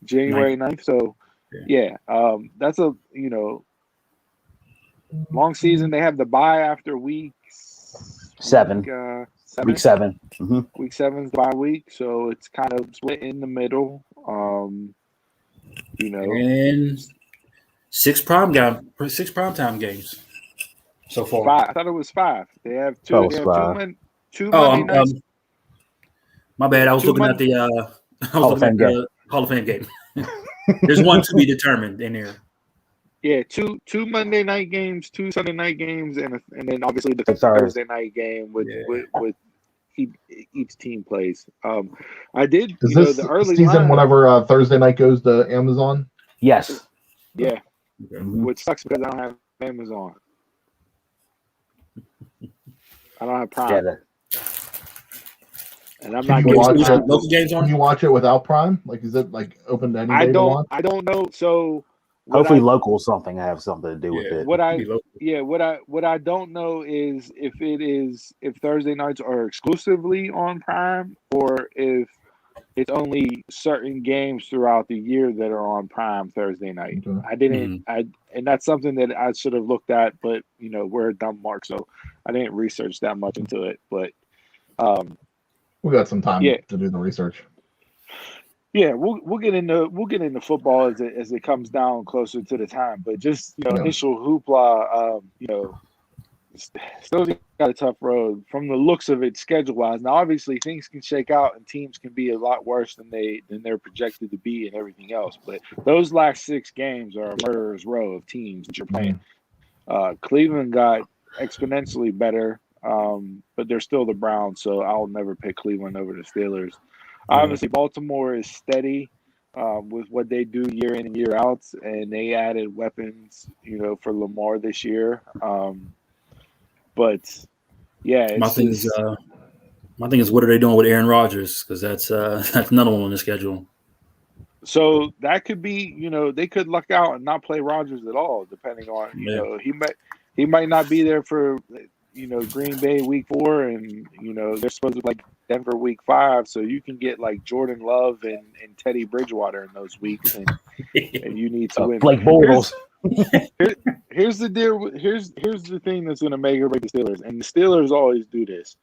January 9th. So that's a long season. They have the bye after week 7. Week 7. Week 7 is the bye week, so it's kind of split in the middle. And 6 primetime games so far. 5. I thought it was 5. They have 2. They have 2 Monday nights. My bad. I was looking at the Hall of Fame game. There's one to be determined in there. Yeah, two Monday night games, 2 Sunday night games, and then obviously the Thursday night game with each team plays. I did. Is this the early season line, whenever Thursday night goes to Amazon? Yes. Yeah, which sucks because I don't have Amazon. I don't have Prime. And I'm Can not you watch getting it? Local games on? Can you watch it without Prime? Like, is it like open to anybody to watch? I don't know. So Hopefully, local something have something to do with it. what I don't know is if Thursday nights are exclusively on Prime or if it's only certain games throughout the year that are on Prime Thursday night. Okay. And that's something that I should have looked at, but we're a dumb mark, so I didn't research that much into it. But We got some time Yeah. to do the research. yeah, we'll get into football as it comes down closer to the time. But just initial hoopla, still got a tough road from the looks of it schedule wise. Now obviously things can shake out and teams can be a lot worse than they're projected to be and everything else. But those last 6 games are a murderer's row of teams that you're playing. Cleveland got exponentially better, but they're still the Browns, so I'll never pick Cleveland over the Steelers. Obviously, Baltimore is steady with what they do year in and year out, and they added weapons, for Lamar this year. But yeah, My thing is, what are they doing with Aaron Rodgers? Because that's another one on the schedule. So that could be, they could luck out and not play Rodgers at all, depending on, he might not be there for, Green Bay week 4, and they're supposed to like Denver week 5, so you can get like Jordan Love and Teddy Bridgewater in those weeks, and you need to win. Blake Bortles. Here's the deal. Here's the thing that's going to make or break the Steelers, and the Steelers always do this.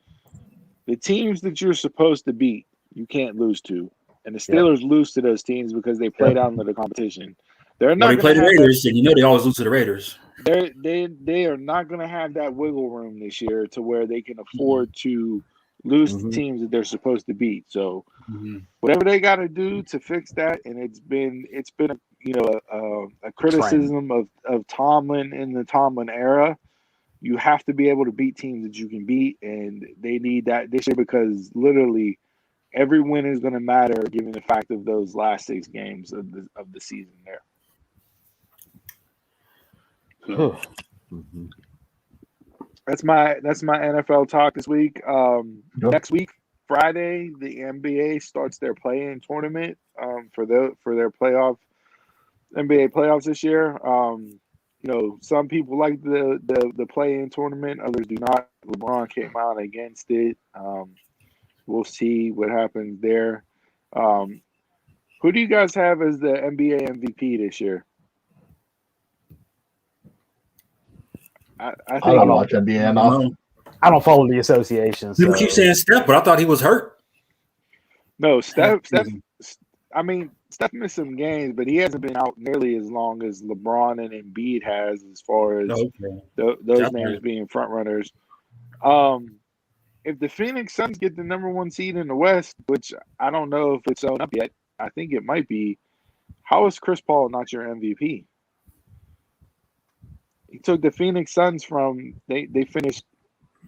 The teams that you're supposed to beat, you can't lose to, and the Steelers lose to those teams because they play down to the competition. They're not. They play the Raiders, and they always lose to the Raiders. They are not going to have that wiggle room this year to where they can afford to lose to teams that they're supposed to beat. So whatever they got to do to fix that, and it's been a criticism of Tomlin in the Tomlin era. You have to be able to beat teams that you can beat, and they need that this year because literally every win is going to matter given the fact of those last 6 games of the season there. So, that's my NFL talk this week. Next week, Friday, the NBA starts their play-in tournament for their playoff NBA playoffs this year. Some people like the play-in tournament, others do not. LeBron came out against it. We'll see what happens there. Who do you guys have as the NBA MVP this year? I don't watch NBA enough. I don't follow the association. People keep saying Steph, but I thought he was hurt. No, Steph. I mean, Steph missed some games, but he hasn't been out nearly as long as LeBron and Embiid has, as far as those names being front runners. If the Phoenix Suns get the number 1 seed in the West, which I don't know if it's sewn up yet, I think it might be. How is Chris Paul not your MVP? He took the Phoenix Suns from they finished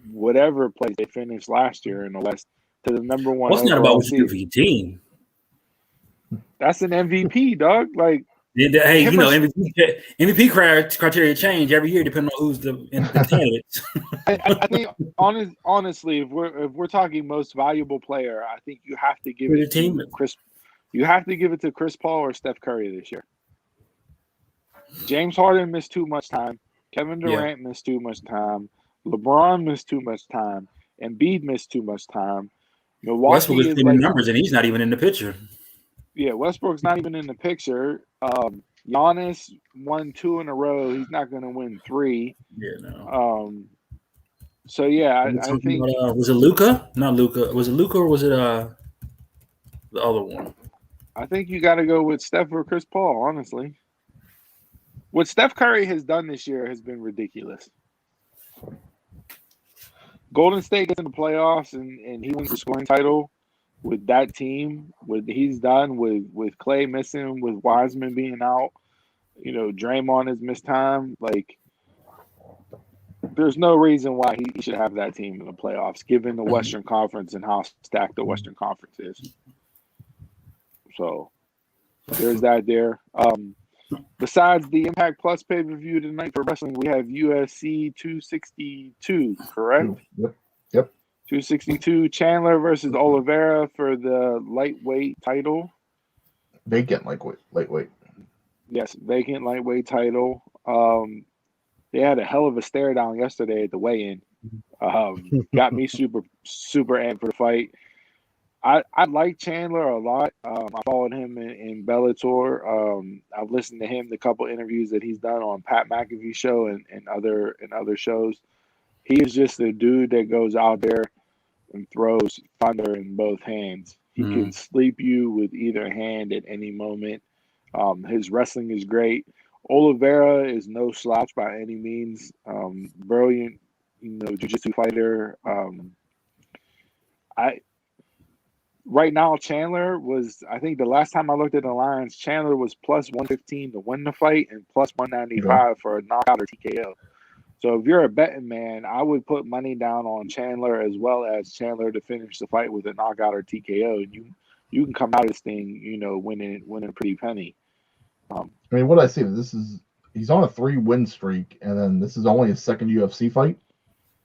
whatever place they finished last year in the West to the number 1. Well, it's not about what you do for your team. That's an MVP, dog. Like, hey, MVP criteria change every year depending on who's the candidates. I think honestly, if we're talking most valuable player, I think you have to give it to Chris. You have to give it to Chris Paul or Steph Curry this year. James Harden missed too much time. Kevin Durant missed too much time. LeBron missed too much time. Embiid missed too much time. Westbrook is in the numbers, and he's not even in the picture. Yeah, Westbrook's not even in the picture. Giannis won 2 in a row. He's not going to win 3. Yeah, no. So yeah, I think was it Luka? Not Luka. Was it Luka or was it the other one? I think you got to go with Steph or Chris Paul. Honestly, what Steph Curry has done this year has been ridiculous. Golden State gets in the playoffs and he wins the scoring title with that team. What he's done with Clay missing, with Wiseman being out, Draymond has missed time. Like, there's no reason why he should have that team in the playoffs, given the Western Conference and how stacked the Western Conference is. So there's that there. Besides the Impact Plus pay-per-view tonight for wrestling, we have UFC 262, correct? Yep. 262, Chandler versus Oliveira for the lightweight title. Vacant lightweight. Yes, vacant lightweight title. They had a hell of a stare down yesterday at the weigh-in. Got me super amped for the fight. I like Chandler a lot. I followed him in Bellator. I've listened to him the couple interviews that he's done on Pat McAfee's show and other shows. He is just a dude that goes out there and throws thunder in both hands. He can sleep you with either hand at any moment. His wrestling is great. Oliveira is no slouch by any means. Brilliant, jiu-jitsu fighter. Right now, Chandler was, I think the last time I looked at the lines, Chandler was plus 115 to win the fight and plus 195 for a knockout or TKO. So if you're a betting man, I would put money down on Chandler as well as Chandler to finish the fight with a knockout or TKO. And you can come out of this thing, winning a pretty penny. I mean, what I see, he's on a 3-win streak, and then this is only his second UFC fight.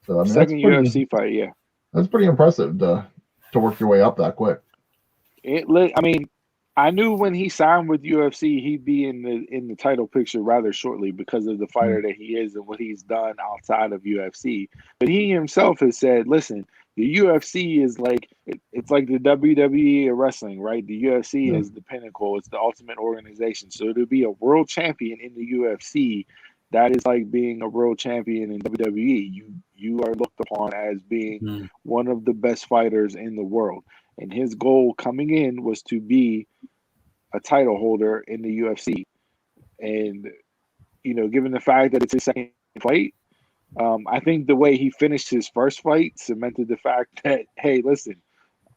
So I mean, second UFC fight, yeah. That's pretty impressive to work your way up that quick. I knew when he signed with UFC, he'd be in the title picture rather shortly because of the fighter that he is and what he's done outside of UFC. But he himself has said, listen, the UFC is it's like the WWE of wrestling, right? The UFC is the pinnacle. It's the ultimate organization. So to be a world champion in the UFC, that is like being a world champion in WWE. You are looked upon as being one of the best fighters in the world. And his goal coming in was to be a title holder in the UFC. And, given the fact that it's his second fight, I think the way he finished his first fight cemented the fact that, hey, listen,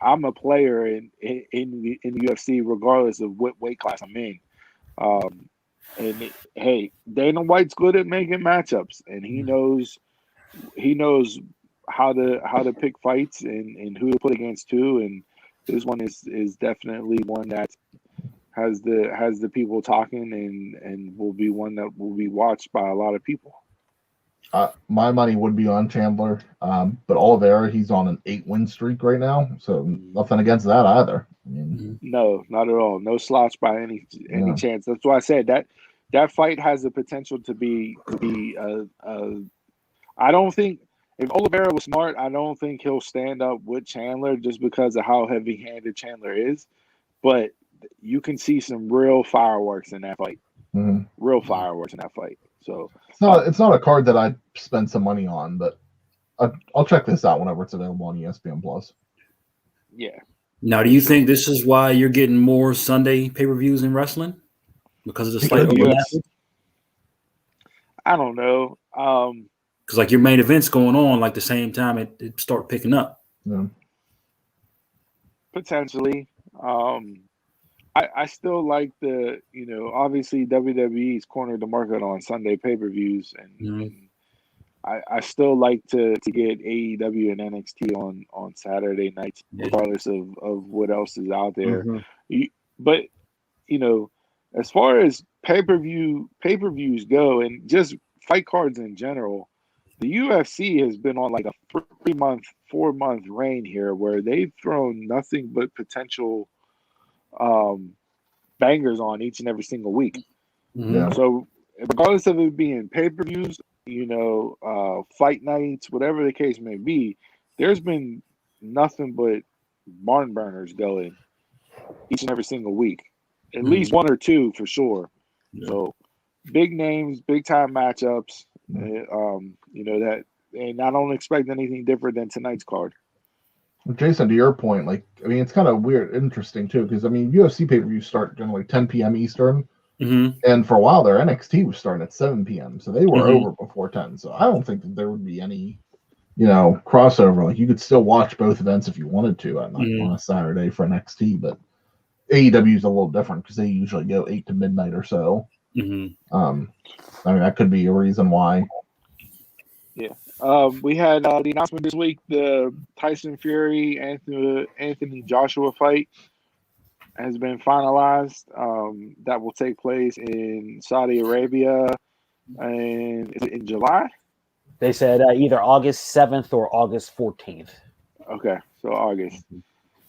I'm a player in the UFC regardless of what weight class I'm in. Hey, Dana White's good at making matchups, and he knows how to pick fights and who to put against who. And this one is definitely one that has the people talking and will be one that will be watched by a lot of people. My money would be on Chandler, but Oliveira, he's on an 8-win streak right now, so nothing against that either. I mean, no, not at all. No slouch by any chance. That's why I said that fight has the potential to be. I don't think if Oliveira was smart, I don't think he'll stand up with Chandler just because of how heavy-handed Chandler is. But you can see some real fireworks in that fight. Real fireworks in that fight. So it's not a card that I'd spend some money on, but I'll check this out whenever it's available on ESPN Plus. Yeah. Now, do you think this is why you're getting more Sunday pay-per-views in wrestling? Because of the slight overlap? I don't know. Because your main event's going on the same time it start picking up. Yeah. Potentially. I still like the, obviously WWE's cornered the market on Sunday pay-per-views, and I still like to get AEW and NXT on Saturday nights, regardless of what else is out there. But, as far as pay-per-views go, and just fight cards in general, the UFC has been on a 4-month reign here where they've thrown nothing but potential bangers on each and every single week. So regardless of it being pay-per-views, fight nights, whatever the case may be, there's been nothing but barn burners going each and every single week. At least one or two for sure. So big names, big time matchups. That, and I don't expect anything different than tonight's card. Jason, to your point, it's kind of weird, interesting too, because UFC pay-per-views start generally 10 p.m. Eastern, and for a while there, NXT was starting at 7 p.m., so they were over before 10. So I don't think that there would be any, crossover. You could still watch both events if you wanted to on a Saturday for NXT, but AEW is a little different because they usually go 8 to midnight or so. That could be a reason why. Yeah. We had the announcement this week, the Tyson Fury Anthony Joshua fight has been finalized. That will take place in Saudi Arabia, and is it in July? They said either August 7th or August 14th. Okay, so August.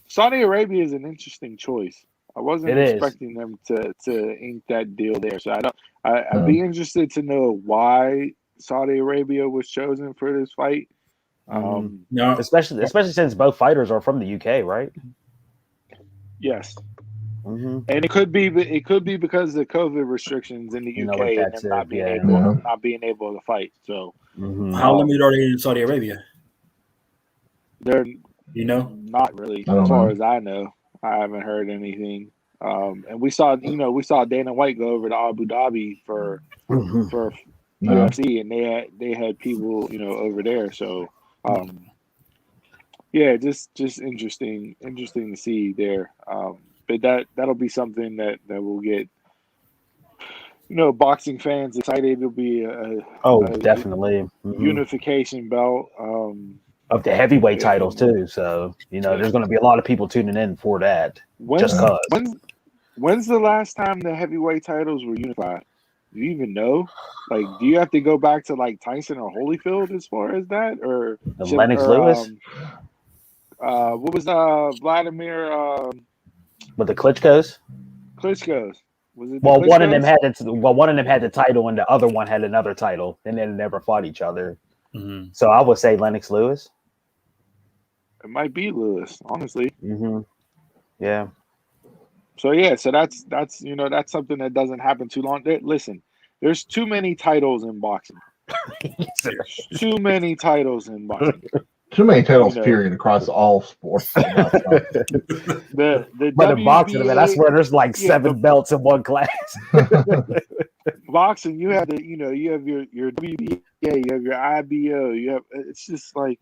Saudi Arabia is an interesting choice. I wasn't expecting them to ink that deal there. So I'd be interested to know why Saudi Arabia was chosen for this fight. No, especially since both fighters are from the UK, right? Yes. Mm-hmm. And it could be because of the COVID restrictions in the UK and them not being able to fight. So how limited are they in Saudi Arabia? They're not really, as far as I know. I haven't heard anything. And we saw Dana White go over to Abu Dhabi for UFC, and they had people over there. So just interesting to see there. But that'll be something that will get boxing fans excited. It'll be definitely unification belt of the heavyweight titles too. So there's going to be a lot of people tuning in for that. When's the last time the heavyweight titles were unified? Do you even know? Like, do you have to go back to like Tyson or Holyfield as far as that, or Lennox Lewis? What was Vladimir? With the Klitschko's? Klitschko's. Was it? Well, one of them had the title, and the other one had another title, and they never fought each other. Mm-hmm. So I would say Lennox Lewis. It might be Lewis, honestly. Mm-hmm. Yeah. So that's something that doesn't happen too long. Listen, there's too many titles in boxing. Too many titles in boxing. Too many titles, period, across all sports. the but in boxing, man, I swear there's like 7 belts in one class. Boxing, you have you have your WBA, you have your IBO, it's just like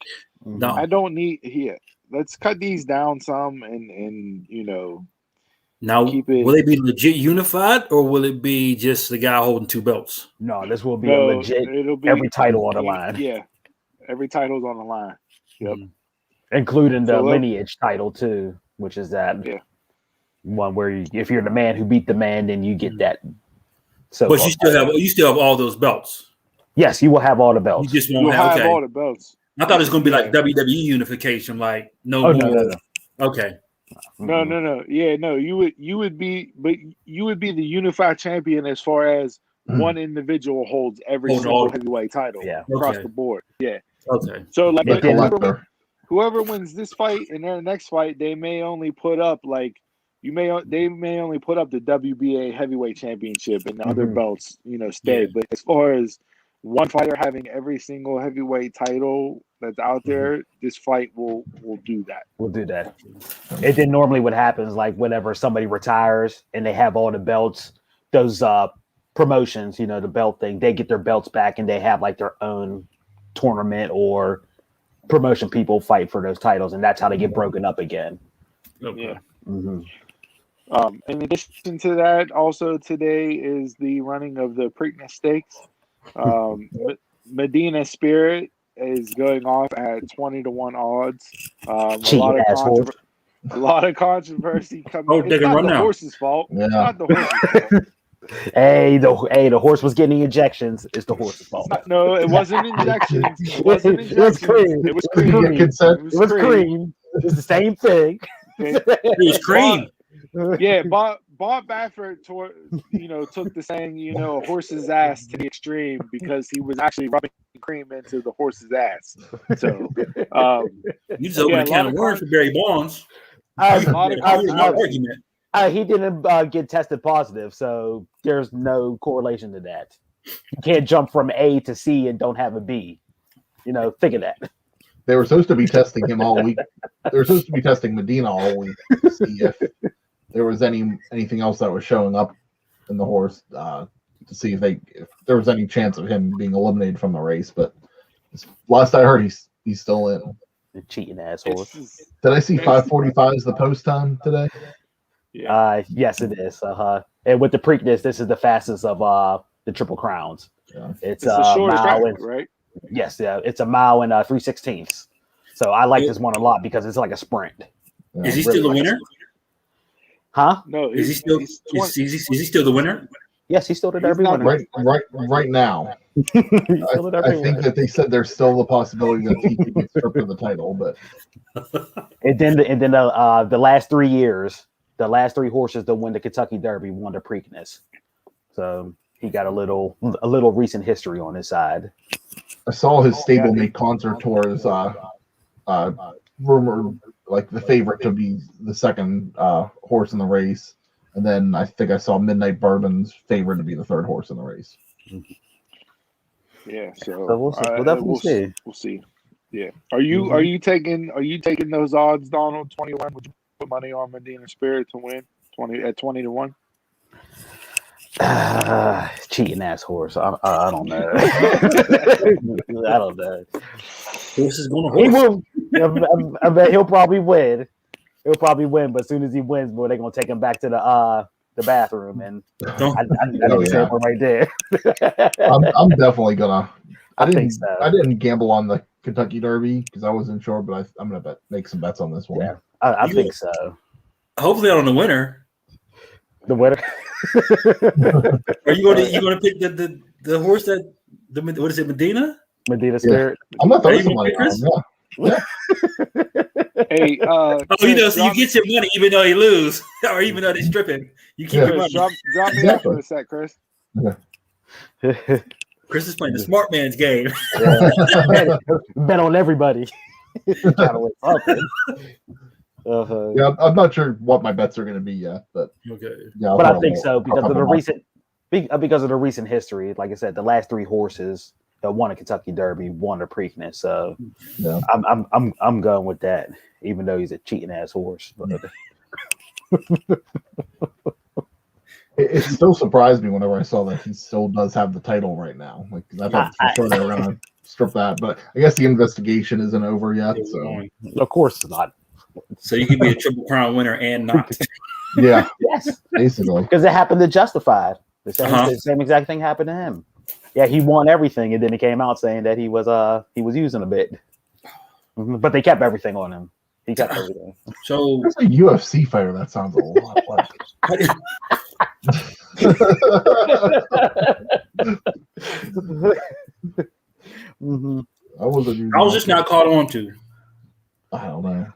I don't need here. Let's cut these down some and Now, will they be legit unified, or will it be just the guy holding 2 belts? No, this will be a legit. It'll be every title on the line. Yeah, every title's on the line. Yep. Including the lineage title too, which is that one where if you're the man who beat the man, then you get that. So, but you still have all those belts. Yes, you will have all the belts. You just won't have all the belts. I thought it was going to be like WWE unification, like no. Okay. No. Yeah, no. You would be the unified champion as far as one individual holds every single heavyweight title across the board. Yeah. Okay. So like whoever wins this fight and their next fight, they may only put up they may only put up the WBA heavyweight championship and the other belts, stay. Yeah. But as far as one fighter having every single heavyweight title that's out there, this fight will do that. We'll do that. It then normally what happens, like whenever somebody retires and they have all the belts, those promotions, the belt thing, they get their belts back and they have like their own tournament or promotion. People fight for those titles, and that's how they get broken up again. Okay. Yeah. Mm-hmm. In addition to that, also today is the running of the Preakness Stakes. Medina Spirit is going off at 20-1 odds. A lot of controversy coming. Oh, they can run now. Horse's fault. Yeah. It's not the horse's fault. Hey, the horse was getting injections. It's the horse's fault. No, it wasn't injections. It was cream. It was cream. It was cream. It was the same thing. It was cream. Bob Baffert took the saying, a horse's ass to the extreme because he was actually rubbing cream into the horse's ass. So you just opened a can of worms for Barry Bonds. He didn't get tested positive, so there's no correlation to that. You can't jump from A to C and don't have a B. Think of that. They were supposed to be testing him all week. They were supposed to be testing Medina all week to see if there was anything else that was showing up in the horse to see if there was any chance of him being eliminated from the race. But last I heard, he's still in. The cheating ass horse. Did I see 5:45 is the post time today? Yeah. Yes, it is. And with the Preakness, this is the fastest of the Triple Crowns. Yeah. It's a short track, right? Yes, it's a mile and 3/16. So I like this one a lot because it's like a sprint. Yeah. Is he still the winner? Huh? No, is he still the winner? Yes, he's still the Derby winner. Right now. I think that they said there's still the possibility that TK gets stripped of the title, but and then the last 3 years, the last 3 horses that win the Kentucky Derby won the Preakness. So he got a little recent history on his side. I saw his stablemate Concert Tour is rumored like the favorite to be the second horse in the race, and then I think I saw Midnight Bourbon's favorite to be the third horse in the race. Yeah, so we'll see. We'll definitely see. We'll see. Yeah. Are you taking those odds, Donald? 21? Would you put money on Medina Spirit to win 20 to 1? Cheating ass horse. I don't know. I don't know. Horse is going to He horse. will. I bet he'll probably win. He'll probably win, but as soon as he wins, boy, they're gonna take him back to the bathroom, and I didn't say it right there. I'm definitely gonna. I think so. I didn't gamble on the Kentucky Derby because I wasn't sure, but I'm gonna make some bets on this one. Yeah, I think so. Hopefully, on the winner. The winner. Are you going to pick the horse what is it, Medina? Medina Spirit. I'm not throwing some money on him. Yeah. Hey, so you get your money even though you lose, or even though they strip him. You keep your money. Drop me off for a sec, Chris. Chris is playing the smart man's game. Bet on everybody. Yeah, I'm not sure what my bets are going to be yet, but okay. Yeah, but I think so because of the recent history. Like I said, the last 3 horses that won a Kentucky Derby won a Preakness. So yeah. I'm going with that, even though he's a cheating ass horse. But it still surprised me whenever I saw that he still does have the title right now. Like I thought for sure they were going to strip that, but I guess the investigation isn't over yet. So of course it's not. So you can be a Triple Crown winner and not. Yeah. Yes. Basically. Because it happened to Justified. The same exact thing happened to him. Yeah, he won everything, and then he came out saying that he was using a bit. But they kept everything on him. He kept everything. So that's a UFC fighter. That sounds a lot like. I was just not caught on to. I don't know.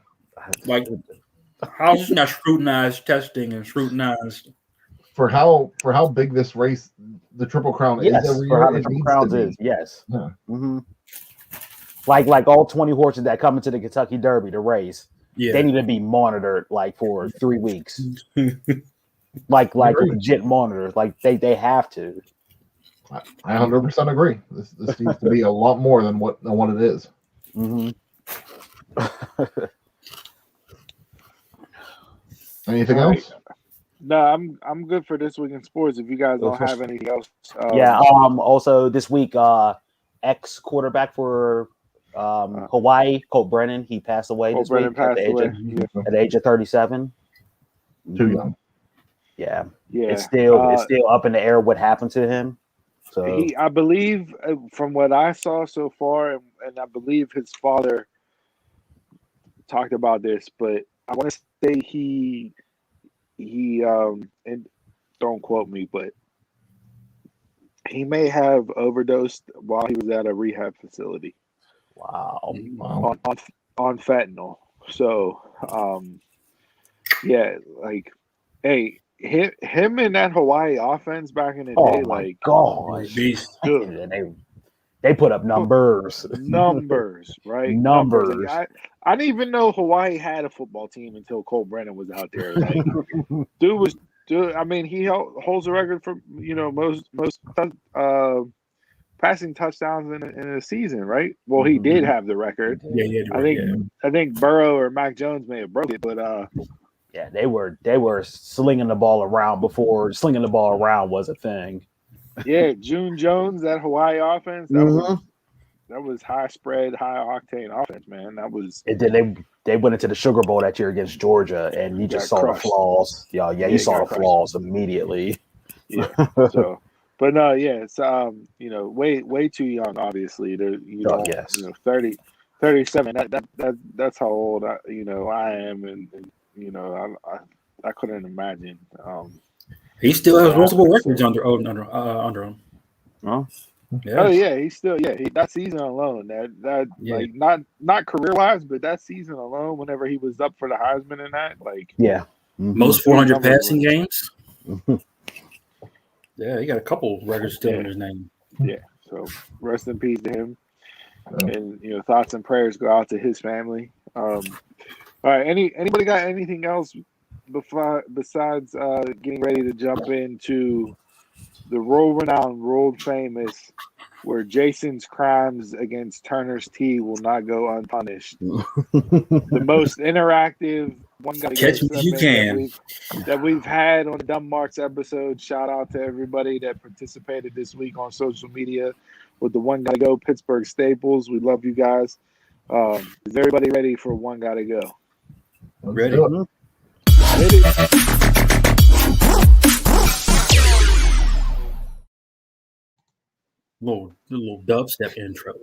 Like, how is this not scrutinized, testing, and scrutinized? For how big this race, the Triple Crown is every year. For how the Triple Crowns is, yes. Yeah. Like all 20 horses that come into the Kentucky Derby to race, they need to be monitored like for 3 weeks. like legit monitors. Like they have to. I 100% agree. This needs to be a lot more than what it is. Anything else? No, I'm good for this week in sports. If you guys don't have anything else, Also this week, ex quarterback for Hawaii, Colt Brennan, he passed away this week at the age of 37. Too young. Yeah. It's still up in the air what happened to him. So I believe from what I saw so far, and I believe his father talked about this, but I want to say he and don't quote me, but he may have overdosed while he was at a rehab facility. Wow. On fentanyl. So like, hey, him in that Hawaii offense back in the day, like, gosh, they put up numbers, right? Numbers. I didn't even know Hawaii had a football team until Colt Brennan was out there. Like, dude. I mean, he holds the record for most passing touchdowns in a season, right? Well, he did have the record. Yeah. I think Burrow or Mac Jones may have broke it, but yeah, they were slinging the ball around before slinging the ball around was a thing. Yeah, June Jones, that Hawaii offense, that was high spread, high octane offense, man. That was. And then they went into the Sugar Bowl that year against Georgia, and you just saw the flaws. You saw the flaws immediately. Yeah. So, but no, yeah, it's way too young. Obviously, 30, 37. That's how old I am, and I couldn't imagine. He still has multiple records under him. Well, Oh yeah, he's still that season alone. Like not career wise, but that season alone, whenever he was up for the Heisman and that, like most 400 passing games. Yeah, he got a couple records still in his name. Yeah, so rest in peace to him, and thoughts and prayers go out to his family. All right, anybody got anything else besides getting ready to jump into the world-renowned, world-famous, where Jason's crimes against Turner's tea will not go unpunished. The most interactive one gotta catch me if you can that we've had on the Dumb Marks episode. Shout out to everybody that participated this week on social media with the One Gotta Go Pittsburgh Staples. We love you guys. Is everybody ready for One Gotta Go? Ready? Little dubstep intro.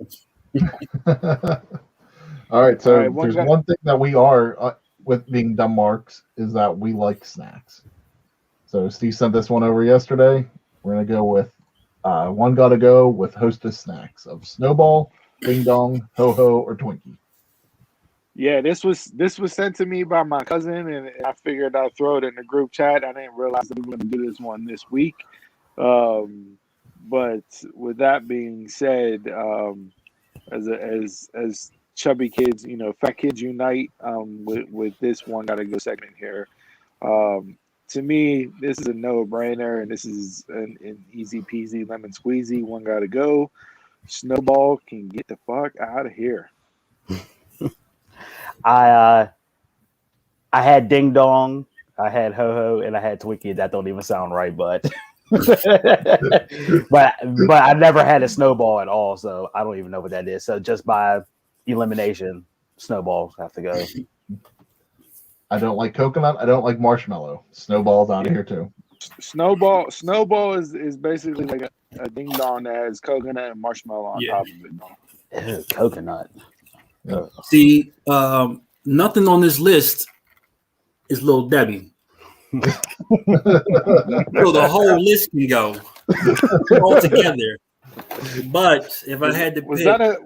All right, so there's one thing that we are with being Dumb Marks is that we like snacks. So Steve sent this one over yesterday. We're gonna go with One Gotta Go with Hostess Snacks of Snowball, Ding Dong, Ho Ho, or Twinkie. Yeah, this was sent to me by my cousin, and I figured I'd throw it in the group chat. I didn't realize that we were going to do this one this week. But with that being said, as chubby kids, fat kids unite with this One Gotta Go segment here. To me, this is a no-brainer, and this is an easy peasy lemon squeezy. One Gotta Go. Snowball can get the fuck out of here. I had Ding Dong, I had Ho Ho, and I had Twinkie. That don't even sound right, but but I never had a Snowball at all, so I don't even know what that is. So just by elimination, Snowballs have to go. I don't like coconut. I don't like marshmallow. Snowball's out of here too. Snowball is basically like a Ding Dong that has coconut and marshmallow on top of it. Ew, coconut. Yeah. See, nothing on this list is Little Debbie. So the whole list can go all together. But if I had to pick,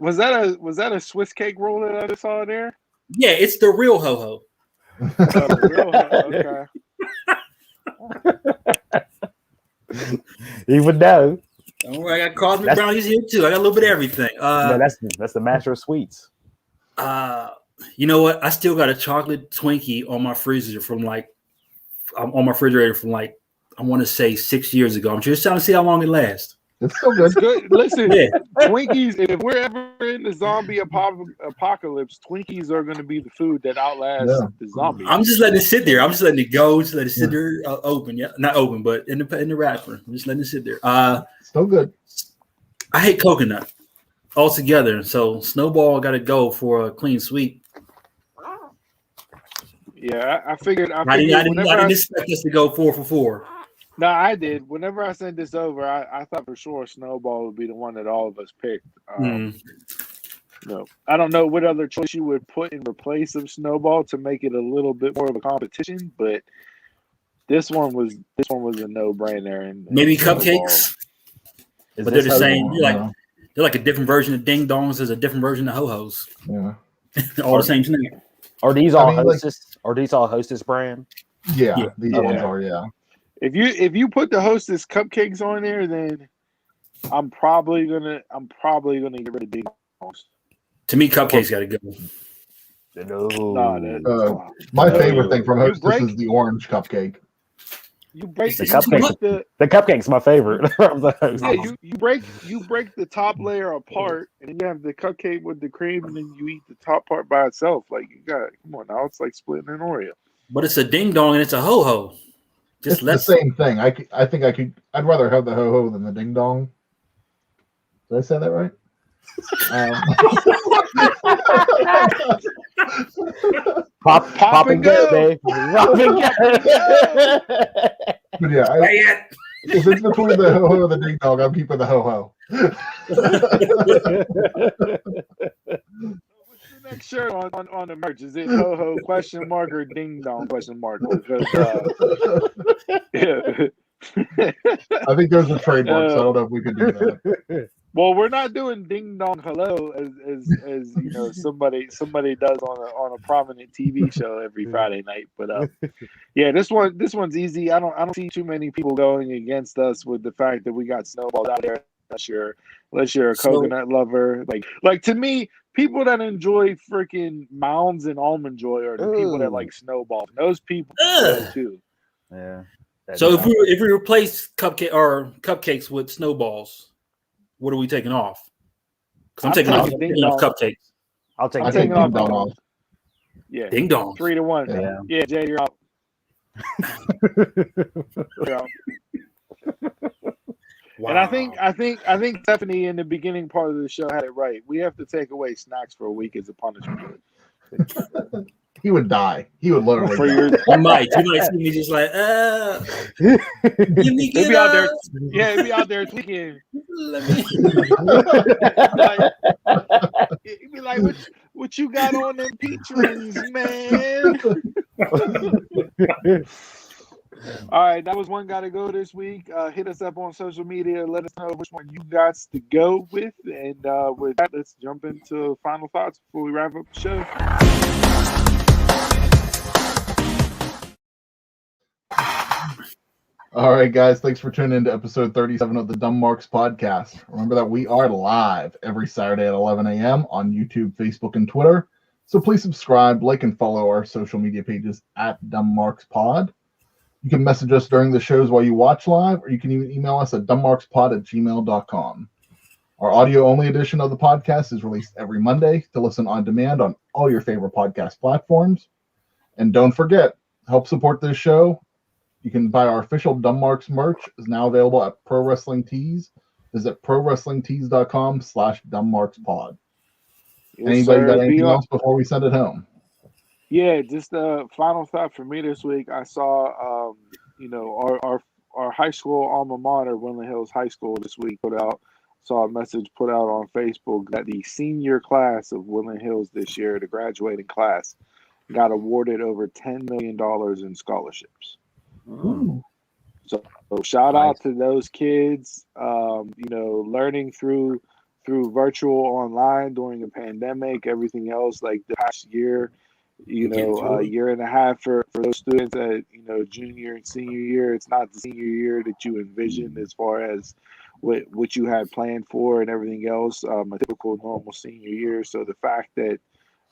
was that a Swiss cake roll that I just saw there? Yeah, it's the real Ho Ho. Okay. Even though. All right, I got Cosmic Brownies here too. I got a little bit of everything. That's the master of sweets. You know what? I still got a chocolate Twinkie on my freezer from on my refrigerator from I want to say 6 years ago. I'm just trying to see how long it lasts. It's still good. Listen, Twinkies, if we're ever in the zombie apocalypse, Twinkies are going to be the food that outlasts the zombies. I'm just letting it sit there. I'm just letting it go. Just let it sit there open. Yeah, not open, but in the wrapper. I'm just letting it sit there. Still good. I hate coconut altogether. So Snowball got to go for a clean sweep. Yeah, I figured. I didn't expect us to go 4 for 4. No, I did. Whenever I sent this over, I thought for sure Snowball would be the one that all of us picked. No, I don't know what other choice you would put in replace of Snowball to make it a little bit more of a competition, but this one was a no-brainer. And maybe cupcakes, but they're the same. They're like a different version of Ding Dongs. There's a different version of Ho Hos. Yeah, all the same thing. Are these all Hostess? Are these all Hostess brand? Yeah, these ones are. Yeah. If you put the Hostess cupcakes on there, then I'm probably gonna get rid of Ding Dongs. To me, cupcakes got to go. No. My favorite thing from Hostess is the orange cupcake. You break the cupcake's my favorite. You break the top layer apart, and then you have the cupcake with the cream, and then you eat the top part by itself. Like come on now, it's like splitting an Oreo. But it's a Ding Dong and it's a Ho Ho. It's the same thing. I think I'd rather have the Ho Ho than the Ding Dong. Did I say that right? Pop and go, baby. Pop and go. But yeah, if it's between the Ho Ho and the Ding Dong, I'm keeping the Ho Ho. What's the next shirt on the merch? Is it Ho Ho question mark or Ding Dong question mark? Because, I think there's a trademark, so I don't know if we could do that. Well, we're not doing ding dong hello as you know somebody does on a prominent TV show every Friday night. But yeah, this one's easy. I don't see too many people going against us with the fact that we got snowballs out there. Unless you're a coconut lover, like to me, people that enjoy freaking Mounds and Almond Joy are the people that like snowballs. Those people go too. Yeah. So if we replace cupcakes with snowballs, what are we taking off? Because I'm taking off cupcakes. I'll take ding dong off. Yeah, ding dong 3-1. Yeah, Jay, you're out. You're out. Wow. And I think Stephanie in the beginning part of the show had it right. We have to take away snacks for a week as a punishment. He would die. He would literally. You might see me just like, give me he'd be out there. Yeah, he'd be out there tweaking. Let me. He'd be like, what you got on them peach rings, man? All right, that was one got to go this week. Hit us up on social media. Let us know which one you got to go with. And with that, let's jump into final thoughts before we wrap up the show. All right, guys. Thanks for tuning in to episode 37 of the Dumb Marks podcast. Remember that we are live every Saturday at 11 a.m. on YouTube, Facebook, and Twitter. So please subscribe, like, and follow our social media pages at Dumb Marks Pod. You can message us during the shows while you watch live, or you can even email us at dumbmarkspod@gmail.com. Our audio-only edition of the podcast is released every Monday to listen on demand on all your favorite podcast platforms. And don't forget, help support this show. You can buy our official Dumb Marks merch. Is now available at Pro Wrestling Tees. Visit prowrestlingtees.com/dumbmarkspod. Anybody got anything else before we send it home? Yeah, just a final thought for me this week. I saw, our high school alma mater, Woodland Hills High School, this week saw a message put out on Facebook that the senior class of Woodland Hills this year, the graduating class, got awarded over $10 million in scholarships. Ooh. So shout out to those kids, learning through virtual online during a pandemic, everything else, like the past year. A year and a half for those students at, junior and senior year. It's not the senior year that you envisioned as far as what you had planned for and everything else, a typical normal senior year. So the fact that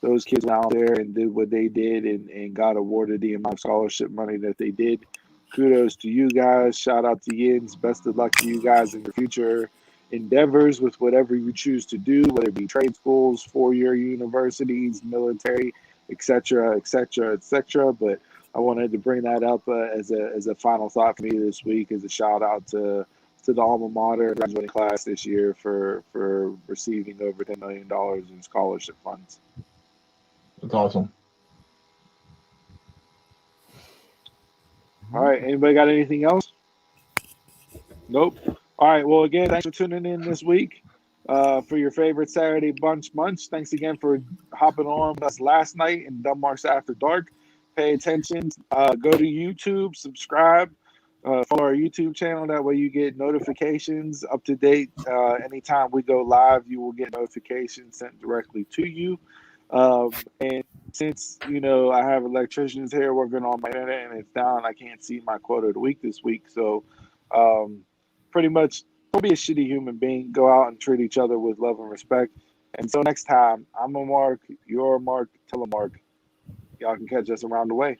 those kids went out there and did what they did and got awarded the amount of scholarship money that they did, kudos to you guys. Shout out to Yins. Best of luck to you guys in your future endeavors with whatever you choose to do, whether it be trade schools, four-year universities, military, etc., etc., etc. But I wanted to bring that up as a final thought for me this week, as a shout out to the alma mater graduating class this year for receiving over $10 million in scholarship funds. That's awesome. All right, anybody got anything else? Nope. All right, well, again, thanks for tuning in this week. For your favorite Saturday Bunch Munch. Thanks again for hopping on with us last night in Dumb Marks After Dark. Pay attention. Go to YouTube, subscribe, follow our YouTube channel. That way you get notifications up to date. Anytime we go live, you will get notifications sent directly to you. And since, I have electricians here working on my internet and it's down, I can't see my quote of the week this week. So pretty much, don't be a shitty human being. Go out and treat each other with love and respect. Until next time, I'm a Mark, you're a Mark, tell a Mark. Y'all can catch us around the way.